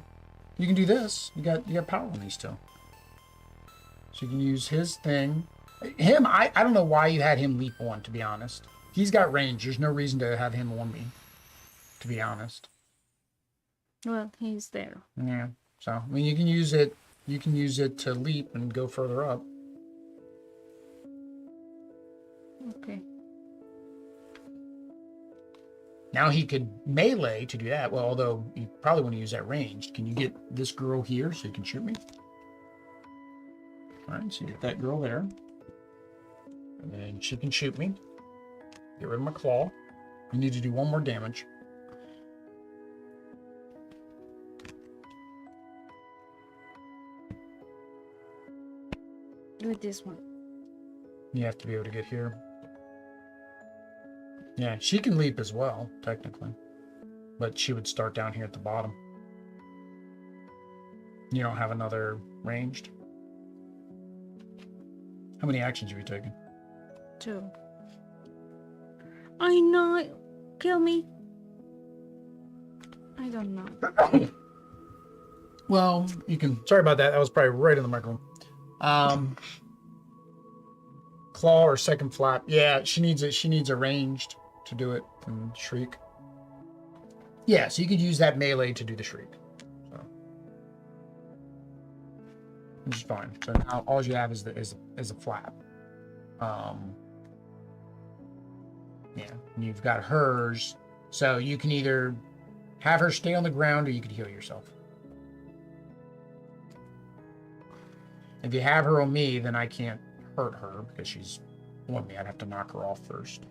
You can do this. You got power on these two. So you can use his thing. Him, I don't know why you had him leap on, to be honest. He's got range. There's no reason to have him on me, to be honest. Well, he's there. Yeah. So, I mean, you can use it to leap and go further up. Okay. Now he could melee to do that. Well, although you probably want to use that ranged. Can you get this girl here so you can shoot me? All right, so you get that girl there. And then she can shoot me. Get rid of my claw. You need to do one more damage. With this one. You have to be able to get here. Yeah, she can leap as well, technically. But she would start down here at the bottom. You don't have another ranged? How many actions have you taken? 2. I know. Kill me. I don't know. Well, you can... Sorry about that. That was probably right in the microphone. Claw or second flap. Yeah, she needs it. She needs a ranged to do it and shriek. Yeah, so you could use that melee to do the shriek. So, which is fine. So now all you have is a flap. Yeah, and you've got hers. So you can either have her stay on the ground or you could heal yourself. If you have her on me, then I can't hurt her because she's on me. I'd have to knock her off first.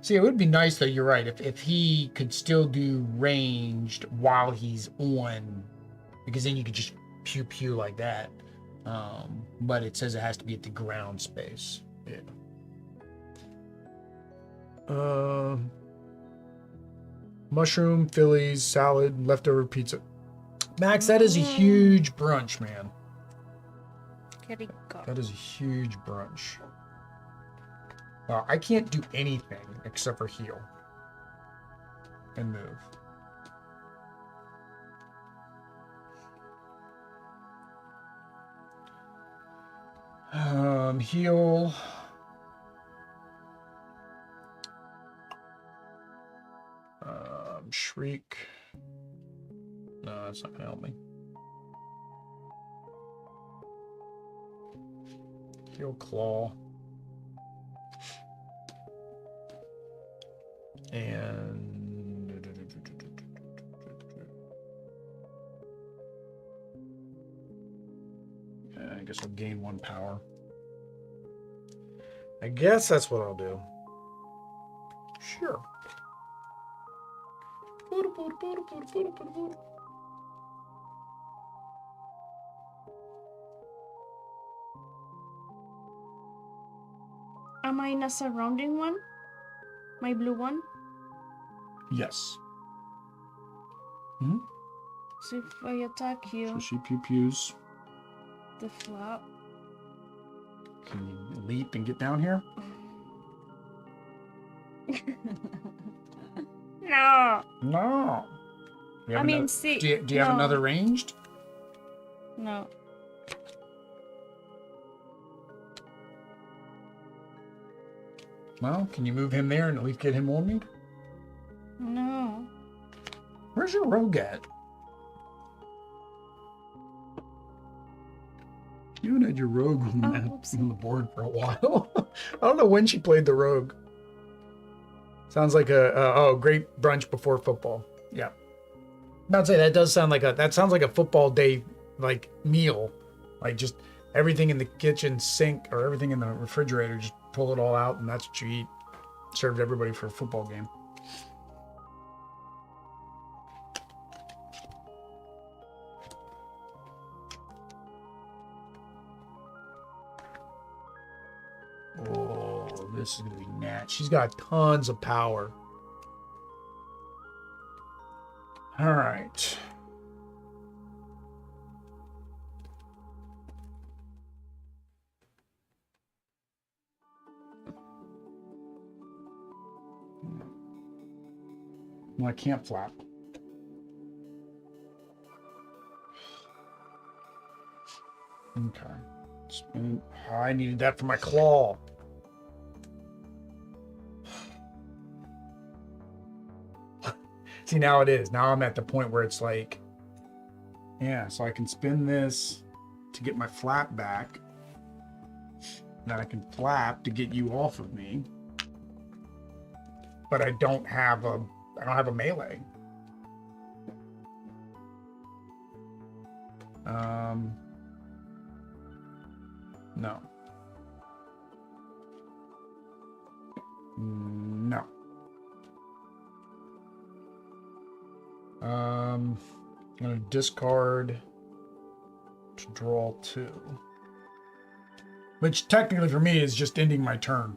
See, it would be nice though, you're right, if he could still do ranged while he's on, because then you could just pew pew like that. But it says it has to be at the ground space. Yeah. Mushroom, Phillies, salad, leftover pizza. Max, that is a huge brunch, man. That is a huge brunch. I can't do anything except for heal and move. Heal. Shriek. No, that's not gonna help me. Steel Claw. And I guess I'll gain 1 power. I guess that's what I'll do. Sure. Am I in a surrounding one? My blue one? Yes. Hmm? So if I attack So you, she pew-pews. the flap. Can you leap and get down here? No. No. You have I mean, another- see. Do you have no. another ranged? No. Well, can you move him there and at least get him on me? No. Where's your rogue at? You haven't had your rogue on the, map, whoopsie. on the board for a while. I don't know when she played the rogue. Sounds like a great brunch before football. Yeah. I'd say that does sound like that sounds like a football day like meal. Like just everything in the kitchen sink or everything in the refrigerator, just pull it all out and that's what you eat. Served everybody for a football game. Oh, this is gonna be Nat. She's got tons of power. All right. Well, I can't flap. Okay. Spin. Oh, I needed that for my claw. See, now it is. Now I'm at the point where it's like, yeah, so I can spin this to get my flap back. Then I can flap to get you off of me. But I don't have a melee. No. No. I'm gonna discard to draw 2. Which technically for me is just ending my turn.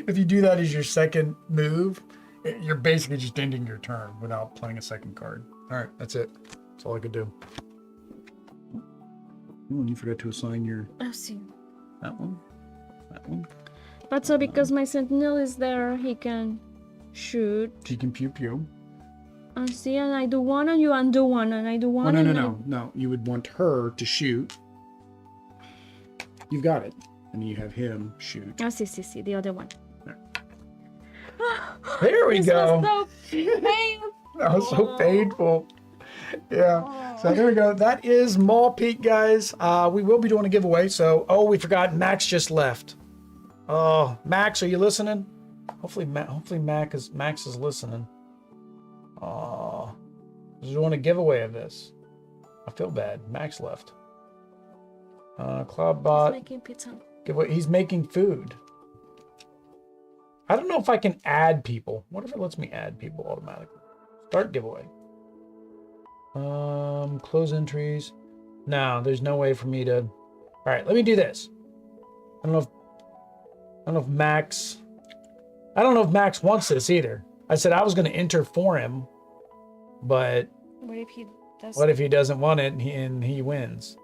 If you do that as your second move, you're basically just ending your turn without playing a second card. All right, that's it. That's all I could do. Oh, and you forgot to assign your... I've seen. That one? That one? But so because my sentinel is there, he can shoot. He can pew-pew. And see, and I do one, and you undo one, and I do one. Oh, and no. You would want her to shoot. You've got it. And you have him shoot. Oh, see, the other one. There we This go. was so painful. That was so painful. Yeah. So there we go. That is Mall Peak, guys. We will be doing a giveaway. So, we forgot. Max just left. Oh, Max, are you listening? Hopefully Max is listening. Oh, we're doing a giveaway of this. I feel bad. Max left. Cloudbot. He's making pizza. Giveaway. He's making food. I don't know if I can add people. What if it lets me add people automatically? Start giveaway. Close entries. No, there's no way for me to. All right, let me do this. I don't know if Max wants this either. I said I was going to enter for him, but What if he does? what if he doesn't want it and he wins?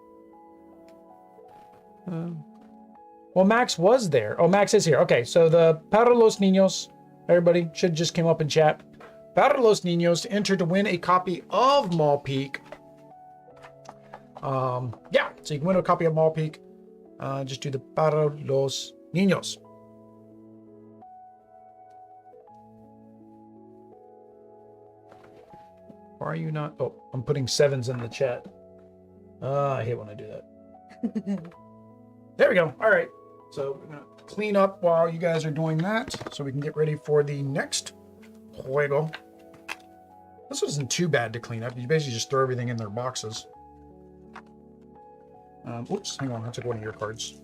Well, Max was there. Oh, Max is here. Okay, so the Para los Niños, everybody should have just came up in chat. Para los Niños to enter to win a copy of Mall Peak. Yeah, so you can win a copy of Mall Peak. Just do the Para los Niños. Why are you not? Oh, I'm putting 7s in the chat. I hate when I do that. There we go. All right. So we're gonna clean up while you guys are doing that, so we can get ready for the next juego. This isn't too bad to clean up. You basically just throw everything in their boxes. Oops, hang on. I took one of your cards.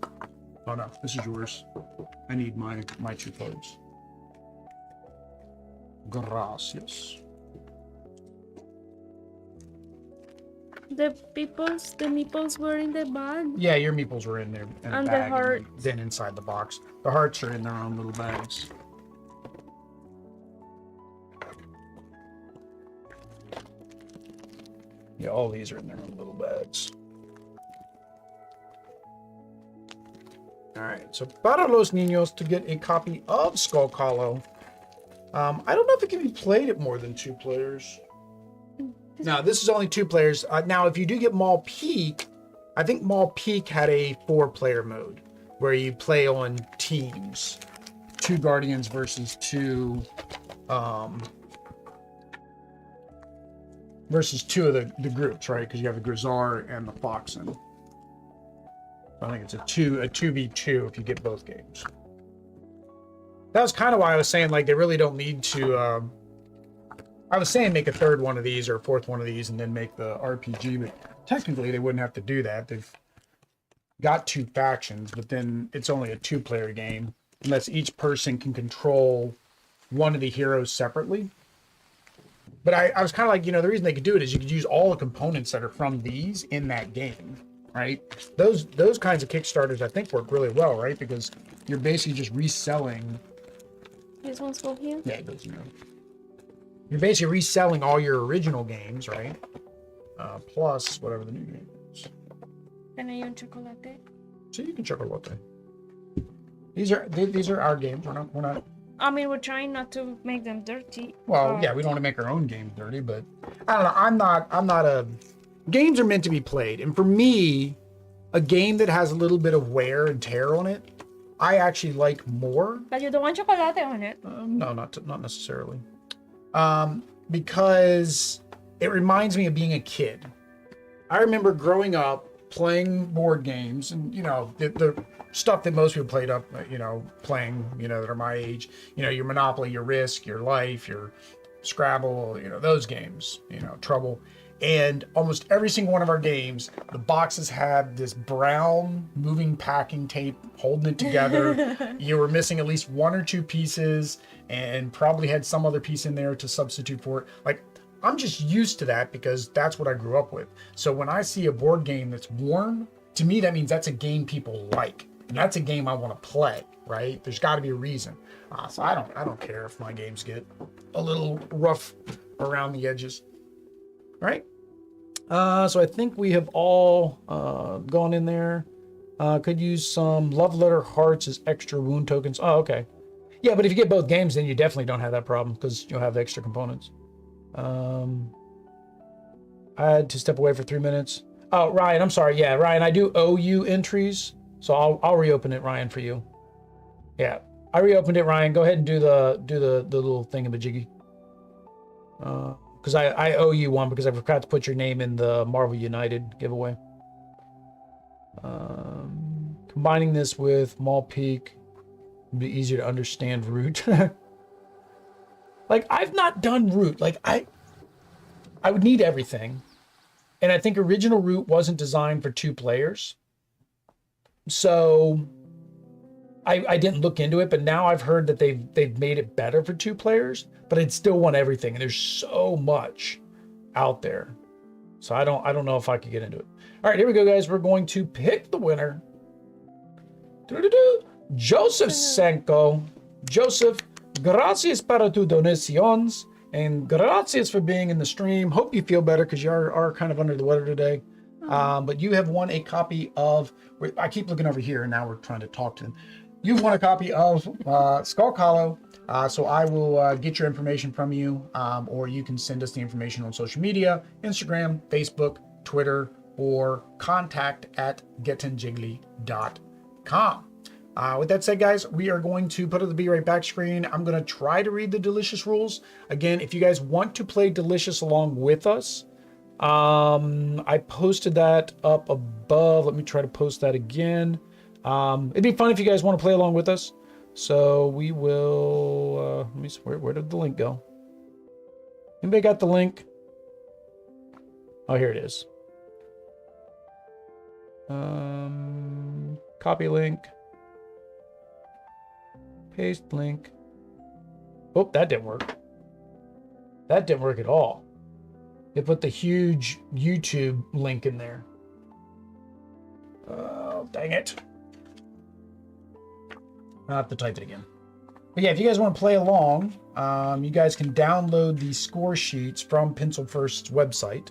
Oh no, this is yours. I need my 2 cards. Gracias. The meeples were in the bag. Yeah, your meeples were in there. In And a the bag, heart. then inside the box. The hearts are in their own little bags. Yeah, all these are in their own little bags. All right, so para los niños to get a copy of Skulk Hollow. I don't know if it can be played at more than 2 players. No, this is only 2 players. Now, if you do get Mall Peak, I think Mall Peak had a 4-player mode where you play on teams. 2 Guardians versus 2 of the groups, right? Because you have the Grizzar and the Foxen. I think it's a 2v2 if you get both games. That was kind of why I was saying, like, they really don't need to. I was saying make a 3rd one of these or a 4th one of these and then make the RPG, but technically they wouldn't have to do that. They've got 2 factions, but then it's only a 2-player game unless each person can control one of the heroes separately. But I was kind of like, the reason they could do it is you could use all the components that are from these in that game, right? Those kinds of Kickstarters I think work really well, right? Because you're basically just reselling. This one's go here. Yeah, it goes, You're basically reselling all your original games, right? Plus whatever the new game is. And I own chocolate. So you can chocolate. These are our games. We're not. I mean, we're trying not to make them dirty. Well, yeah, we don't want to make our own games dirty, but I don't know. I'm not a. Games are meant to be played, and for me, a game that has a little bit of wear and tear on it, I actually like more. But you don't want chocolate on it. No, not necessarily. Because it reminds me of being a kid. I remember growing up playing board games and, the stuff that most people played up, playing, that are my age, your Monopoly, your Risk, your Life, your Scrabble, those games, Trouble. And almost every single one of our games, the boxes had this brown moving packing tape holding it together. You were missing at least 1 or 2 pieces and probably had some other piece in there to substitute for it. Like, I'm just used to that because that's what I grew up with. So when I see a board game that's worn, to me, that means that's a game people like. And that's a game I want to play, right? There's got to be a reason. So I don't care if my games get a little rough around the edges. Right? So I think we have all gone in there. Could use some love letter hearts as extra wound tokens. Oh, okay. Yeah, but if you get both games, then you definitely don't have that problem because you'll have the extra components. I had to step away for 3 minutes. Oh, Ryan, I'm sorry. Yeah, Ryan, I do owe you entries, so I'll reopen it, Ryan, for you. Yeah, I reopened it, Ryan. Go ahead and do the little thingamajiggy. Because I owe you one because I forgot to put your name in the Marvel United giveaway. Combining this with Mall Peak would be easier to understand Root. Like, I've not done Root. Like, I would need everything. And I think original Root wasn't designed for 2 players. So I didn't look into it, but now I've heard that they've made it better for 2 players, but I'd still want everything. And there's so much out there. So I don't know if I could get into it. All right, here we go, guys. We're going to pick the winner. Joseph Senko. Joseph, gracias para tu donaciones. And gracias for being in the stream. Hope you feel better because you are kind of under the weather today. But you have won a copy of, I keep looking over here and now we're trying to talk to them. You've won a copy of Skulk Hollow. So I will get your information from you, or you can send us the information on social media, Instagram, Facebook, Twitter, or contact@getandjiggly.com. With that said, guys, we are going to put up the Be Right Back screen. I'm going to try to read the Delicious rules. Again, if you guys want to play Delicious along with us, I posted that up above. Let me try to post that again. It'd be fun if you guys want to play along with us. So we will, let me see, where did the link go? Anybody got the link? Oh, here it is. Copy link. Paste link. Oh, that didn't work. That didn't work at all. They put the huge YouTube link in there. Oh, dang it. I'll have to type it again. But yeah, if you guys want to play along, you guys can download the score sheets from Pencil First's website.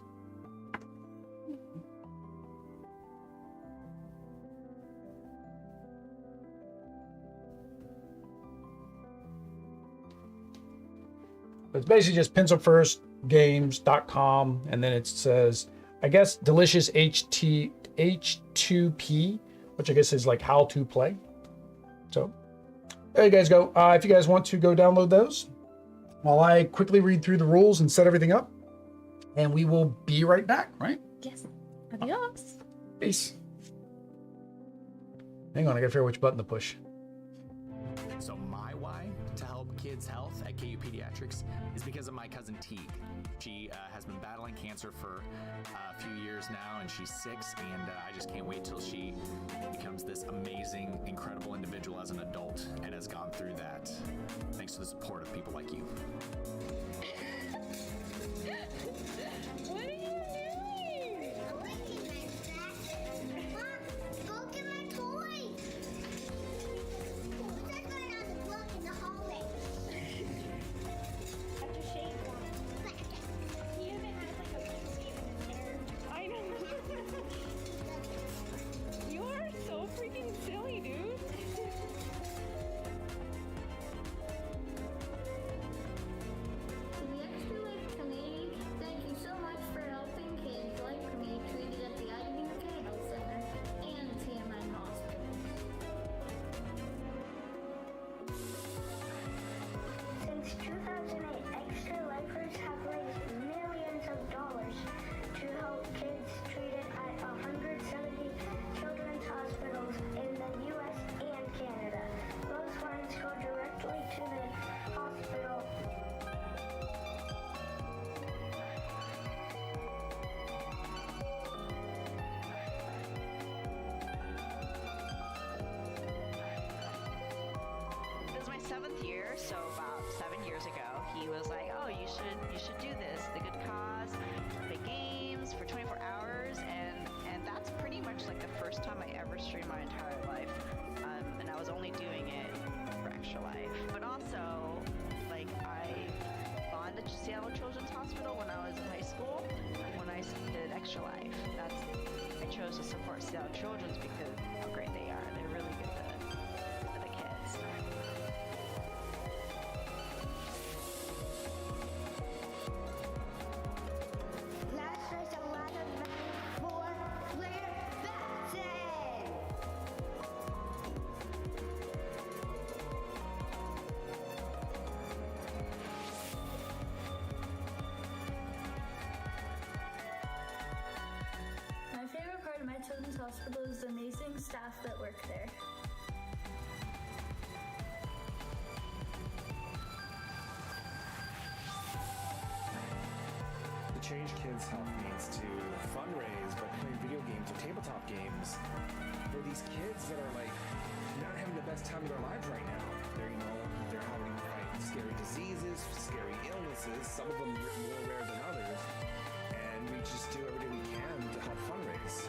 But it's basically just pencilfirstgames.com, and then it says, I guess, Delicious H2P, which I guess is like how to play. So there you guys go. If you guys want to go download those, while I quickly read through the rules and set everything up, and we will be right back, right? Yes. Adios. Peace. Hang on, I gotta figure out which button to push. So my why to help kids' health at KU Pediatrics is because of my cousin Teague. She has been battling cancer for a few years now, and she's 6, and I just can't wait till she becomes this amazing, incredible individual as an adult and has gone through that thanks to the support of people like you. What are you doing? I'm licking my sack. Mom, go get my toy. Who's that going on the block in the hallway? Have to shave one. He even has like a big seam in his hair. I know. You are so freaking silly, dude. To the Extra Life community, thank you so much for helping kids like me treated at the IVK Health Center and TMN Hospital. Since 2008, Extra Lifers have raised millions of dollars to help kids treated at 170 children's hospitals in the U.S. and Canada. Those funds go directly to the hospital. It was my 7th year, so about 7 years ago, he was like, "Oh, you should do this. The good cause, play games for 24 hours," and that's pretty much like the first time I ever streamed my entire life, and I was only doing it for Extra Life. But also, like I gone to Seattle Children's Hospital when I was in high school. When I did Extra Life, I chose to support Seattle Children's because how great they are. They're really good for the kids. Let's raise a lot of money for Wheelbarrows. My favorite part of my children's hospital is the amazing staff that work there. To change kids' health means to fundraise by playing video games or tabletop games for these kids that are like not having the best time of their lives right now. They're having to fight scary diseases, scary illnesses, some of them more rare than others, and we just do everything we can to help fundraise.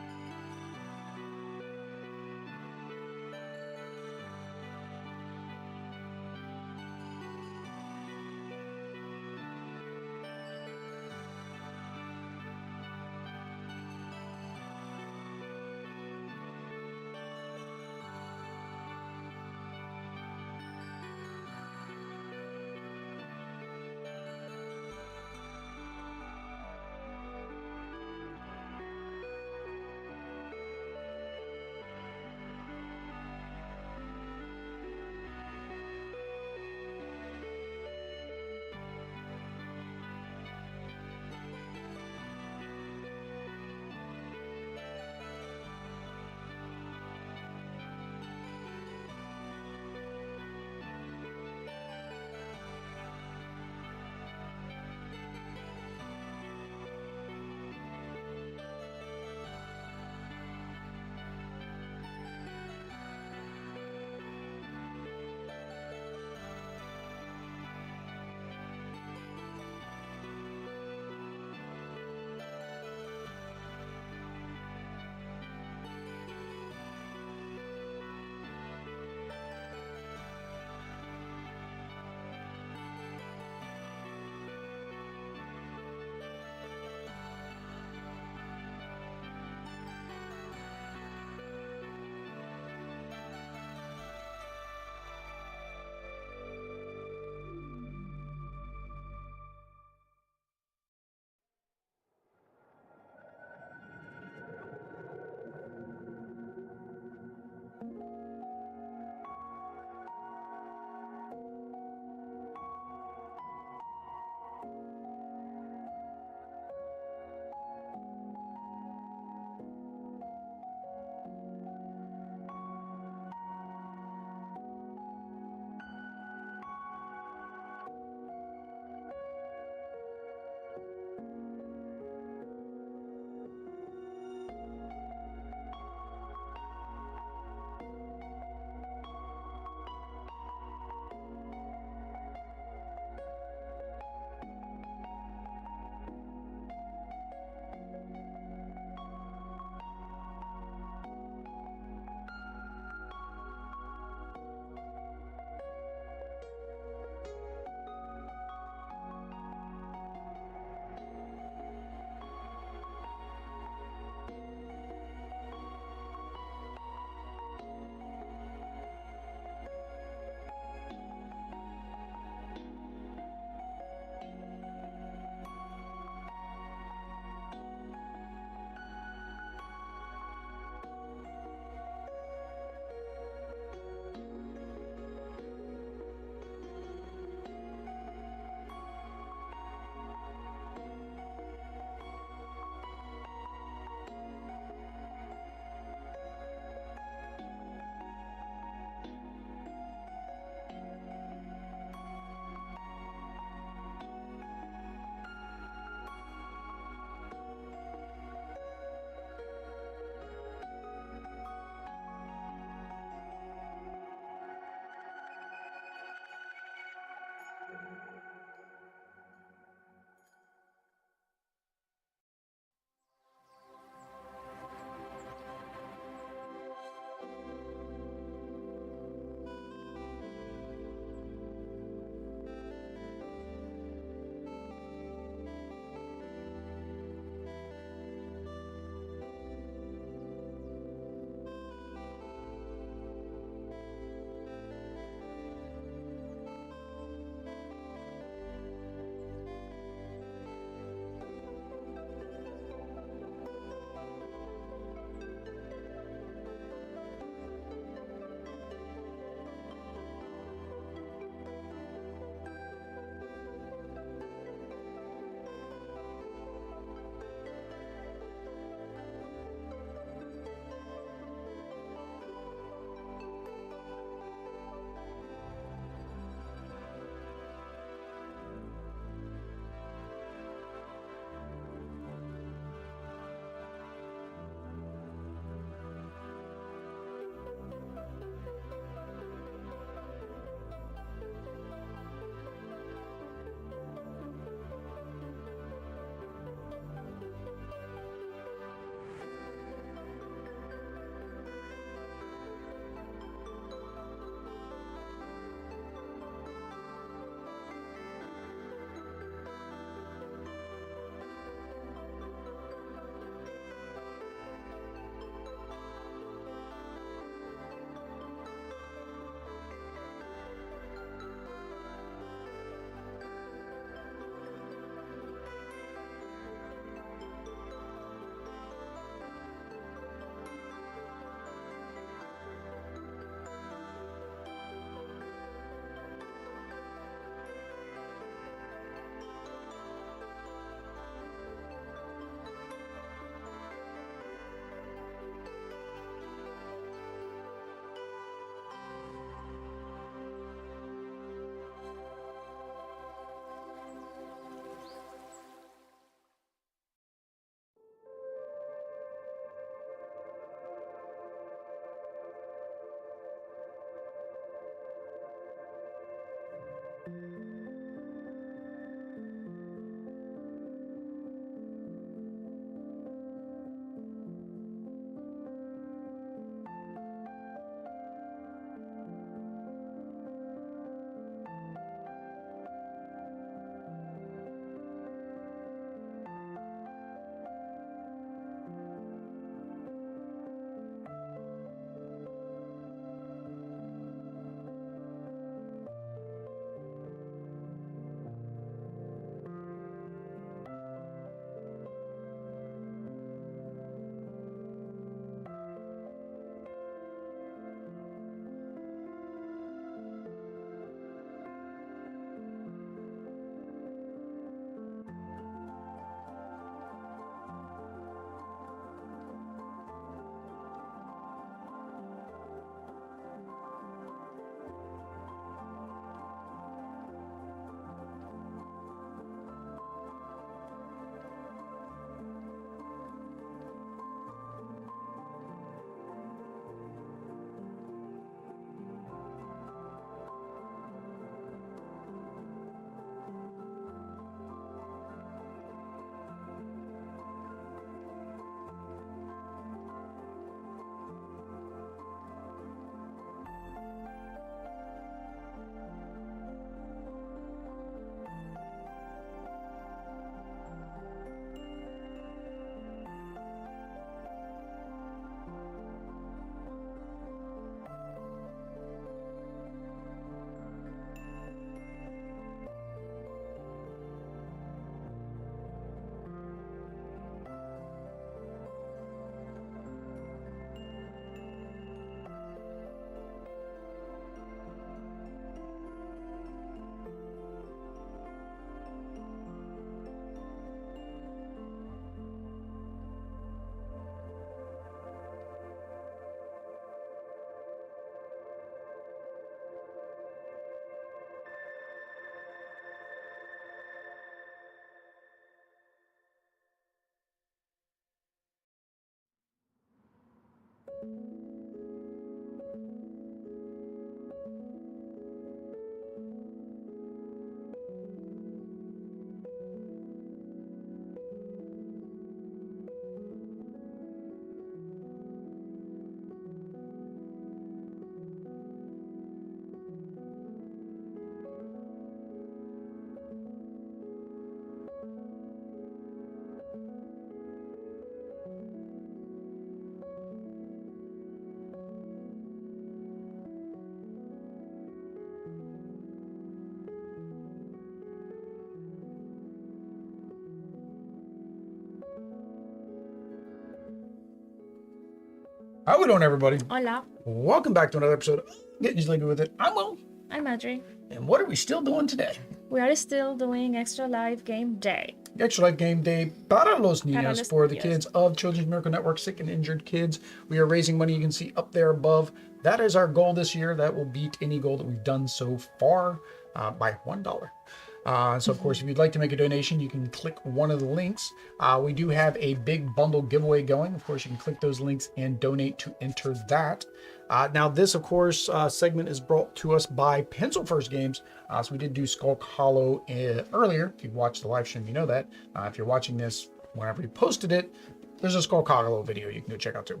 How we doing, everybody? Hola, Welcome back to another episode of Getting Sleepy with It. I'm Will, I'm Audrey. and what are we still doing today? We are still doing Extra Life Game Day. Extra Life Game Day para los niños, Para los for the niños. kids of Children's Miracle Network, sick and injured kids. We are raising money. You can see up there above. That is our goal this year. That will beat any goal that we've done so far by $1. So, of course, if you'd like to make a donation, you can click one of the links. We do have a big bundle giveaway going. Of course, you can click those links and donate to enter that. Now, this, of course, segment is brought to us by Pencil First Games. So we did do Skulk Hollow earlier. If you've watched the live stream, you know that. If you're watching this whenever we posted it, there's a Skulk Hollow video you can go check out too.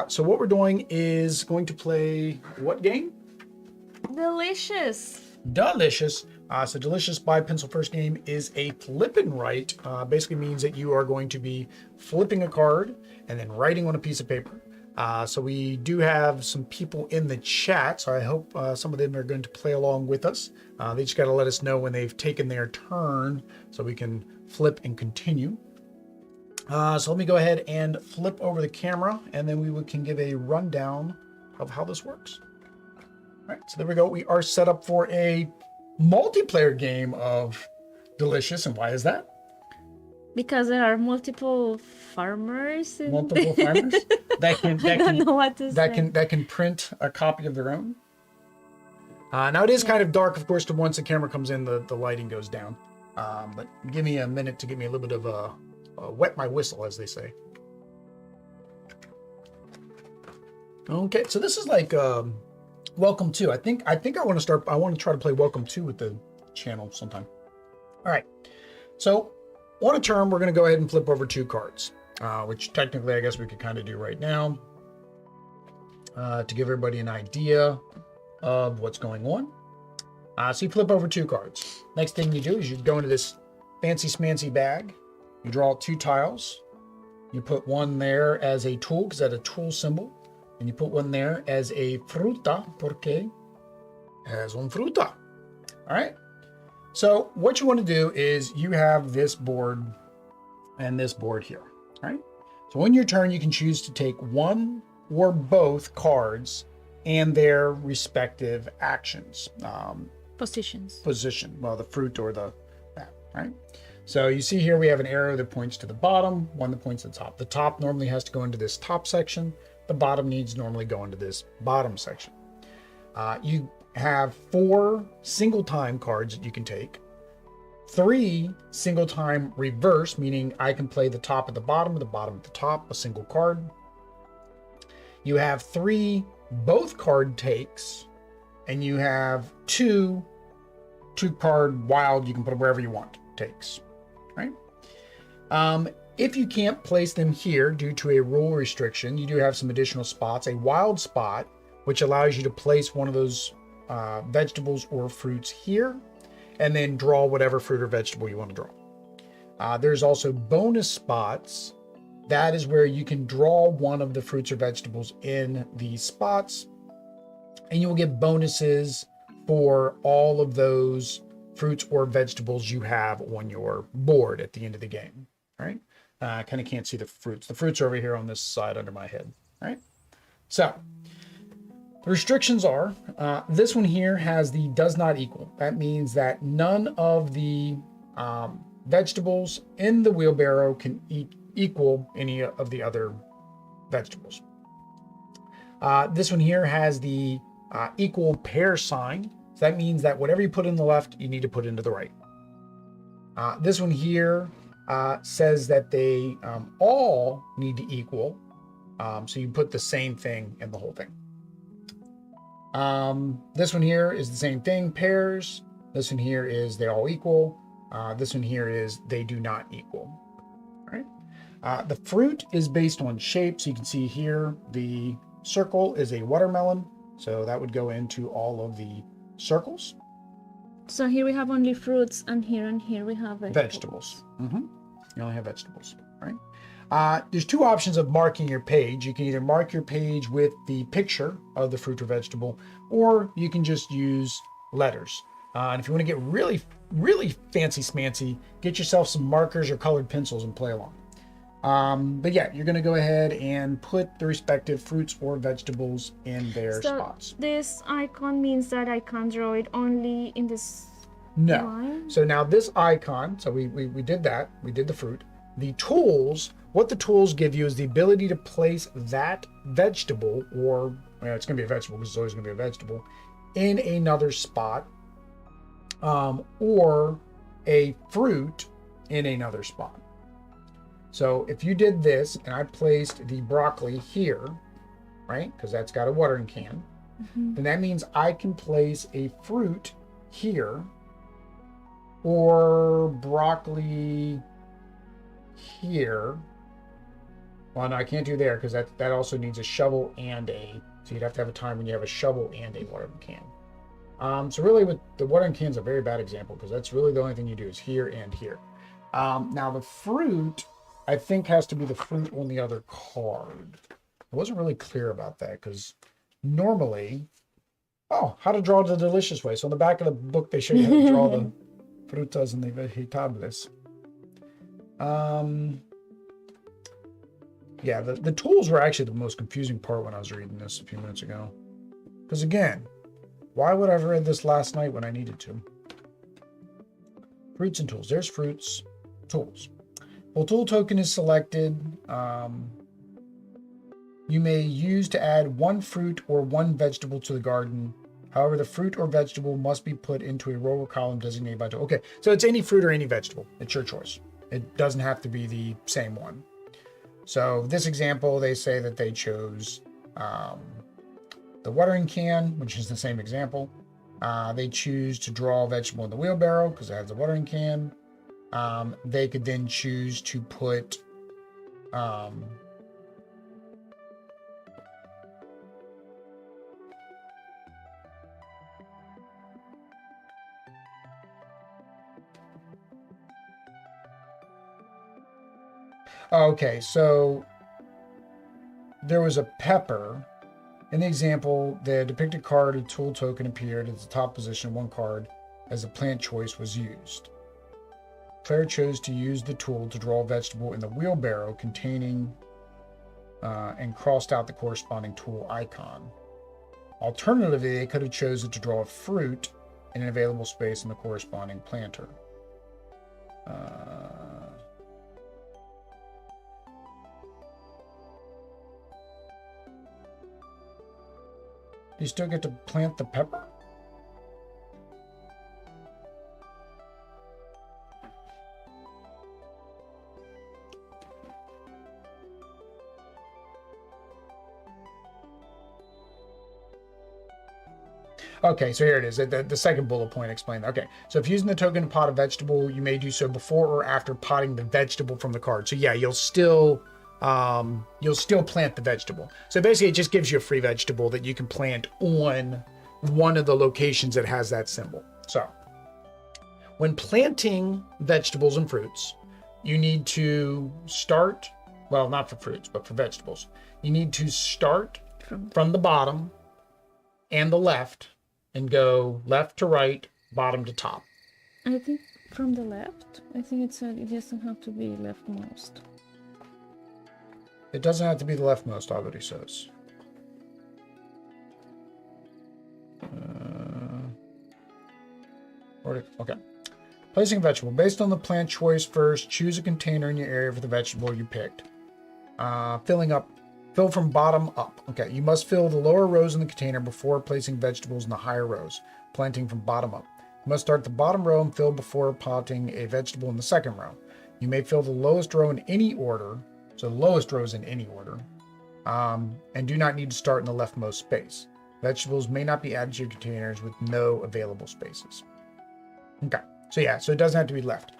So what we're doing is going to play what game? Delicious. Delicious. So Delicious by Pencil First Game is a flip and write. Basically means that you are going to be flipping a card and then writing on a piece of paper. So we do have some people in the chat, so I hope some of them are going to play along with us. They just got to let us know when they've taken their turn so we can flip and continue. So let me go ahead and flip over the camera, and then we can give a rundown of how this works. All right, so there we go. We are set up for a multiplayer game of Delicious. And why is that? Because there are multiple farmers. Multiple farmers that I don't know what to say. that can print a copy of their own. Now it is kind of dark, of course, to once the camera comes in, the lighting goes down. But give me a minute to give me a little bit of a wet my whistle, as they say. Okay, so this is like Welcome to. I think I want to start. I want to try to play Welcome to with the channel sometime. All right. So on a turn, we're going to go ahead and flip over 2 cards, which technically I guess we could kind of do right now to give everybody an idea of what's going on. So you flip over 2 cards. Next thing you do is you go into this fancy smancy bag. You draw 2 tiles. You put one there as a tool because that's a tool symbol. And you put one there as a fruta porque es un fruta. All right. So what you want to do is you have this board and this board here. All right. So on your turn, you can choose to take one or both cards and their respective actions. Position. Well, the fruit or the that. All right. So you see here we have an arrow that points to the bottom, one that points to the top. The top normally has to go into this top section. The bottom needs normally go into this bottom section. You have 4 single time cards that you can take. 3 single time reverse, meaning I can play the top at the bottom at the top, a single card. You have 3 both card takes, and you have 2 card wild, you can put them wherever you want, takes, right? If you can't place them here due to a rule restriction, you do have some additional spots. A wild spot, which allows you to place one of those vegetables or fruits here, and then draw whatever fruit or vegetable you want to draw. There's also bonus spots. That is where you can draw one of the fruits or vegetables in these spots, and you will get bonuses for all of those fruits or vegetables you have on your board at the end of the game. All right. I kind of can't see the fruits. The fruits are over here on this side under my head. All right. So the restrictions are, this one here has the does not equal. That means that none of the vegetables in the wheelbarrow can equal any of the other vegetables. This one here has the equal pair sign. So that means that whatever you put in the left, you need to put into the right. This one here says that they all need to equal. So you put the same thing in the whole thing. This one here is the same thing, pairs. This one here is they all equal. This one here is they do not equal. All right. The fruit is based on shape. So you can see here, the circle is a watermelon. So that would go into all of the circles. So here we have only fruits, and here we have vegetables. You only have vegetables, right? There's 2 options of marking your page. You can either mark your page with the picture of the fruit or vegetable, or you can just use letters. And if you want to get really, really fancy smancy, get yourself some markers or colored pencils and play along. But yeah, you're going to go ahead and put the respective fruits or vegetables in their spots. This icon means that I can draw it only in this line? So now this icon, so we did that. We did the fruit. The tools, what the tools give you is the ability to place that vegetable, or it's going to be a vegetable because it's always going to be a vegetable, in another spot, or a fruit in another spot. So if you did this and I placed the broccoli here, right, because that's got a watering can, then that means I can place a fruit here, or broccoli here. Well, no, I can't do there because that also needs a shovel and so you'd have to have a time when you have a shovel and a watering can. So really with the watering can's a very bad example because that's really the only thing you do is here and here. Now the fruit, I think, has to be the fruit on the other card. I wasn't really clear about that because normally, how to draw the delicious way. So on the back of the book, they show you how to draw the frutas and the vegetables. Yeah, the tools were actually the most confusing part when I was reading this a few minutes ago. Because again, why would I have read this last night when I needed to? Fruits and tools. There's fruits, tools. Well, tool token is selected. You may use to add 1 fruit or 1 vegetable to the garden. However, the fruit or vegetable must be put into a row or column designated by tool. Okay, so it's any fruit or any vegetable. It's your choice. It doesn't have to be the same one. So this example, they say that they chose the watering can, which is the same example. They choose to draw a vegetable in the wheelbarrow because it has a watering can. They could then choose to put okay, so there was a pepper. In the example, the depicted card, a tool token appeared at the top position of one card as a plant choice was used. Player chose to use the tool to draw a vegetable in the wheelbarrow containing and crossed out the corresponding tool icon. Alternatively, they could have chosen to draw a fruit in an available space in the corresponding planter. Do you still get to plant the pepper? Okay, so here it is. The second bullet point explained. Okay, so if using the token to pot a vegetable, you may do so before or after potting the vegetable from the card. So yeah, you'll still plant the vegetable. So basically, it just gives you a free vegetable that you can plant on one of the locations that has that symbol. So when planting vegetables and fruits, you need to start, well, not for fruits, but for vegetables. You need to start from the bottom and the left and go left to right, bottom to top. I think from the left. I think it said it doesn't have to be leftmost. It doesn't have to be the leftmost, Albert says. Okay. Placing a vegetable. Based on the plant choice first, choose a container in your area for the vegetable you picked. Fill from bottom up. Okay, you must fill the lower rows in the container before placing vegetables in the higher rows, planting from bottom up. You must start the bottom row and fill before potting a vegetable in the second row. You may fill the lowest row in any order, so the lowest row is in any order, and do not need to start in the leftmost space. Vegetables may not be added to your containers with no available spaces. Okay, so yeah, so it doesn't have to be left.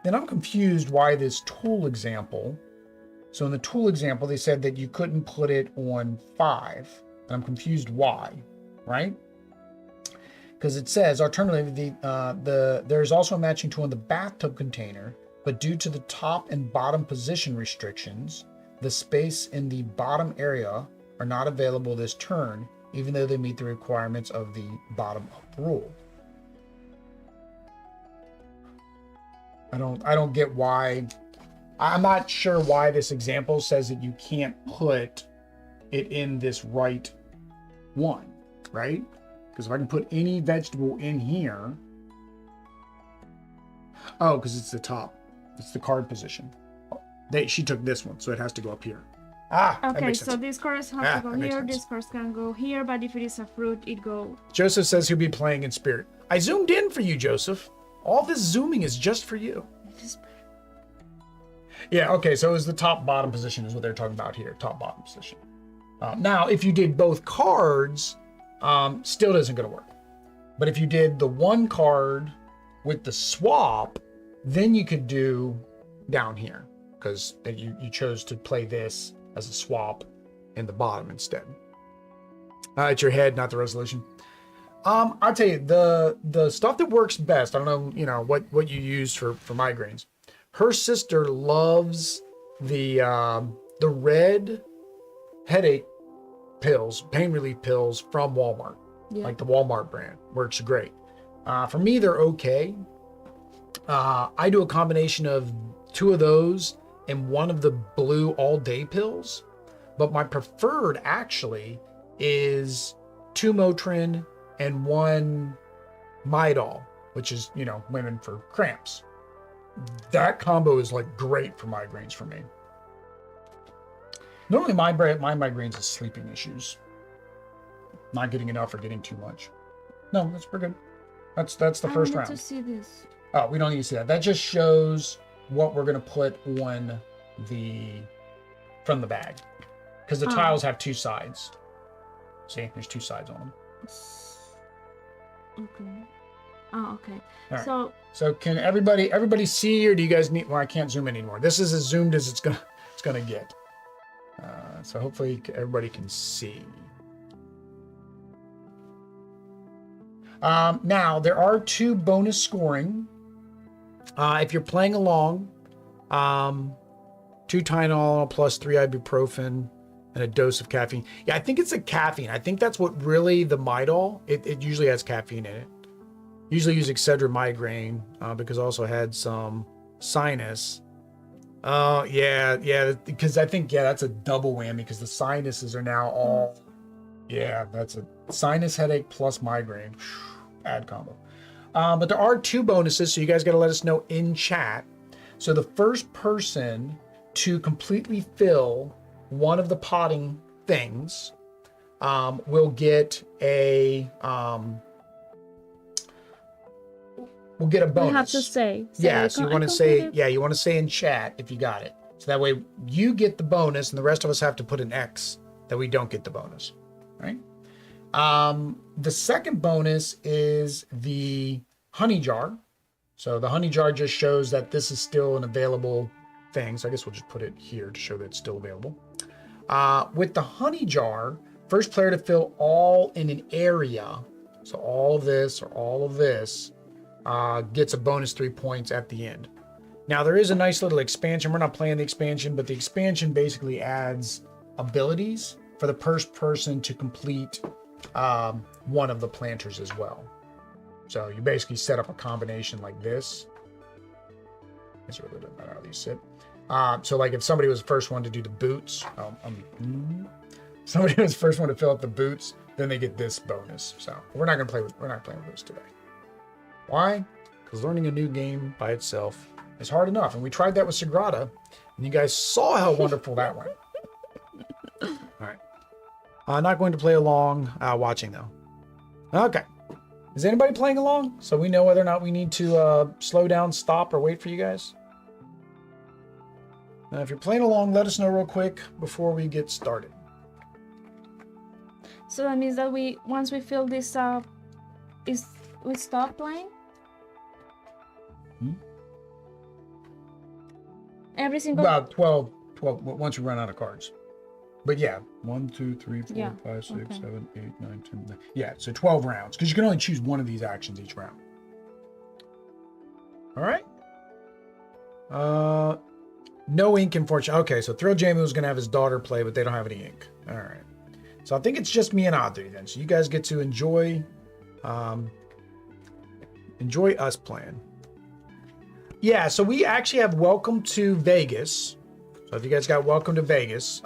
Then I'm confused why this tool example. So in the tool example, they said that you couldn't put it on 5, and I'm confused why, right? Because it says, alternatively, there's also a matching tool in the bathtub container, but due to the top and bottom position restrictions, the space in the bottom area are not available this turn, even though they meet the requirements of the bottom up rule. I don't get why. I'm not sure why this example says that you can't put it in this right one, right? Because if I can put any vegetable in here, oh, because it's the top, it's the card position. She took this one, so it has to go up here. Okay, so these cards have to go here. These cards can go here, but if it is a fruit, it go. Joseph says he'll be playing in spirit. I zoomed in for you, Joseph. All this zooming is just for you. Yeah, okay, so it was the top-bottom position is what they're talking about here, top-bottom position. Now, if you did both cards, still isn't going to work. But if you did the one card with the swap, then you could do down here, because you chose to play this as a swap in the bottom instead. It's your head, not the resolution. I'll tell you, the stuff that works best, I don't know, what you use for migraines. Her sister loves the red headache pills, pain relief pills from Walmart, like the Walmart brand. Works great. For me, they're okay. I do a combination of 2 of those and 1 of the blue all-day pills, but my preferred actually is 2 Motrin and 1 Midol, which is, women for cramps. That combo is like great for migraines for me. Normally my migraines is sleeping issues. Not getting enough or getting too much. No, that's pretty good. That's the first round. I want to see this. Oh, we don't need to see that. That just shows what we're gonna put on from the bag. Because the tiles have 2 sides. See, there's two sides on them. Okay. Oh, okay. All right. So So can everybody see, or do you guys need? Well, I can't zoom in anymore. This is as zoomed as it's gonna get. So hopefully everybody can see. Now there are 2 bonus scoring. If you're playing along, 2 Tylenol plus 3 ibuprofen and a dose of caffeine. Yeah, I think it's a caffeine. I think that's what really the Midol. It usually has caffeine in it. Usually use Excedrin migraine because I also had some sinus. Yeah, because I think that's a double whammy because the sinuses are now all. Yeah, that's a sinus headache plus migraine. Bad combo. But there are 2 bonuses, so you guys got to let us know in chat. So the first person to completely fill one of the potting things will get a bonus. we have to say. Yeah, so you want to say, you want to say in chat if you got it. So that way you get the bonus and the rest of us have to put an X that we don't get the bonus, right? The second bonus is the honey jar. So the honey jar just shows that this is still an available thing. So I guess we'll just put it here to show that it's still available. With the honey jar, first player to fill all in an area, so all of this or all of this, gets a bonus 3 points at the end. Now there is a nice little expansion. We're not playing the expansion, but the expansion basically adds abilities for the first person to complete one of the planters as well. So you basically set up a combination like this. It really doesn't matter how these sit. So like if somebody was the first one to do the boots, somebody was the first one to fill up the boots, then they get this bonus. So we're not playing with those today. Why? Because learning a new game by itself is hard enough. And we tried that with Sagrada, and you guys saw how wonderful that went. All right. Not going to play along, watching though. Okay. Is anybody playing along? So we know whether or not we need to slow down, stop, or wait for you guys. Now, if you're playing along, let us know real quick before we get started. So that means that once we fill this up, we stop playing? Every single... About 12 once we run out of cards. But yeah, 1, 2, 3, 4, 5, 6, 7, 8, 9, 10. Yeah, so 12 rounds. Because you can only choose one of these actions each round. All right. No ink, unfortunately. Okay, so Thrill Jamu is going to have his daughter play, but they don't have any ink. All right. So I think it's just me and Audrey then. So you guys get to enjoy us playing. Yeah, so we actually have Welcome to Vegas. So if you guys got Welcome to Vegas,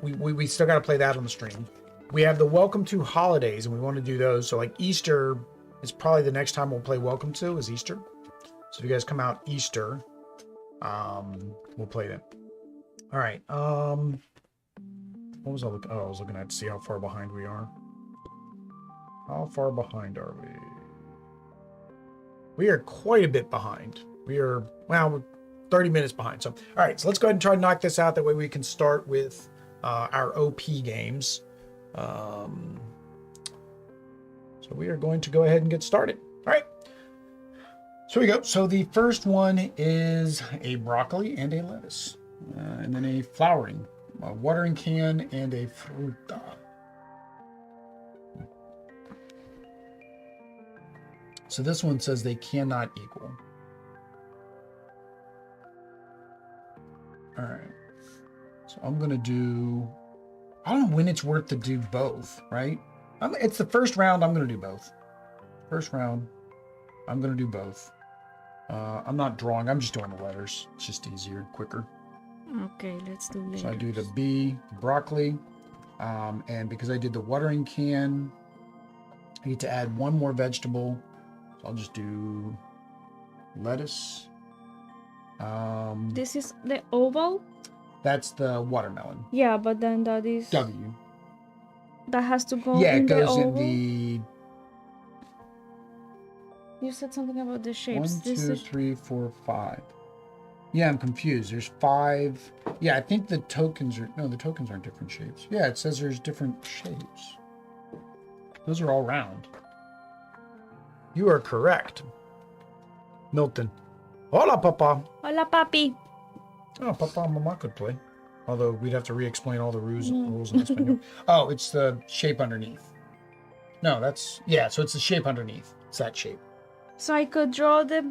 we still got to play that on the stream. We have the Welcome to Holidays, and we want to do those. So like Easter is probably the next time we'll play Welcome to is Easter. So if you guys come out Easter, we'll play them. All right. What was I looking? Oh, I was looking at to see how far behind we are. How far behind are we? We are quite a bit behind. We're 30 minutes behind. So, all right. So let's go ahead and try to knock this out. That way we can start with our OP games. So we are going to go ahead and get started. All right. So we go. So the first one is a broccoli and a lettuce, and then a flowering, a watering can, and a fruta. So this one says they cannot equal. All right. So I'm going to do, I don't know when it's worth to do both, right? It's the first round. I'm going to do both. First round, I'm going to do both. I'm not drawing. I'm just doing the letters. It's just easier, quicker. Okay, let's do letters. So I do the B, the broccoli. And because I did the watering can, I get to add one more vegetable. So I'll just do lettuce. This is the oval? That's the watermelon. Yeah, but then that is... W. That has to go Yeah, in it goes the in oval? the... You said something about the shapes. 1, 2, 3, 4, 5. Yeah, I'm confused. There's 5. Yeah, I think the tokens are... No, the tokens aren't different shapes. Yeah, it says there's different shapes. Those are all round. You are correct. Milton. Hola, Papa. Hola, papi. Oh, Papa and Mama could play. Although we'd have to re-explain all the rules in Espanol. Oh, it's the shape underneath. No, that's... Yeah, so it's the shape underneath. It's that shape. So I could draw the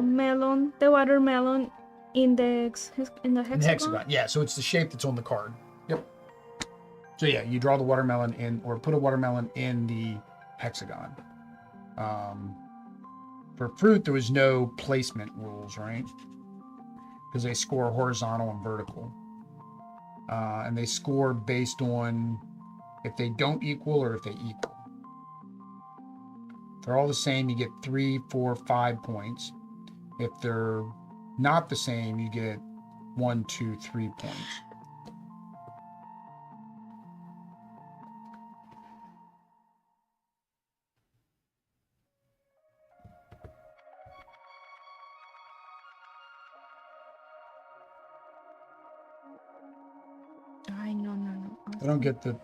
melon, the watermelon in the hexagon? The hexagon. Yeah, so it's the shape that's on the card. Yep. So yeah, you draw the watermelon in, or put a watermelon in the hexagon. For fruit, there was no placement rules, right? Because they score horizontal and vertical. And they score based on if they don't equal or if they equal. If they're all the same, you get 3, 4, 5 points. If they're not the same, you get 1, 2, 3 points. No. I don't get the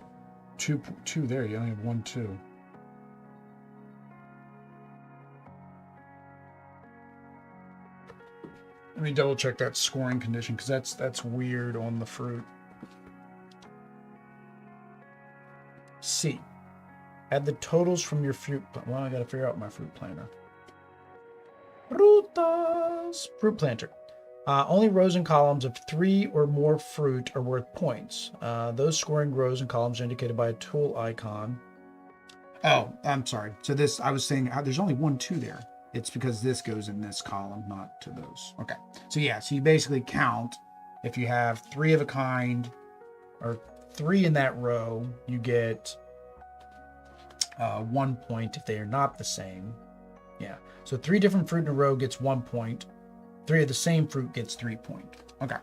two there. You only have 1, 2. Let me double check that scoring condition because that's weird on the fruit. C. Add the totals from your fruit. Well, I got to figure out my fruit planter. Fruit planter. Only rows and columns of 3 or more fruit are worth points. Those scoring rows and columns are indicated by a tool icon. Oh, I'm sorry. So this, I was saying there's only 1, 2 there. It's because this goes in this column, not to those. Okay. So yeah, so you basically count if you have 3 of a kind or 3 in that row, you get 1 point if they are not the same. Yeah. So 3 different fruit in a row gets 1 point. 3 of the same fruit gets 3 points. Okay.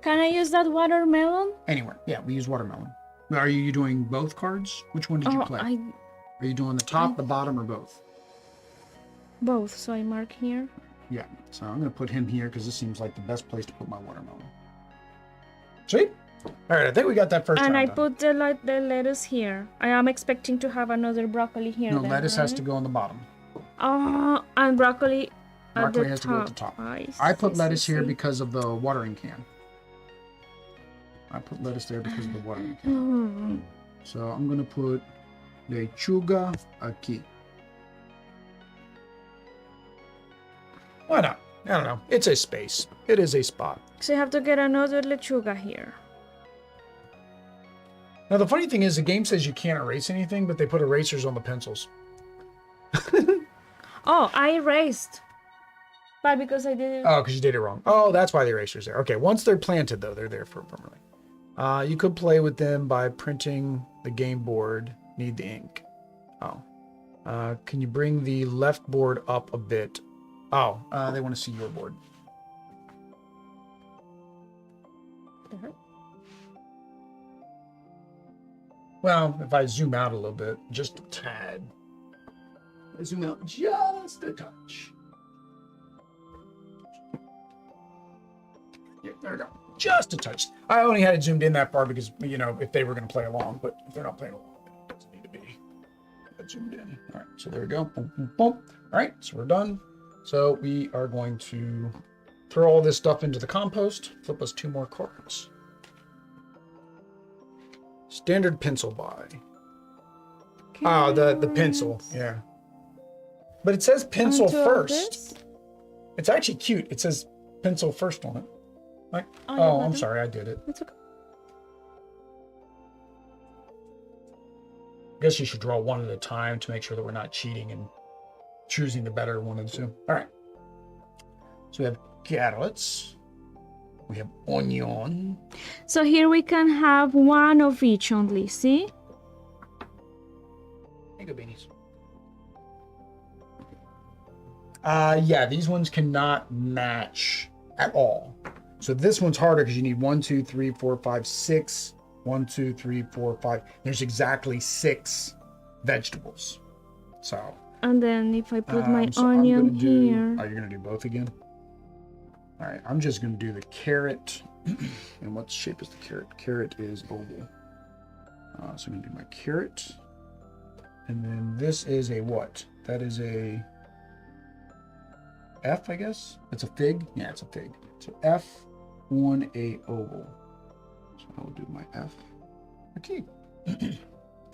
Can I use that watermelon? Anywhere. Yeah, we use watermelon. Are you doing both cards? Which one did you play? Are you doing the top, the bottom, or both? Both. So I mark here. Yeah. So I'm going to put him here because this seems like the best place to put my watermelon. See? All right. I think we got that first And round I done. put the lettuce here. I am expecting to have another broccoli here. No, then, lettuce right? has to go on the bottom. And broccoli. Broccoli has to go at the top. I put lettuce here because of the watering can. I put lettuce there because of the watering can. So I'm going to put lechuga aquí. Why not? I don't know. It's a space. It is a spot. So you have to get another lechuga here. Now, the funny thing is the game says you can't erase anything, but they put erasers on the pencils. Oh, I erased. But because I did it. Oh, because you did it wrong. Oh, that's why the eraser's there. Okay, once they're planted, though, they're there for permanently. You could play with them by printing the game board. Need the ink. Oh. Can you bring the left board up a bit? Oh, they want to see your board. Well, if I zoom out a little bit, just a tad. I zoom out just a touch. Yeah, there we go. Just a touch. I only had it zoomed in that far because, you know, if they were going to play along, but if they're not playing along, it doesn't need to be zoomed in. All right, so there we go. Boom, boom, boom. All right, so we're done. So we are going to throw all this stuff into the compost. Flip us 2 more cards. Standard pencil buy. Oh, the pencil. Yeah. But it says pencil first. It's actually cute. It says pencil first on it. Like, oh, I'm sorry. I did it. It's okay. I guess you should draw one at a time to make sure that we're not cheating and choosing the better one of the 2. All right. So we have carrots. We have onion. So here we can have 1 of each only, see? There you go, beanies. Yeah, these ones cannot match at all. So this one's harder because you need 1, 2, 3, 4, 5, 6. 1, 2, 3, 4, 5. There's exactly 6 vegetables. So. And then if I put my onion here. Oh, you're going to do both again? All right, I'm just going to do the carrot. And what shape is the carrot? Carrot is oval. So I'm gonna do my carrot. And then this is a what? That is a F, I guess. It's a fig. Yeah, it's a fig. So F on a oval. So I will do my F. Okay.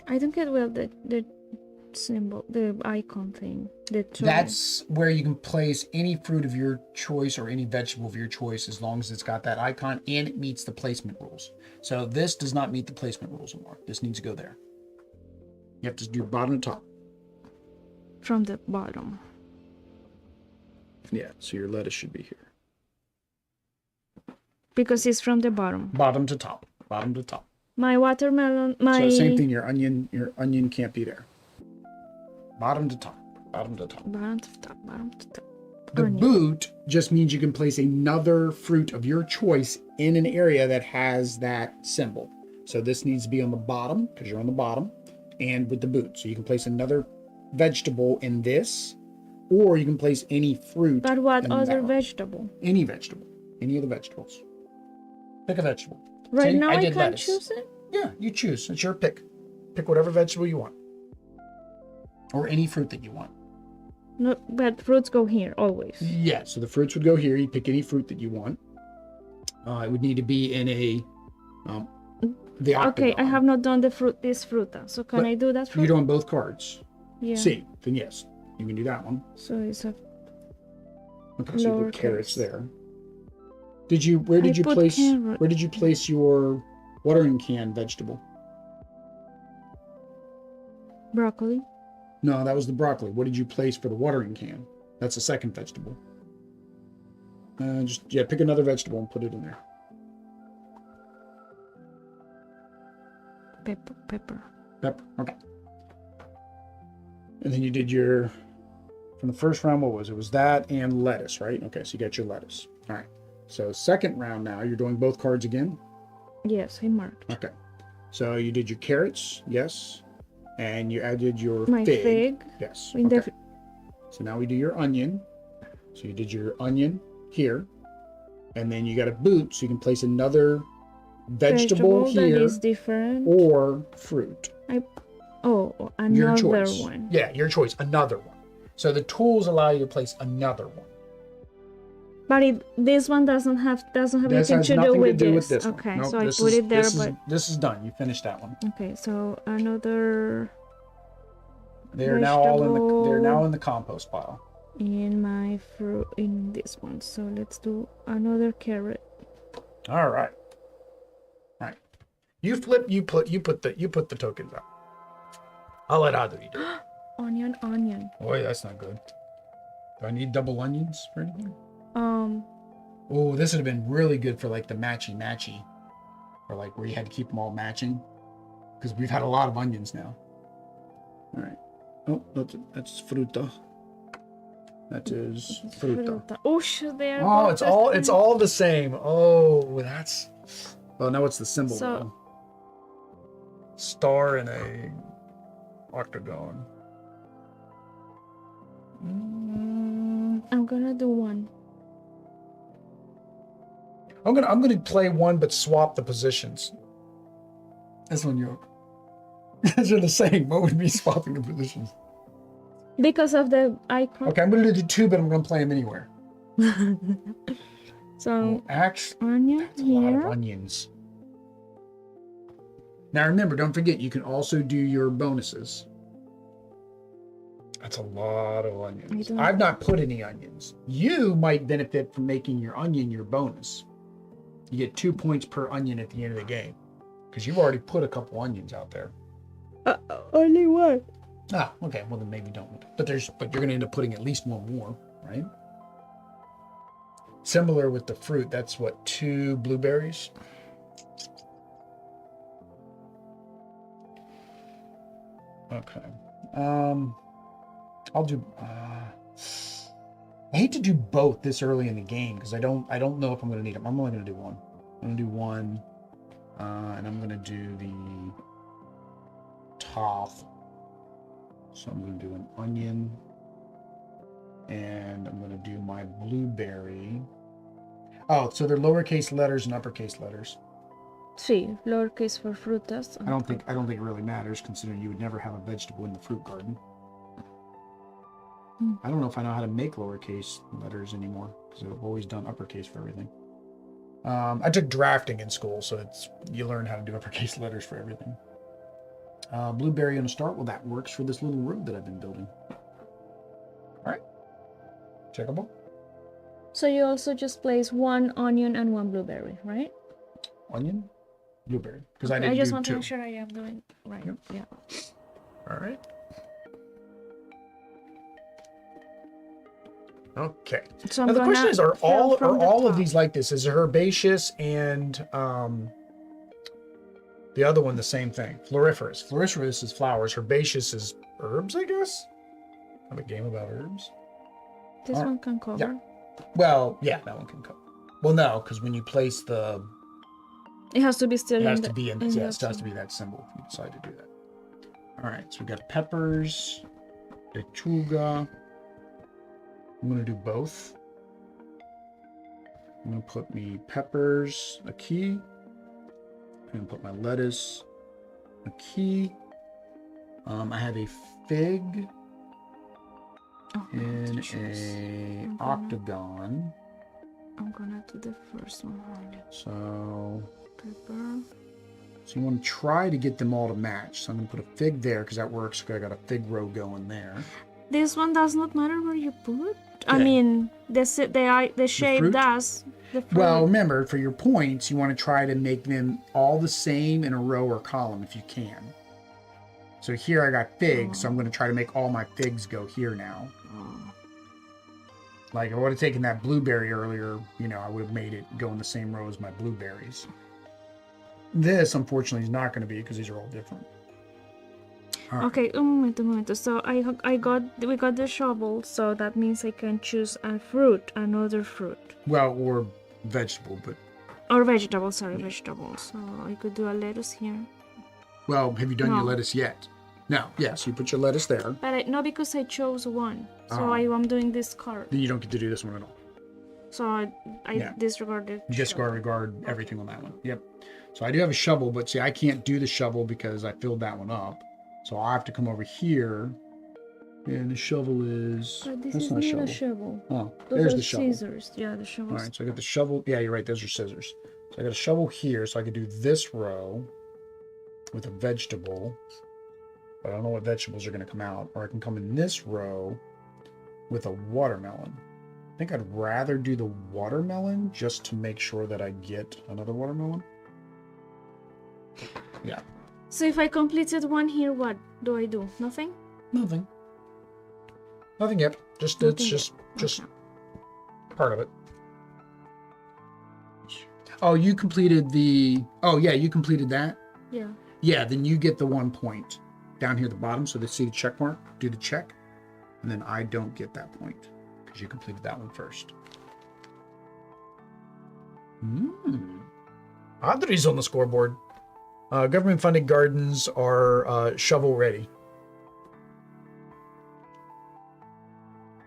I don't get well the symbol, the icon thing. The tool. That's where you can place any fruit of your choice or any vegetable of your choice as long as it's got that icon and it meets the placement rules. So this does not meet the placement rules anymore. This needs to go there. You have to do bottom to top. From the bottom. Yeah, so your lettuce should be here. Because it's from the bottom. Bottom to top. Bottom to top. My watermelon, So same thing, your onion can't be there. Bottom to top. Bottom to top. Bottom to top, bottom to top. The boot just means you can place another fruit of your choice in an area that has that symbol. So this needs to be on the bottom because you're on the bottom and with the boot. So you can place another vegetable in this, or you can place any fruit. But what in other that. vegetable? Any vegetable. Any of the vegetables. Pick a vegetable. Right See, now I did can't lettuce. choose it? Yeah, you choose. It's your pick. Pick whatever vegetable you want. Or any fruit that you want. No, but fruits go here always. Yeah, so the fruits would go here. You pick any fruit that you want. It would need to be in a the octagon. Okay, I have not done this fruta. So can But I do that fruit? You're doing both cards. Yeah. See, then yes, you can do that one. So it's a Okay, so you lowercase. put carrots there. Where did you put place carrot. where did you place your watering can vegetable? broccoli. No, that was the broccoli. What did you place for the watering can? That's the second vegetable. Pick another vegetable and put it in there. Pepper. Pepper. Okay. And then you did from the first round, what was it? It was that and lettuce, right? Okay, so you got your lettuce. All right. So second round now, you're doing both cards again? Yes, I marked. Okay. So you did your carrots, yes. And you added your My fig. Yes. In Okay. the So now we do your onion. So you did your onion here. And then you got a boot, so you can place another vegetable here that is different. or fruit. Oh, Your another choice. one. Yeah, your choice. Another one. So the tools allow you to place another one. But this one doesn't have This anything has to nothing do with to do this. with this one. Okay, Nope, so I this put is- it there, this is done. You finished that one. okay, so another They're now all vegetable. they're now in the compost pile. in my fruit in this one. So let's do another carrot. All right. All right. You flip. You put the tokens out. I'll let Adri do it. Onion. Boy, that's not good. Do I need double onions for anything? Oh, this would have been really good for like the matchy, or like where you had to keep them all matching, because we've had a lot of onions now. All right. Oh, that's fruta. That is fruta. Oh, there. Oh, it's all the same. Oh, that's. Oh, now what's the symbol? So- though? Star in a octagon. I'm gonna do one. I'm gonna play one, but swap the positions. This one you're. These are the same. What would be swapping the positions? Because of the icon. Okay, I'm gonna do two, but I'm gonna play them anywhere. So onion That's a lot of here. onions. Now remember, don't forget, you can also do your bonuses. That's a lot of onions. I've not put any onions. You might benefit from making your onion your bonus. You get 2 points per onion at the end of the game, because you've already put a couple onions out there. Only one. Ah, okay. Well, then maybe don't. But you're going to end up putting at least one more, right? Similar with the fruit. That's what, 2 blueberries. Okay. I'll do. I hate to do both this early in the game because I don't know if I'm going to need them. I'm only going to do one. I'm going to do one, and I'm going to do the top. So I'm going to do an onion, and I'm going to do my blueberry. Oh, so they're lowercase letters and uppercase letters. Sí, lowercase for frutas. I don't think it really matters, considering you would never have a vegetable in the fruit garden. I don't know if I know how to make lowercase letters anymore, because I've always done uppercase for everything. I took drafting in school, so you learn how to do uppercase letters for everything. Blueberry on a start. Well, that works for this little road that I've been building. All right. Checkable. So you also just place 1 onion and 1 blueberry, right? Onion, blueberry. Because Okay, I I didn't just do want to two. make sure I am doing right. Yep. Yeah. All right. Okay. So Now the question is, are all the of these like this? Is herbaceous and the other one the same thing? Floriferous. Floriferous is flowers. Herbaceous is herbs, I guess. Have a game about herbs. This one can cover. Yeah. Well, yeah, that one can cover. Well, no, because when you place the, It has to be still it has in to the, be in. in Yeah, the it has to be that symbol if you decide to do that. All right, so we got peppers, lechuga. I'm gonna do both. I'm gonna put me peppers, a key. I'm gonna put my lettuce, a key. I have a fig Oh, in choose. a Mhm. octagon. I'm gonna do the first one only. So Pepper. you want to try to get them all to match. So I'm gonna put a fig there because that works. I got a fig row going there. This one does not matter where you put. I Okay. mean, the shape fruit? does. The fruit. Well, remember, for your points, you want to try to make them all the same in a row or column if you can. So here I got figs, so I'm going to try to make all my figs go here now. Like, if I would have taken that blueberry earlier, I would have made it go in the same row as my blueberries. This, unfortunately, is not going to be because these are all different. All right. Okay, un momento. So we got the shovel, so that means I can choose another fruit. Well, or vegetable, but... Or vegetable, sorry, vegetable. So I could do a lettuce here. Well, have you done your No. lettuce yet? No. Yes, you put your lettuce there. But no, because I chose one. So I'm doing this card. Then you don't get to do this one at all. So I Yeah. disregarded. You disregard everything on that one. Yep. So I do have a shovel, but see, I can't do the shovel because I filled that one up. So I have to come over here. And the shovel is... But this that's is not not a a shovel. shovel. Oh, Those there's are the shovel. scissors. Yeah, the shovels. All right, so I got the shovel. Yeah, you're right. Those are scissors. So I got a shovel here, so I could do this row with a vegetable. But I don't know what vegetables are going to come out. Or I can come in this row with a watermelon. I think I'd rather do the watermelon just to make sure that I get another watermelon. Yeah. So if I completed one here, what do I do? Nothing? Nothing. Nothing yet. Just Nothing it's yet. just Okay. part of it. Oh, you completed the... Oh, yeah, you completed that? Yeah. Yeah, then you get the 1 point down here at the bottom. So they see the check mark, do the check. And then I don't get that point because you completed that one first. Audrey's on the scoreboard. Government-funded gardens are shovel-ready.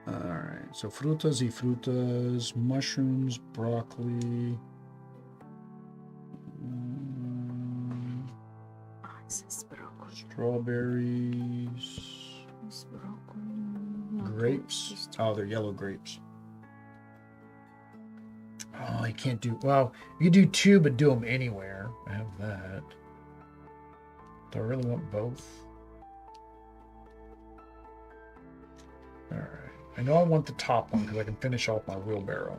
All right, so frutas y frutas, mushrooms, broccoli. This is broccoli. Strawberries. This broccoli. No, Grapes. this is- Oh, they're yellow grapes. Oh, I can't do... Well, you do two, but do them anywhere. I have that. Do I really want both? All right. I know I want the top one because I can finish off my wheelbarrow.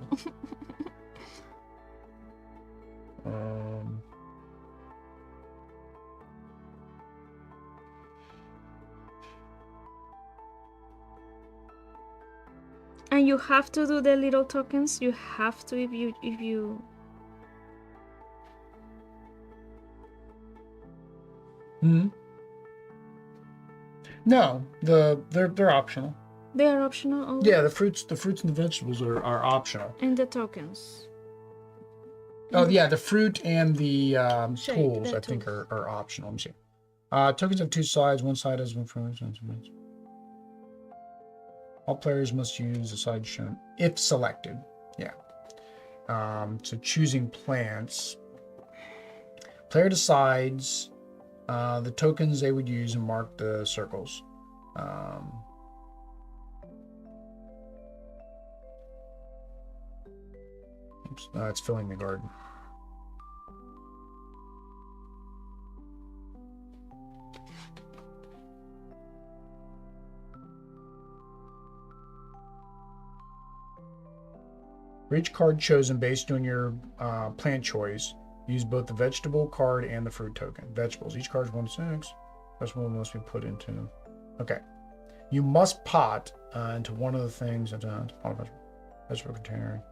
And you have to do the little tokens. You have to if you. No, they're optional. They are optional. Only? Yeah, the fruits and the vegetables are optional. And the tokens. Oh yeah, the fruit and the Shake, tools the I think tools. are optional. Let me see. Tokens have two sides. One side has one front. All players must use the side shown if selected. Yeah. So choosing plants. Player decides the tokens they would use and mark the circles. Oops, it's filling the garden. For each card chosen based on your plant choice, use both the vegetable card and the fruit token. Vegetables. Each card is 1 to 6. Vegetable must be put into. Okay. You must pot into one of the things. Vegetable container.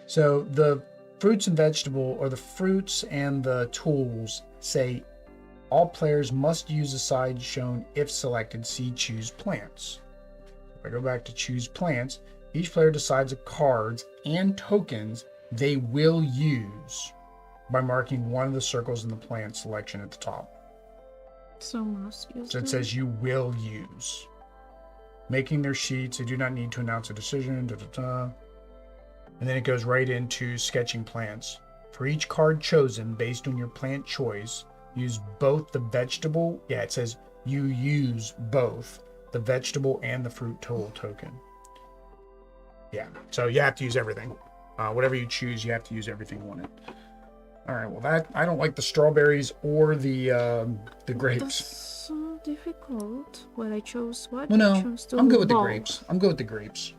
So the fruits and vegetable, or the fruits and the tools, say all players must use the side shown if selected. See choose plants. If I go back to choose plants, each player decides the cards and tokens they will use by marking one of the circles in the plant selection at the top. So must use. So it says you will use. Making their sheets, they do not need to announce a decision. And then it goes right into sketching plants. For each card chosen based on your plant choice, use both the vegetable. Yeah, it says you use both the vegetable and the fruit tool token. Yeah, so you have to use everything. Whatever you choose, you have to use everything on it. All right. Well, that I don't like the strawberries or the grapes. That's so difficult. Well, I chose what? Well, I no, chose I'm good with the both. grapes. I'm good with the grapes.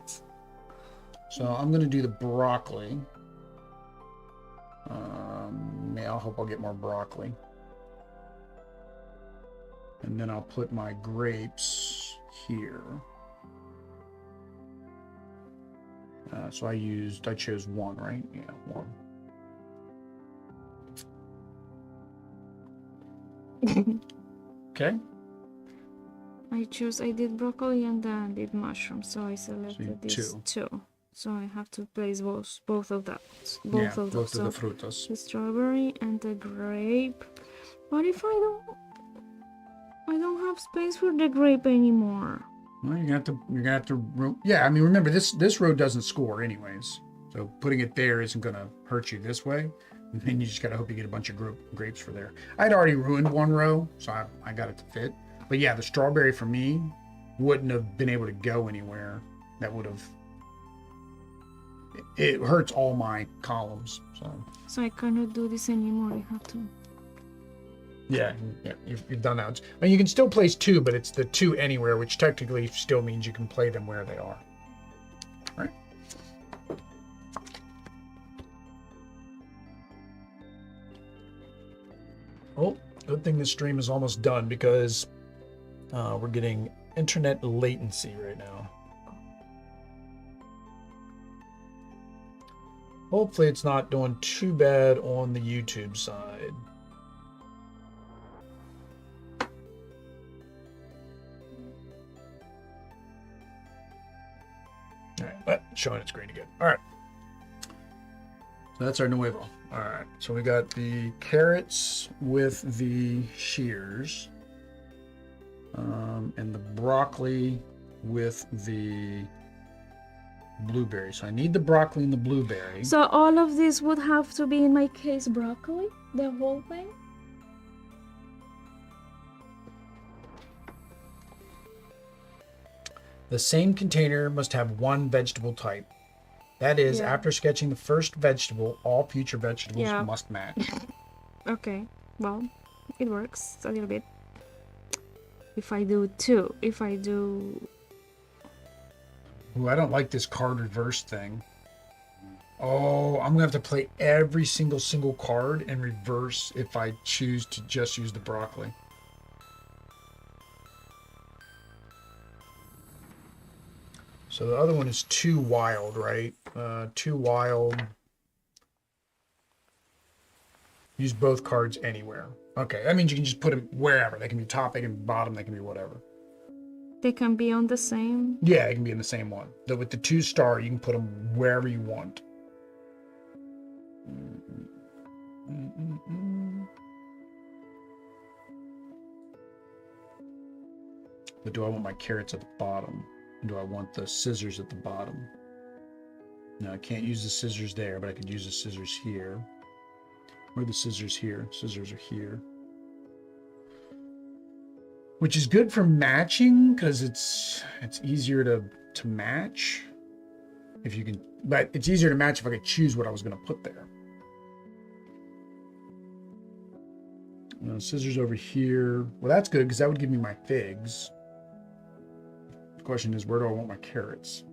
So I'm going to do the broccoli. Yeah, I hope I'll get more broccoli. And then I'll put my grapes here. So I chose one, right? Yeah, one. Okay. I did broccoli and then did mushrooms, so I selected these two. So I have to place both of that. Both of those. Both of the frutas. The strawberry and the grape. What if I don't have space for the grape anymore? Well, you're gonna have to. Yeah, I mean, remember this row doesn't score anyways. So putting it there isn't gonna hurt you this way. And then you just gotta hope you get a bunch of grapes for there. I'd already ruined one row, so I got it to fit. But yeah, the strawberry for me wouldn't have been able to go anywhere. That would have. It hurts all my columns. So I cannot do this anymore. I have to. Yeah, you've done that. I mean, you can still place two, but it's the two anywhere, which technically still means you can play them where they are. Right? Oh, good thing this stream is almost done because we're getting internet latency right now. Hopefully it's not doing too bad on the YouTube side. All right, but showing its green again. All right. So that's our nuevo. All right. So we got the carrots with the shears, and the broccoli with the blueberry. So I need the broccoli and the blueberry. So all of this would have to be, in my case, broccoli? The whole thing? The same container must have one vegetable type. That is, after sketching the first vegetable, all future vegetables must match. Okay, well, it works a little bit. If I do two, Ooh, I don't like this card reverse thing. Oh, I'm gonna have to play every single card and reverse if I choose to just use the broccoli. So the other one is too wild, right? Too wild. Use both cards anywhere. Okay, that means you can just put them wherever. They can be top, they can be bottom, they can be whatever. They can be on the same. Yeah, it can be in the same one. With the 2-star, you can put them wherever you want. But do I want my carrots at the bottom? Do I want the scissors at the bottom? No, I can't use the scissors there, but I could use the scissors here. Where are the scissors here? Scissors are here. Which is good for matching because it's easier to match if you can, but it's easier to match if I could choose what I was going to put there. Scissors over here. Well, that's good because that would give me my figs. The question is, where do I want my carrots?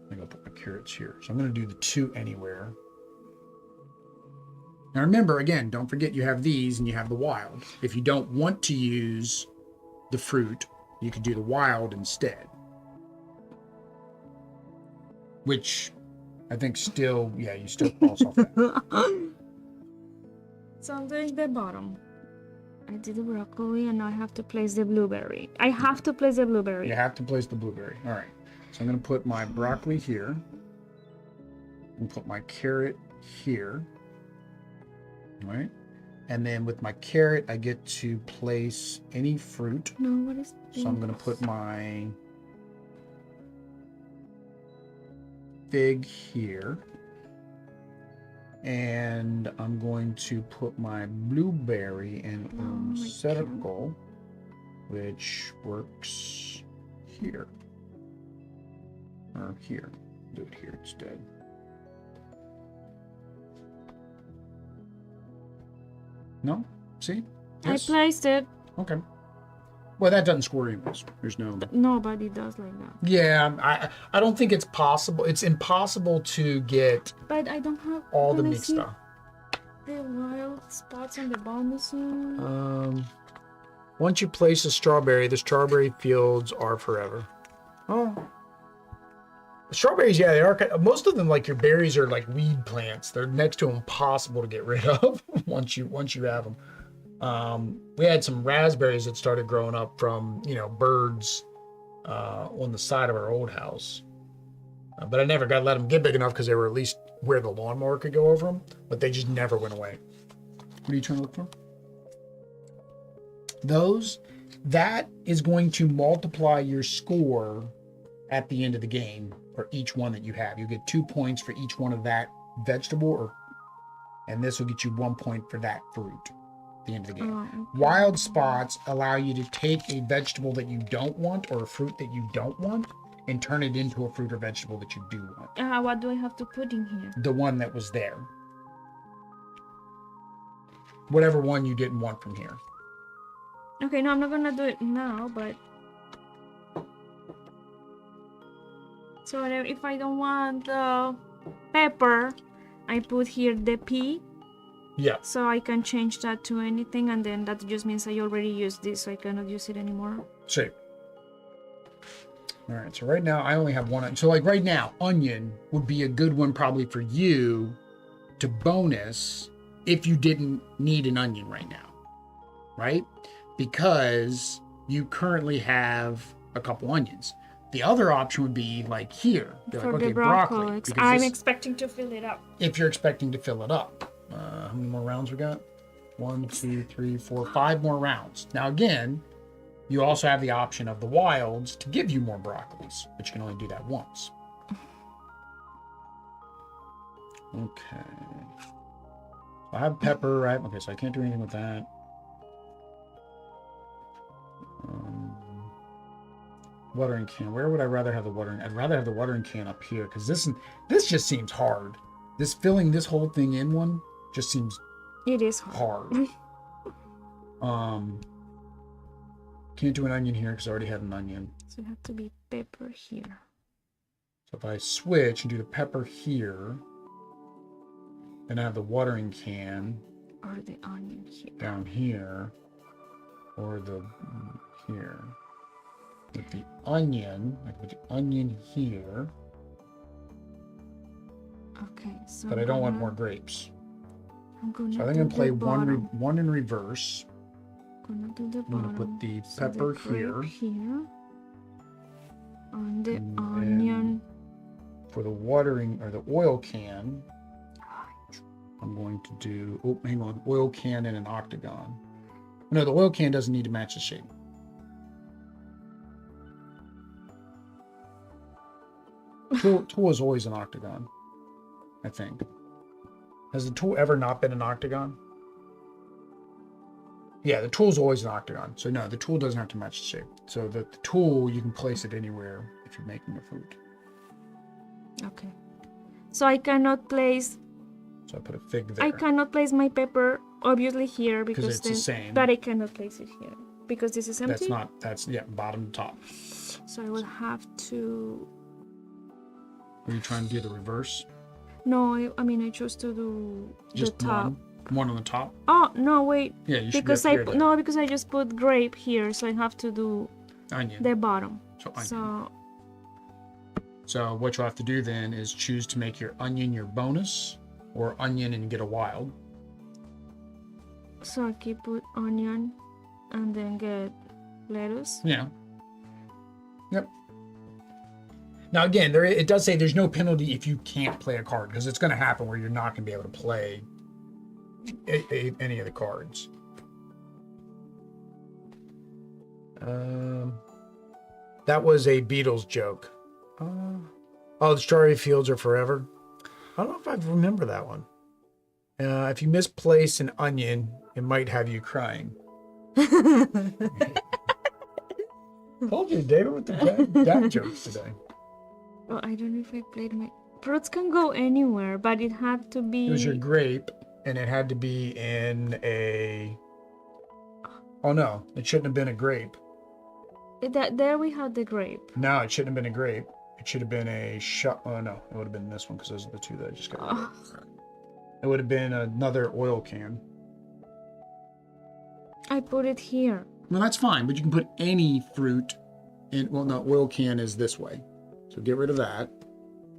I think I'll put my carrots here. So I'm going to do the 2 anywhere. Now remember, again, don't forget you have these and you have the wild. If you don't want to use the fruit, you could do the wild instead. Which I think still, yeah, you still cross off that. So I'm doing the bottom. I did the broccoli and now I have to place the blueberry. I have to place the blueberry. You have to place the blueberry. All right. So I'm going to put my broccoli here. And put my carrot here. All right. And then with my carrot, I get to place any fruit. No, what is this? So I'm going to put my fig here. And I'm going to put my blueberry in Oh, my circle, which works here. Or here. Do it here instead. No? See? Yes? I placed it. Okay. Well, that doesn't score anyways. There's no... Nobody does like that. Yeah, I don't think it's possible. It's impossible to get But I don't have all the can I mixed see stuff. the wild spots on the bonus one. Once you place a strawberry, the strawberry fields are forever. Oh. Strawberries, yeah, they are. Most of them, like your berries, are like weed plants. They're next to impossible to get rid of once you have them. We had some raspberries that started growing up from birds on the side of our old house, but I never got to let them get big enough because they were at least where the lawnmower could go over them. But they just never went away. What are you trying to look for? That is going to multiply your score at the end of the game for each one that you have. You get 2 points for each one of that vegetable, and this will get you 1 point for that fruit at the end of the game. Oh, okay. Wild spots allow you to take a vegetable that you don't want or a fruit that you don't want and turn it into a fruit or vegetable that you do want. What do I have to put in here? The one that was there. Whatever one you didn't want from here. Okay, no, I'm not gonna do it now, but... So if I don't want the pepper, I put here the pea. Yeah. So I can change that to anything, and then that just means I already used this, so I cannot use it anymore. Sweet. All right, so right now I only have one. So like right now, onion would be a good one probably for you to bonus if you didn't need an onion right now, right? Because you currently have a couple onions. The other option would be like here. You're For like, the okay, broccoli. because I'm this- expecting to fill it up. if you're expecting to fill it up. How many more rounds we got? 1, 2, 3, 4, 5 more rounds. Now again, you also have the option of the wilds to give you more broccolis, but you can only do that once. Okay. I have pepper, right? Okay, so I can't do anything with that. Watering can. Where would I rather have the watering? I'd rather have the watering can up here because this just seems hard. This filling this whole thing in one just seems It is hard. Can't do an onion here because I already had an onion. So it have to be pepper here. So if I switch and do the pepper here, then I have the watering can Or the onion here. down here, or the here. With the onion, I can put the onion here, Okay, so but I don't want more grapes. I'm gonna So I think do I'm gonna play the bottom. one in reverse. Gonna do the I'm gonna bottom. put the So pepper grape here. here. On the And onion. for the watering or the oil can, I'm going to do, oh, hang on, oil can in an octagon. No, the oil can doesn't need to match the shape. Tool is always an octagon, I think. Has the tool ever not been an octagon? Yeah, the tool's always an octagon. So no, the tool doesn't have to match the shape. So the tool, you can place it anywhere if you're making a fruit. Okay. So I cannot place. So I put a fig there. I cannot place my pepper obviously here because because it's the same. but I cannot place it here because this is empty. That's bottom to top. So I will have to. Are you trying to do the reverse? No, I mean I chose to do Just the top. one on the top. Oh no, wait. Yeah, you should Because be up here, then. because I just put grape here, so I have to do Onion. the bottom. So onion. So So what you'll have to do then is choose to make your onion your bonus, or onion and get a wild. I keep put onion, and then get lettuce. Yeah. Yep. Now again, it does say there's no penalty if you can't play a card, because it's going to happen where you're not going to be able to play any of the cards. That was a Beatles joke. Oh, the strawberry fields are forever. I don't know if I remember that one. If you misplace an onion, it might have you crying. Told you, David, with the dad jokes today. Well, I don't know if I played my fruits can go anywhere, but it had to be. It was your grape, and it had to be in a. Oh no, it shouldn't have been a grape. There we had the grape. No, it shouldn't have been a grape. It should have been a shot. Oh no, it would have been this one because those are the two that I just got. Rid of. It would have been another oil can. I put it here. Well, that's fine, but you can put any fruit in. Well, no, oil can is this way. So get rid of that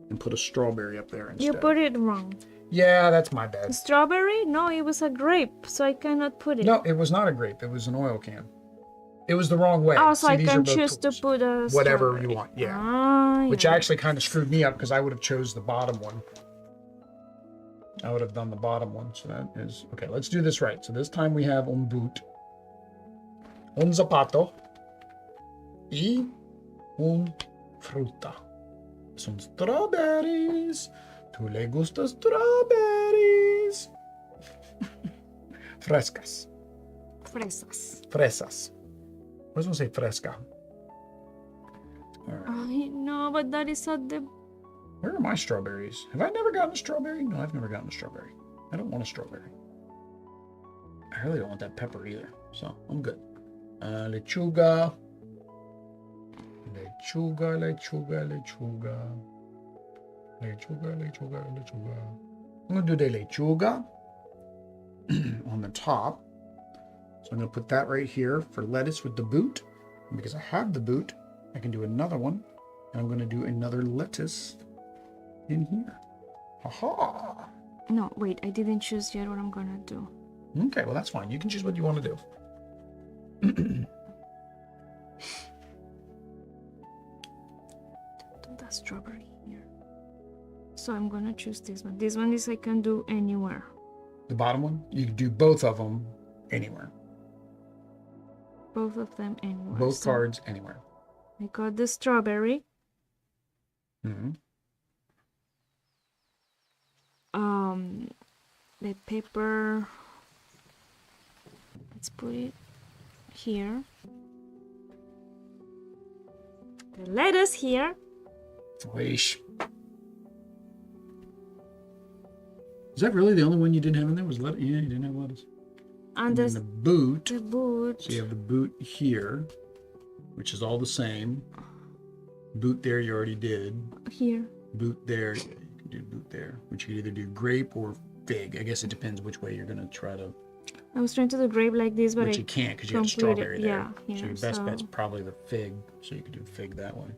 and put a strawberry up there instead. You put it wrong. Yeah, that's my bad. Strawberry? No, it was a grape, so I cannot put it. No, it was not a grape. It was an oil can. It was the wrong way. Oh, so See, I these can are both choose to tools. put a Whatever strawberry. you want, yeah. Ah, Which yeah. actually kind of screwed me up because I would have chose the bottom one. I would have done the bottom one. So that is okay. Let's do this right. So this time we have un boot, un zapato, y un fruta. Son strawberries. ¿Tú le gusta strawberries? Frescas. Fresas. Fresas. I was going to say fresca. All right. I know, but that is at the. Where are my strawberries? Have I never gotten a strawberry? No, I've never gotten a strawberry. I don't want a strawberry. I really don't want that pepper either. So I'm good. Lechuga. Lechuga, lechuga, lechuga. Lechuga, lechuga, lechuga. I'm going to do the lechuga on the top. So I'm going to put that right here for lettuce with the boot. And because I have the boot, I can do another one. And I'm going to do another lettuce in here. Aha! No, wait, I didn't choose yet what I'm gonna do. Okay, well, that's fine. You can choose what you want to do. Do that strawberry here. So I'm gonna choose this one. This one is I can do anywhere. The bottom one, you can do both of them anywhere. Both of them anywhere. Both So cards anywhere. I got the strawberry. Mm-hmm. The paper. Let's put it here. The lettuce here. Is that really the only one you didn't have in there? Was lettuce? Yeah, you didn't have lettuce. And then the boot. the boot. So you have the boot here, which is all the same. Boot there you already did. Here. Boot there, you can do boot there, which you could either do grape or fig. I guess it depends which way you're going to try to. I was trying to do grape like this, but Which I you can't because you got completed- strawberry there. yeah, So your yeah, best so- bet's probably the fig. So you could do fig that way.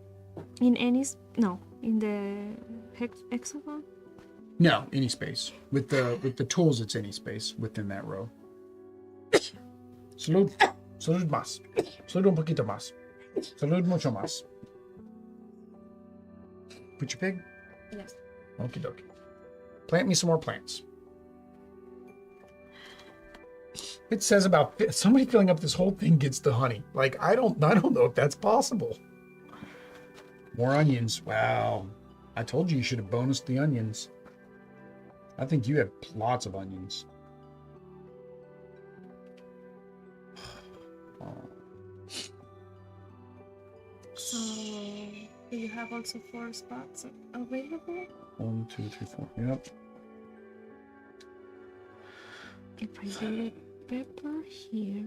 in any no in the hexagon. No, any space. With the tools, it's any space within that row. Salud. Salud más. Salud un poquito más. Salud mucho más. Put your pig? Yes. Okie dokie. Plant me some more plants. It says about somebody filling up this whole thing gets the honey. Like I don't know if that's possible. More onions. Wow. I told you should have bonused the onions. I think you have lots of onions. So, do you have also 4 spots available? 1, 2, 3, 4. Yep. If I do the pepper here.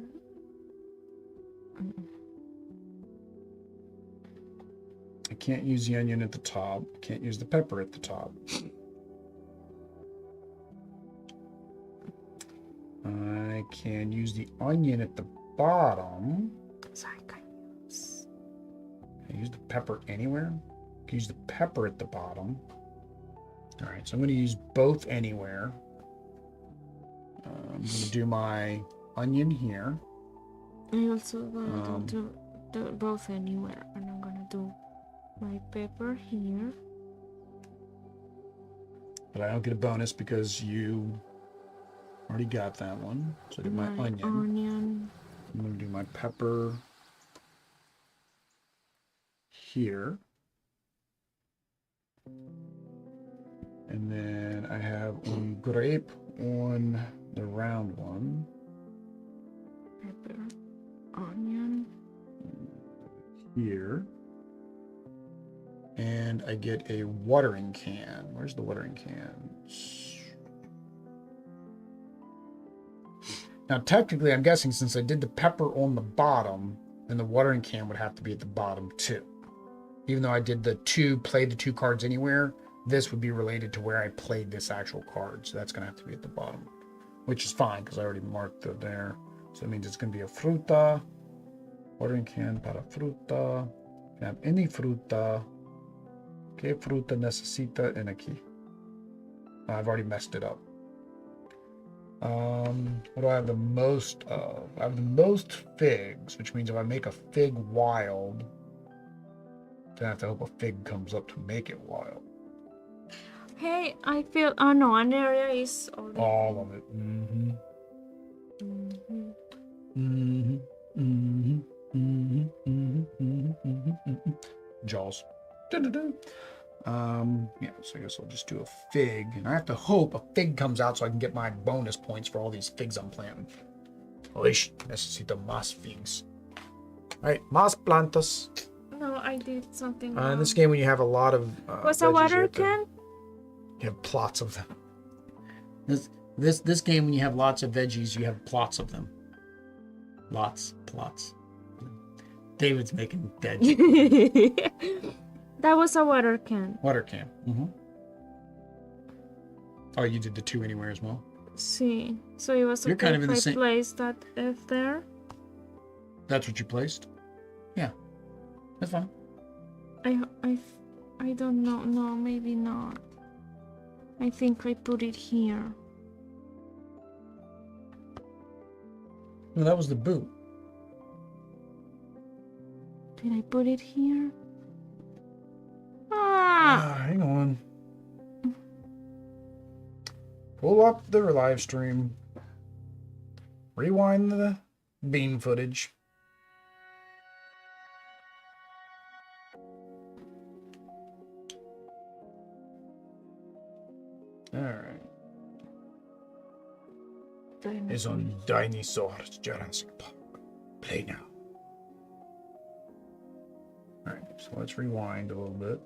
I can't use the onion at the top. Can't use the pepper at the top. I can use the onion at the bottom. So I can use. Can I use the pepper anywhere? I can use the pepper at the bottom. All right, so I'm going to use both anywhere. I'm going to do my onion here. I also want to do both anywhere, and I'm gonna do my pepper here. But I don't get a bonus because you already got that one. So I do my onion. I'm going to do my pepper here. And then I have un grape on the round one. Pepper, onion. Here. And I get a watering can. Where's the watering can? Now, technically, I'm guessing since I did the pepper on the bottom, then the watering can would have to be at the bottom too. Even though I did play the 2 cards anywhere, this would be related to where I played this actual card. So that's going to have to be at the bottom, which is fine because I already marked it there. So that means it's going to be a fruta, watering can para fruta. Can have any fruta. ¿Qué fruta necesita en aquí? I've already messed it up. What do I have the most of? I have the most figs, which means if I make a fig wild, then I have to hope a fig comes up to make it wild. Hey, I feel. Oh no, an area is already. All of it. Mm-hmm. Mm-hmm. Mm-hmm. Mm-hmm. Mm-hmm. Mm-hmm. Mm-hmm. Jaws. Dun-dun-dun. Yeah, so I guess I'll just do a fig. And I have to hope a fig comes out so I can get my bonus points for all these figs I'm planting. Oish, necesito más figs. Alright, más plantas. No, I did something. In this game, when you have a lot of What's a veggies, water can? you have plots of them. This game, when you have lots of veggies, you have plots of them. Plots. David's making veg. That was a water can. Water can. Mm-hmm. Oh, you did the 2 anywhere as well? See, so it was okay. You're kind of in the if I same- placed that F there. That's what you placed? Yeah. That's fine. I don't know. No, maybe not. I think I put it here. No, that was the boot. Did I put it here? Hang on. Pull up the live stream. Rewind the bean footage. Alright. It's on Dinosaurs Jurassic Park. Play now. Alright, so let's rewind a little bit.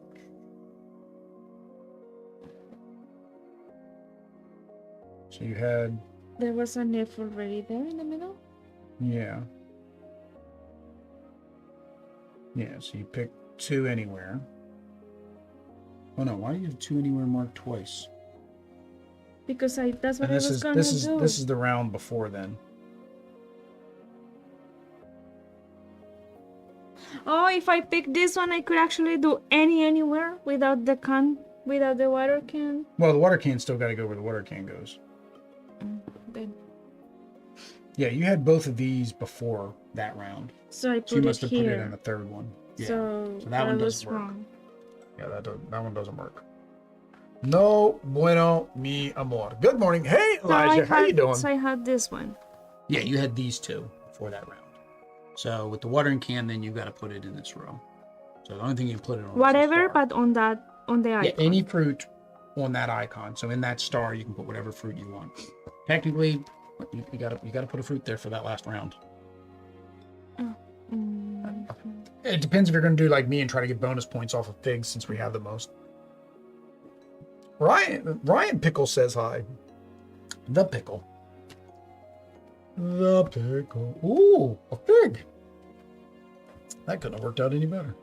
So you had... There was an F already there in the middle? Yeah. Yeah, so you pick 2 anywhere. Oh no, why do you have 2 anywhere marked twice? Because that's what And I was gonna do. This is the round before then. Oh, if I pick this one, I could actually do anywhere without the can Without the water can? Well, the water can still got to go where the water can goes. Then. Yeah, you had both of these before that round. So I So you put must it have put it in here. the third one. Yeah. So that one was doesn't work. wrong. Yeah, that one doesn't work. No bueno, mi amor. Good morning. Hey, Elijah. How you doing? So I had this one. Yeah, you had these two before that round. So with the watering can, then you've got to put it in this row. So the only thing you can put it on Whatever, is the star. but on the icon. Yeah, any fruit on that icon. So in that star, you can put whatever fruit you want. Technically, you gotta put a fruit there for that last round. It depends if you're gonna do like me and try to get bonus points off of figs since we have the most. Ryan Pickle says hi. The pickle. The pickle. Ooh, a fig. That couldn't have worked out any better.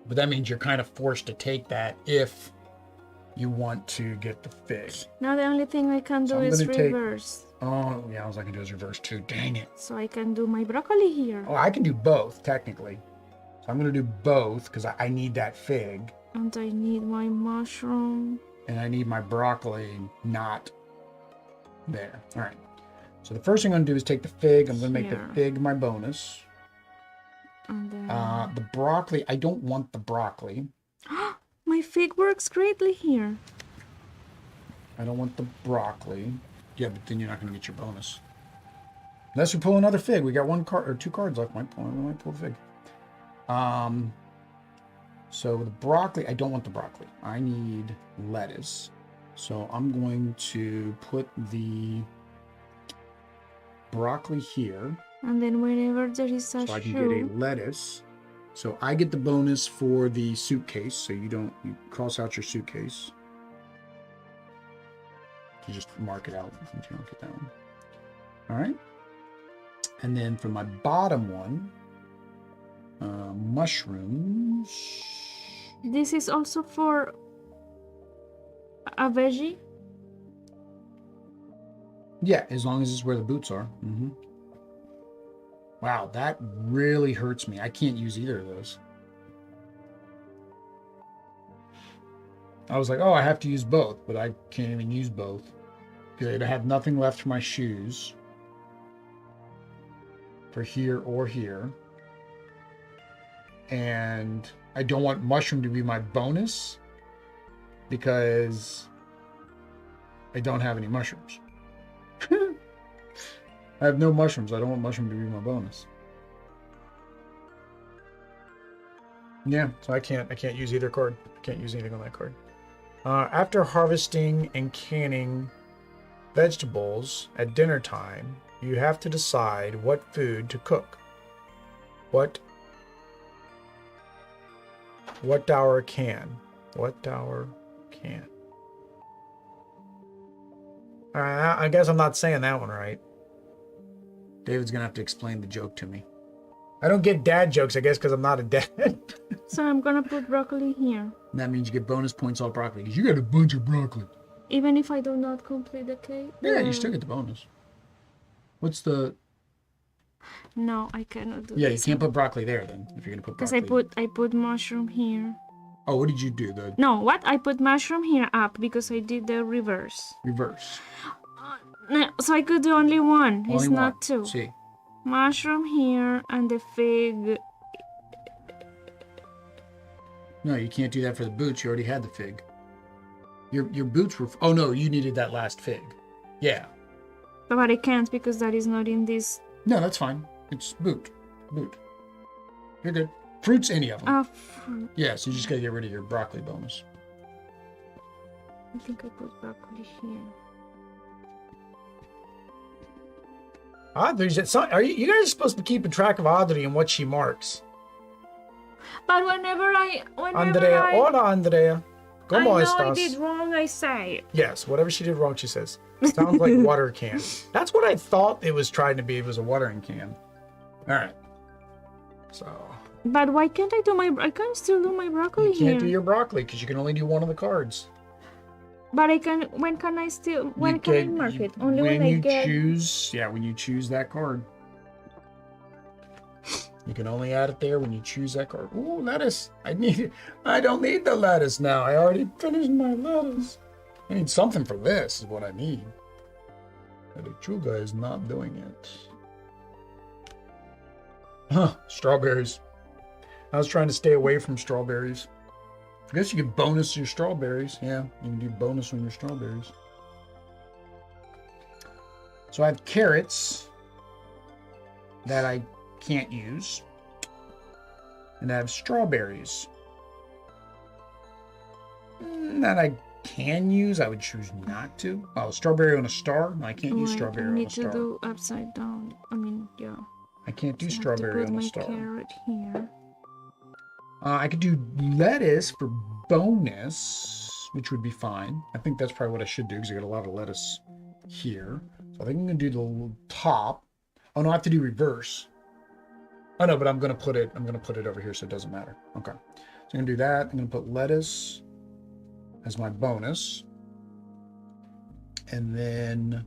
But that means you're kind of forced to take that if you want to get the fig. Now the only thing I can do So I'm is gonna take- reverse. Oh, yeah, all I can do is reverse too. Dang it. So I can do my broccoli here. Oh, I can do both, technically. So I'm going to do both because I need that fig. And I need my mushroom. And I need my broccoli not there. All right. So the first thing I'm going to do is take the fig. I'm going to make Here. the fig my bonus. And then... The broccoli, I don't want the broccoli. my fig works greatly here. I don't want the broccoli. Yeah, but then you're not going to get your bonus. Unless we pull another fig. We got one card or two cards left. We might pull the fig. So the broccoli, I don't want the broccoli. I need lettuce. So I'm going to put the broccoli here. And then whenever there is a So I can shoe... get a lettuce. So I get the bonus for the suitcase. So you cross out your suitcase. You just mark it out since you don't get that one. All right. And then for my bottom one, mushrooms. This is also for a veggie? Yeah, as long as it's where the boots are. Mm-hmm. Wow, that really hurts me. I can't use either of those. I was like, oh, I have to use both, but I can't even use both. Good. I have nothing left for my shoes. For here or here. And I don't want mushroom to be my bonus because I don't have any mushrooms. I have no mushrooms. I don't want mushroom to be my bonus. Yeah, so I can't use either card. I can't use anything on that card. After harvesting and canning vegetables at dinner time, you have to decide what food to cook. What dower can? What dower can? I guess I'm not saying that one right. David's gonna have to explain the joke to me. I don't get dad jokes, I guess, because I'm not a dad. So I'm gonna put broccoli here. That means you get bonus points all broccoli, because you got a bunch of broccoli. Even if I do not complete the cake? Yeah, you still get the bonus. What's the... No, I cannot do Yeah, this. you can't put broccoli there, then, if you're gonna put Because broccoli. I put mushroom here. Oh, what did you do? The No, what? I put mushroom here up because I did the reverse. reverse. No, so I could do only one. It's Only not one. two. See. Mushroom here and the fig. No, you can't do that for the boots. You already had the fig. Your boots were... Oh, no, you needed that last fig. Yeah. But I can't because that is not in this. No, that's fine. It's boot. Boot. You're good. Fruits, any of them. Fruit. Yeah, so you just gotta get rid of your broccoli bonus. I think I put broccoli here. Audrey's are you guys supposed to be keeping track of Audrey and what she marks? But whenever Andrea, hola Andrea. ¿Cómo I know estás? I did wrong, I say. Yes, whatever she did wrong, she says. Sounds like water can. That's what I thought it was trying to be. It was a watering can. All right. So. But why can't I do I can still do my broccoli You can't here. do your broccoli because you can only do one of the cards. But I can. When can I still? When can I mark it? Only when I you get. choose. Yeah, when you choose that card. You can only add it there when you choose that card. Ooh, lettuce. I need it. I don't need the lettuce now. I already finished my lettuce. I need something for this is what I need. The Lechuga is not doing it. Huh, strawberries. I was trying to stay away from strawberries. I guess you could bonus your strawberries. Yeah, you can do bonus on your strawberries. So I have carrots that I can't use. And I have strawberries that I can use. I would choose not to. Oh, strawberry on a star? No, I can't use strawberry on a I need star. to do upside down. I mean, yeah. I can't do So I have strawberry to on put a my star. carrot here. I could do lettuce for bonus, which would be fine. I think that's probably what I should do because I got a lot of lettuce here. So I think I'm going to do the top. Oh, no, I have to do reverse. Oh, no, but I'm going to put it over here so it doesn't matter. Okay. So I'm going to do that. I'm going to put lettuce as my bonus. And then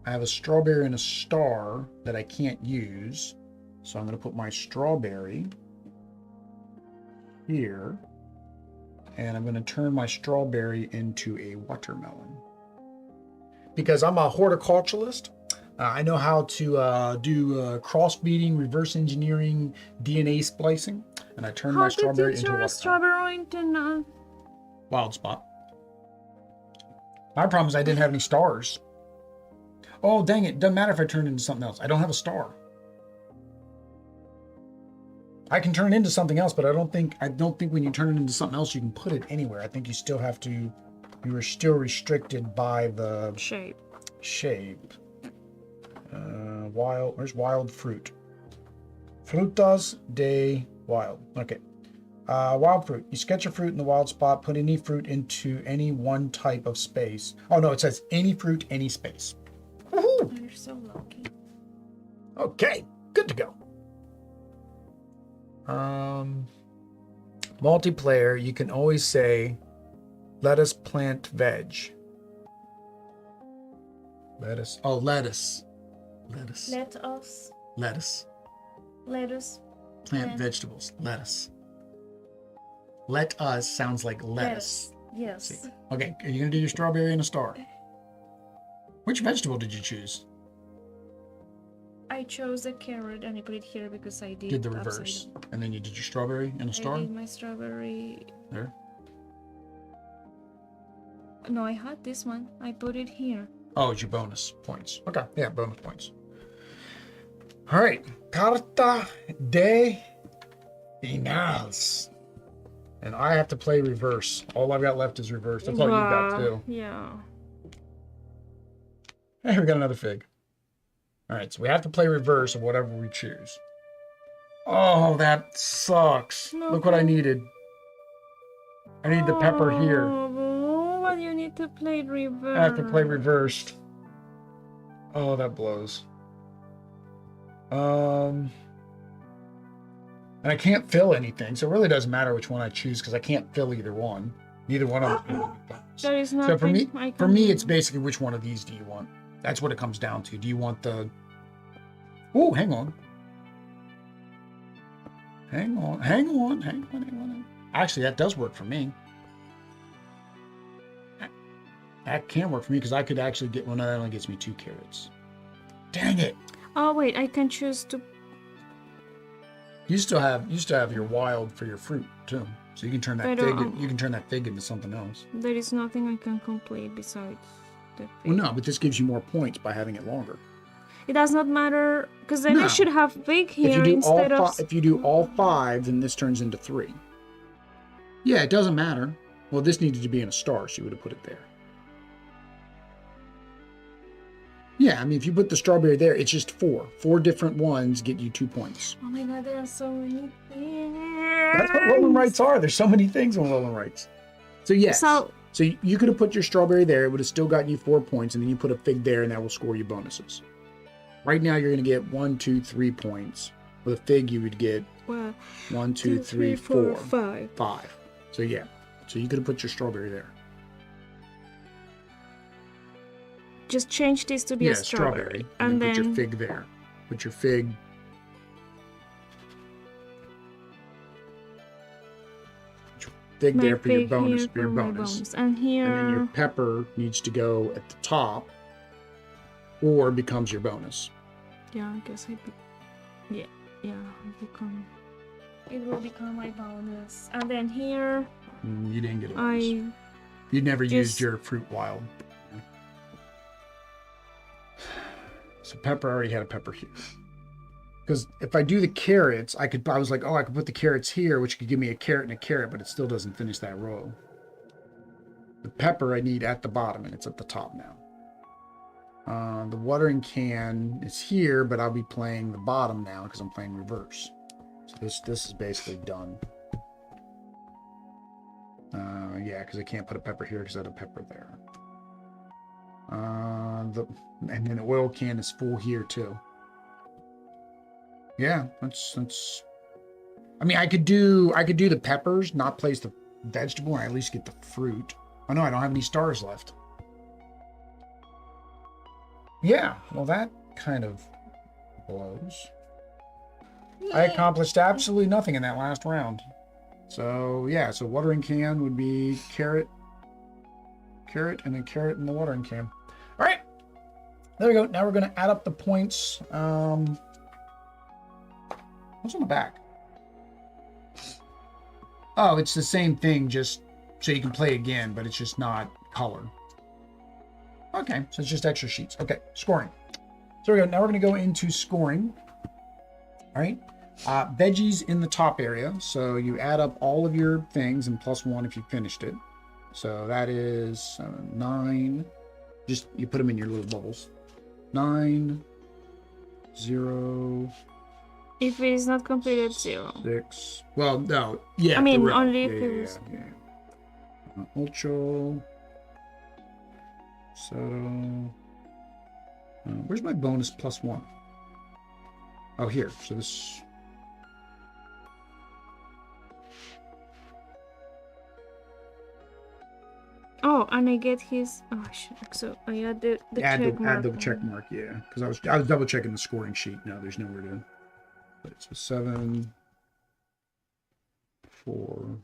I have a strawberry and a star that I can't use. So I'm going to put my strawberry here. And I'm going to turn my strawberry into a watermelon. Because I'm a horticulturalist, I know how to do crossbreeding, reverse engineering, DNA splicing. And I turn my strawberry into a watermelon. Strawberry into Wild spot. My problem is I didn't have any stars. Oh, dang it. Doesn't matter if I turn it into something else. I don't have a star. I can turn it into something else, but I don't think when you turn it into something else, you can put it anywhere. I think you still have to, you are still restricted by the shape. Where's wild fruit? Frutas de wild. Okay. Wild fruit. You sketch a fruit in the wild spot, put any fruit into any one type of space. Oh no, it says any fruit, any space. Woohoo! You're so lucky. Okay, good to go. Multiplayer, you can always say, let us plant veg. Lettuce. Oh, lettuce. Lettuce. Lettuce. Plant vegetables. Lettuce. Let us sounds like lettuce. Yes. See. Okay, are you going to do your strawberry and a star? Which vegetable did you choose? I chose a carrot and I put it here because I did The reverse. And then you did your strawberry and a star? I did my strawberry. There. No, I had this one. I put it here. Oh, it's your bonus points. Okay, yeah, bonus points. All right. Carta de finals. And I have to play reverse. All I've got left is reverse. That's all you've got too. Yeah. Hey, we got another fig. All right, so we have to play reverse of whatever we choose. Oh, that sucks. No. Look what I needed. I need the pepper here. Oh, but you need to play reverse. I have to play reversed. Oh, that blows. And I can't fill anything, so it really doesn't matter which one I choose because I can't fill either one. Neither one of them. There is So for me, nothing it's basically which one of these do you want? That's what it comes down to. Do you want the... Oh, hang on. Hang on. Actually, that does work for me. That can work for me because I could actually get one. That only gets me 2 carrots. Dang it! Oh wait, I can choose to. You still have your wild for your fruit too, so you can turn that fig. You can turn that fig into something else. There is nothing I can complete besides the fig. Well, no, but this gives you more points by having it longer. It does not matter because then I No. should have fig If here you do instead all of. if you do all 5, then this turns into 3. Yeah, it doesn't matter. Well, this needed to be in a star, so you would have put it there. Yeah, I mean, if you put the strawberry there, it's just 4. 4 different ones get you 2 points. Oh my god, there are so many things. That's what rolling rights are. There's so many things on rolling rights. So yes. So you could have put your strawberry there. It would have still gotten you 4 points, and then you put a fig there, and that will score you bonuses. Right now, you're going to get 1, 2, 3 points. With a fig, you would get 1, 2, 3, 4, 5. So yeah. So you could have put your strawberry there. Just change this to be a strawberry. And then put then your fig there. Put your fig fig there for your fig bonus, here for your for my bonus. And here, And then your pepper needs to go at the top, or becomes your bonus. yeah, I guess yeah, it will become my bonus. And then here, You didn't get a bonus. You never used your fruit wild. So pepper, I already had a pepper here. Because if I do the carrots, I was like, oh, I could put the carrots here, which could give me a carrot and a carrot, but it still doesn't finish that row. The pepper I need at the bottom, and it's at the top now. The watering can is here, but I'll be playing the bottom now because I'm playing reverse. So this is basically done. Yeah, because I can't put a pepper here because I had a pepper there. And then the oil can is full here too. Yeah, that's. I mean, I could do the peppers, not place the vegetable, and at least get the fruit. Oh no, I don't have any stars left. Yeah, well that kind of blows. I accomplished absolutely nothing in that last round. So yeah, so watering can would be carrot, and then carrot in the watering can. All right, there we go. Now we're going to add up the points. What's on the back? Oh, it's the same thing, just so you can play again, but it's just not color. Okay, so it's just extra sheets. Okay, scoring. So we go. Now we're going to go into scoring. All right. Veggies in the top area. So you add up all of your things and +1 if you finished it. So that is 9. Just you put them in your little bubbles. 9, 0. if it is not completed, 0. 6. Well, no. Yeah. I mean, the row. only if Yeah, it was. Ocho. So. Where's my bonus +1? Oh, here. So this. Oh, and I get his. Oh, shit. So I add the check mark. Add the check mark, yeah. Because I was double checking the scoring sheet. No, there's nowhere to. But it's a 7, 4.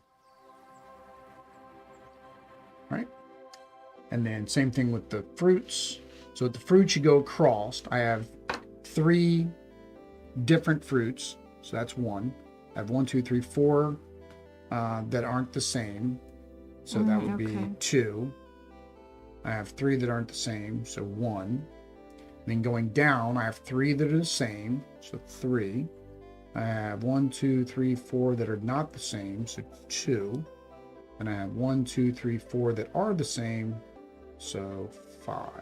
Right. And then same thing with the fruits. So with the fruits you go across. I have 3 different fruits. So that's 1. I have 1, 2, 3, 4 that aren't the same. So that would be 2. I have 3 that aren't the same, so 1. Then going down, I have 3 that are the same, so 3. I have 1, 2, 3, 4 that are not the same, so 2. And I have 1, 2, 3, 4 that are the same, so 5. All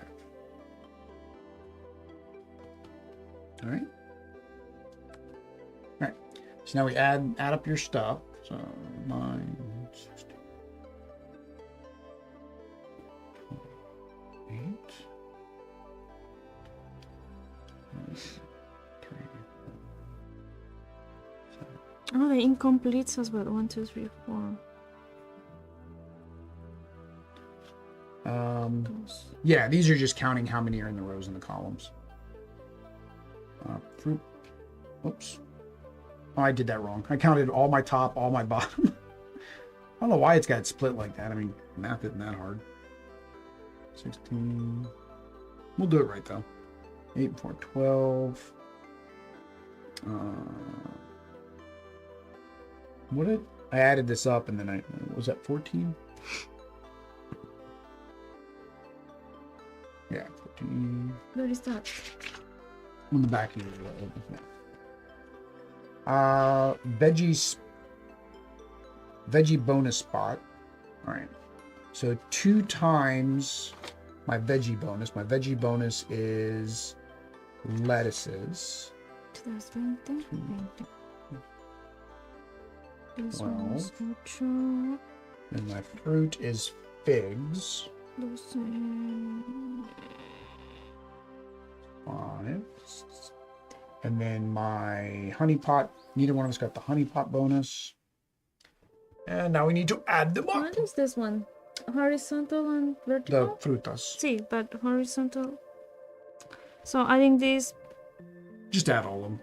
right. All right. So now we add up your stuff. So 9, 16. 8. 3. Oh, the incompletes as well. 1, 2, 3, 4. Yeah, these are just counting how many are in the rows and the columns. Fruit. Oops. Oh, I did that wrong. I counted all my top, all my bottom. I don't know why it's got split like that. I mean, math isn't that hard. 16. We'll do it right though. 8 and 4, 12. I added this up and then was that 14? Yeah, 14. Where is that? On the back of your veggie bonus spot. All right. So 2 times my veggie bonus. My veggie bonus is lettuces. 2020. 12. And my fruit is figs. 5. And then my honey pot. Neither one of us got the honey pot bonus. And now we need to add them up. What is this one? Horizontal and vertical? The frutas. See, but horizontal. So adding these. Just add all of them.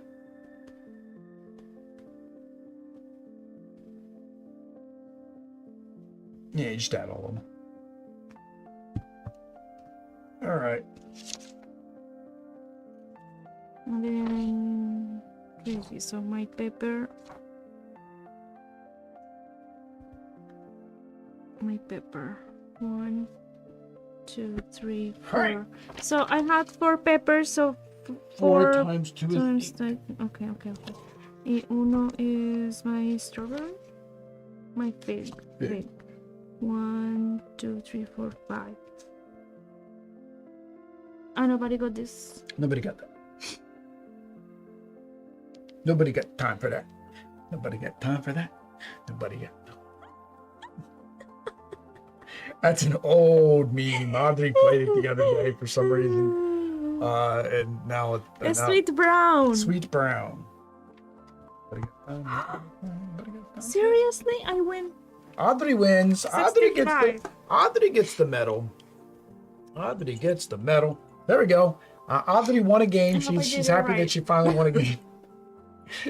Yeah, you just add all of them. All right. And then crazy. So my pepper. My pepper. 1, 2, 3, 4. Alright. So I had 4 peppers. So 4 4 times 2 is times 8. okay. Uno is my strawberry. My fig. Fig. 1, 2, 3, 4, 5. Ah, nobody got this. Nobody got that. Nobody got time for that. Nobody got time for that. Nobody got. That's an old meme. Audrey played it the other day for some reason. And now A now, sweet brown. Sweet brown. Nobody got time. Nobody got time. Seriously, I win. Audrey wins. 65. Audrey gets the medal. Audrey gets the medal. There we go. Audrey won a game. I hope I She's did it happy that right. she finally won a game.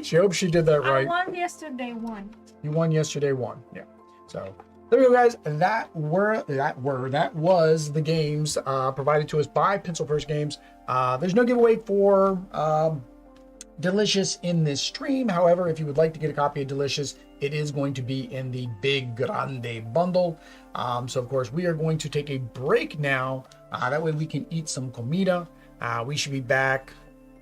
She hopes she did that right. I won yesterday. One. You won yesterday. Won. Yeah. So there we go, guys. That was the games provided to us by Pencil First Games. There's no giveaway for Delicious in this stream. However, if you would like to get a copy of Delicious, it is going to be in the Big Grande bundle. So of course we are going to take a break now. That way we can eat some comida. We should be back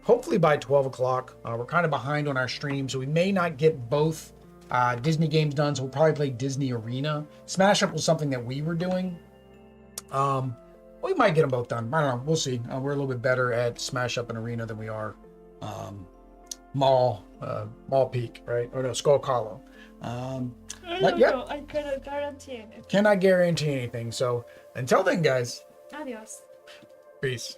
hopefully by 12 o'clock. We're kind of behind on our stream, so we may not get both Disney games done. So we'll probably play Disney Arena. Smash Up was something that we were doing. We might get them both done. I don't know. We'll see. We're a little bit better at Smash Up and Arena than we are Mall Peak, right? Or no, Skull Hollow. I But don't yeah, know. I cannot guarantee it. cannot guarantee anything. So until then, guys, Adios. peace.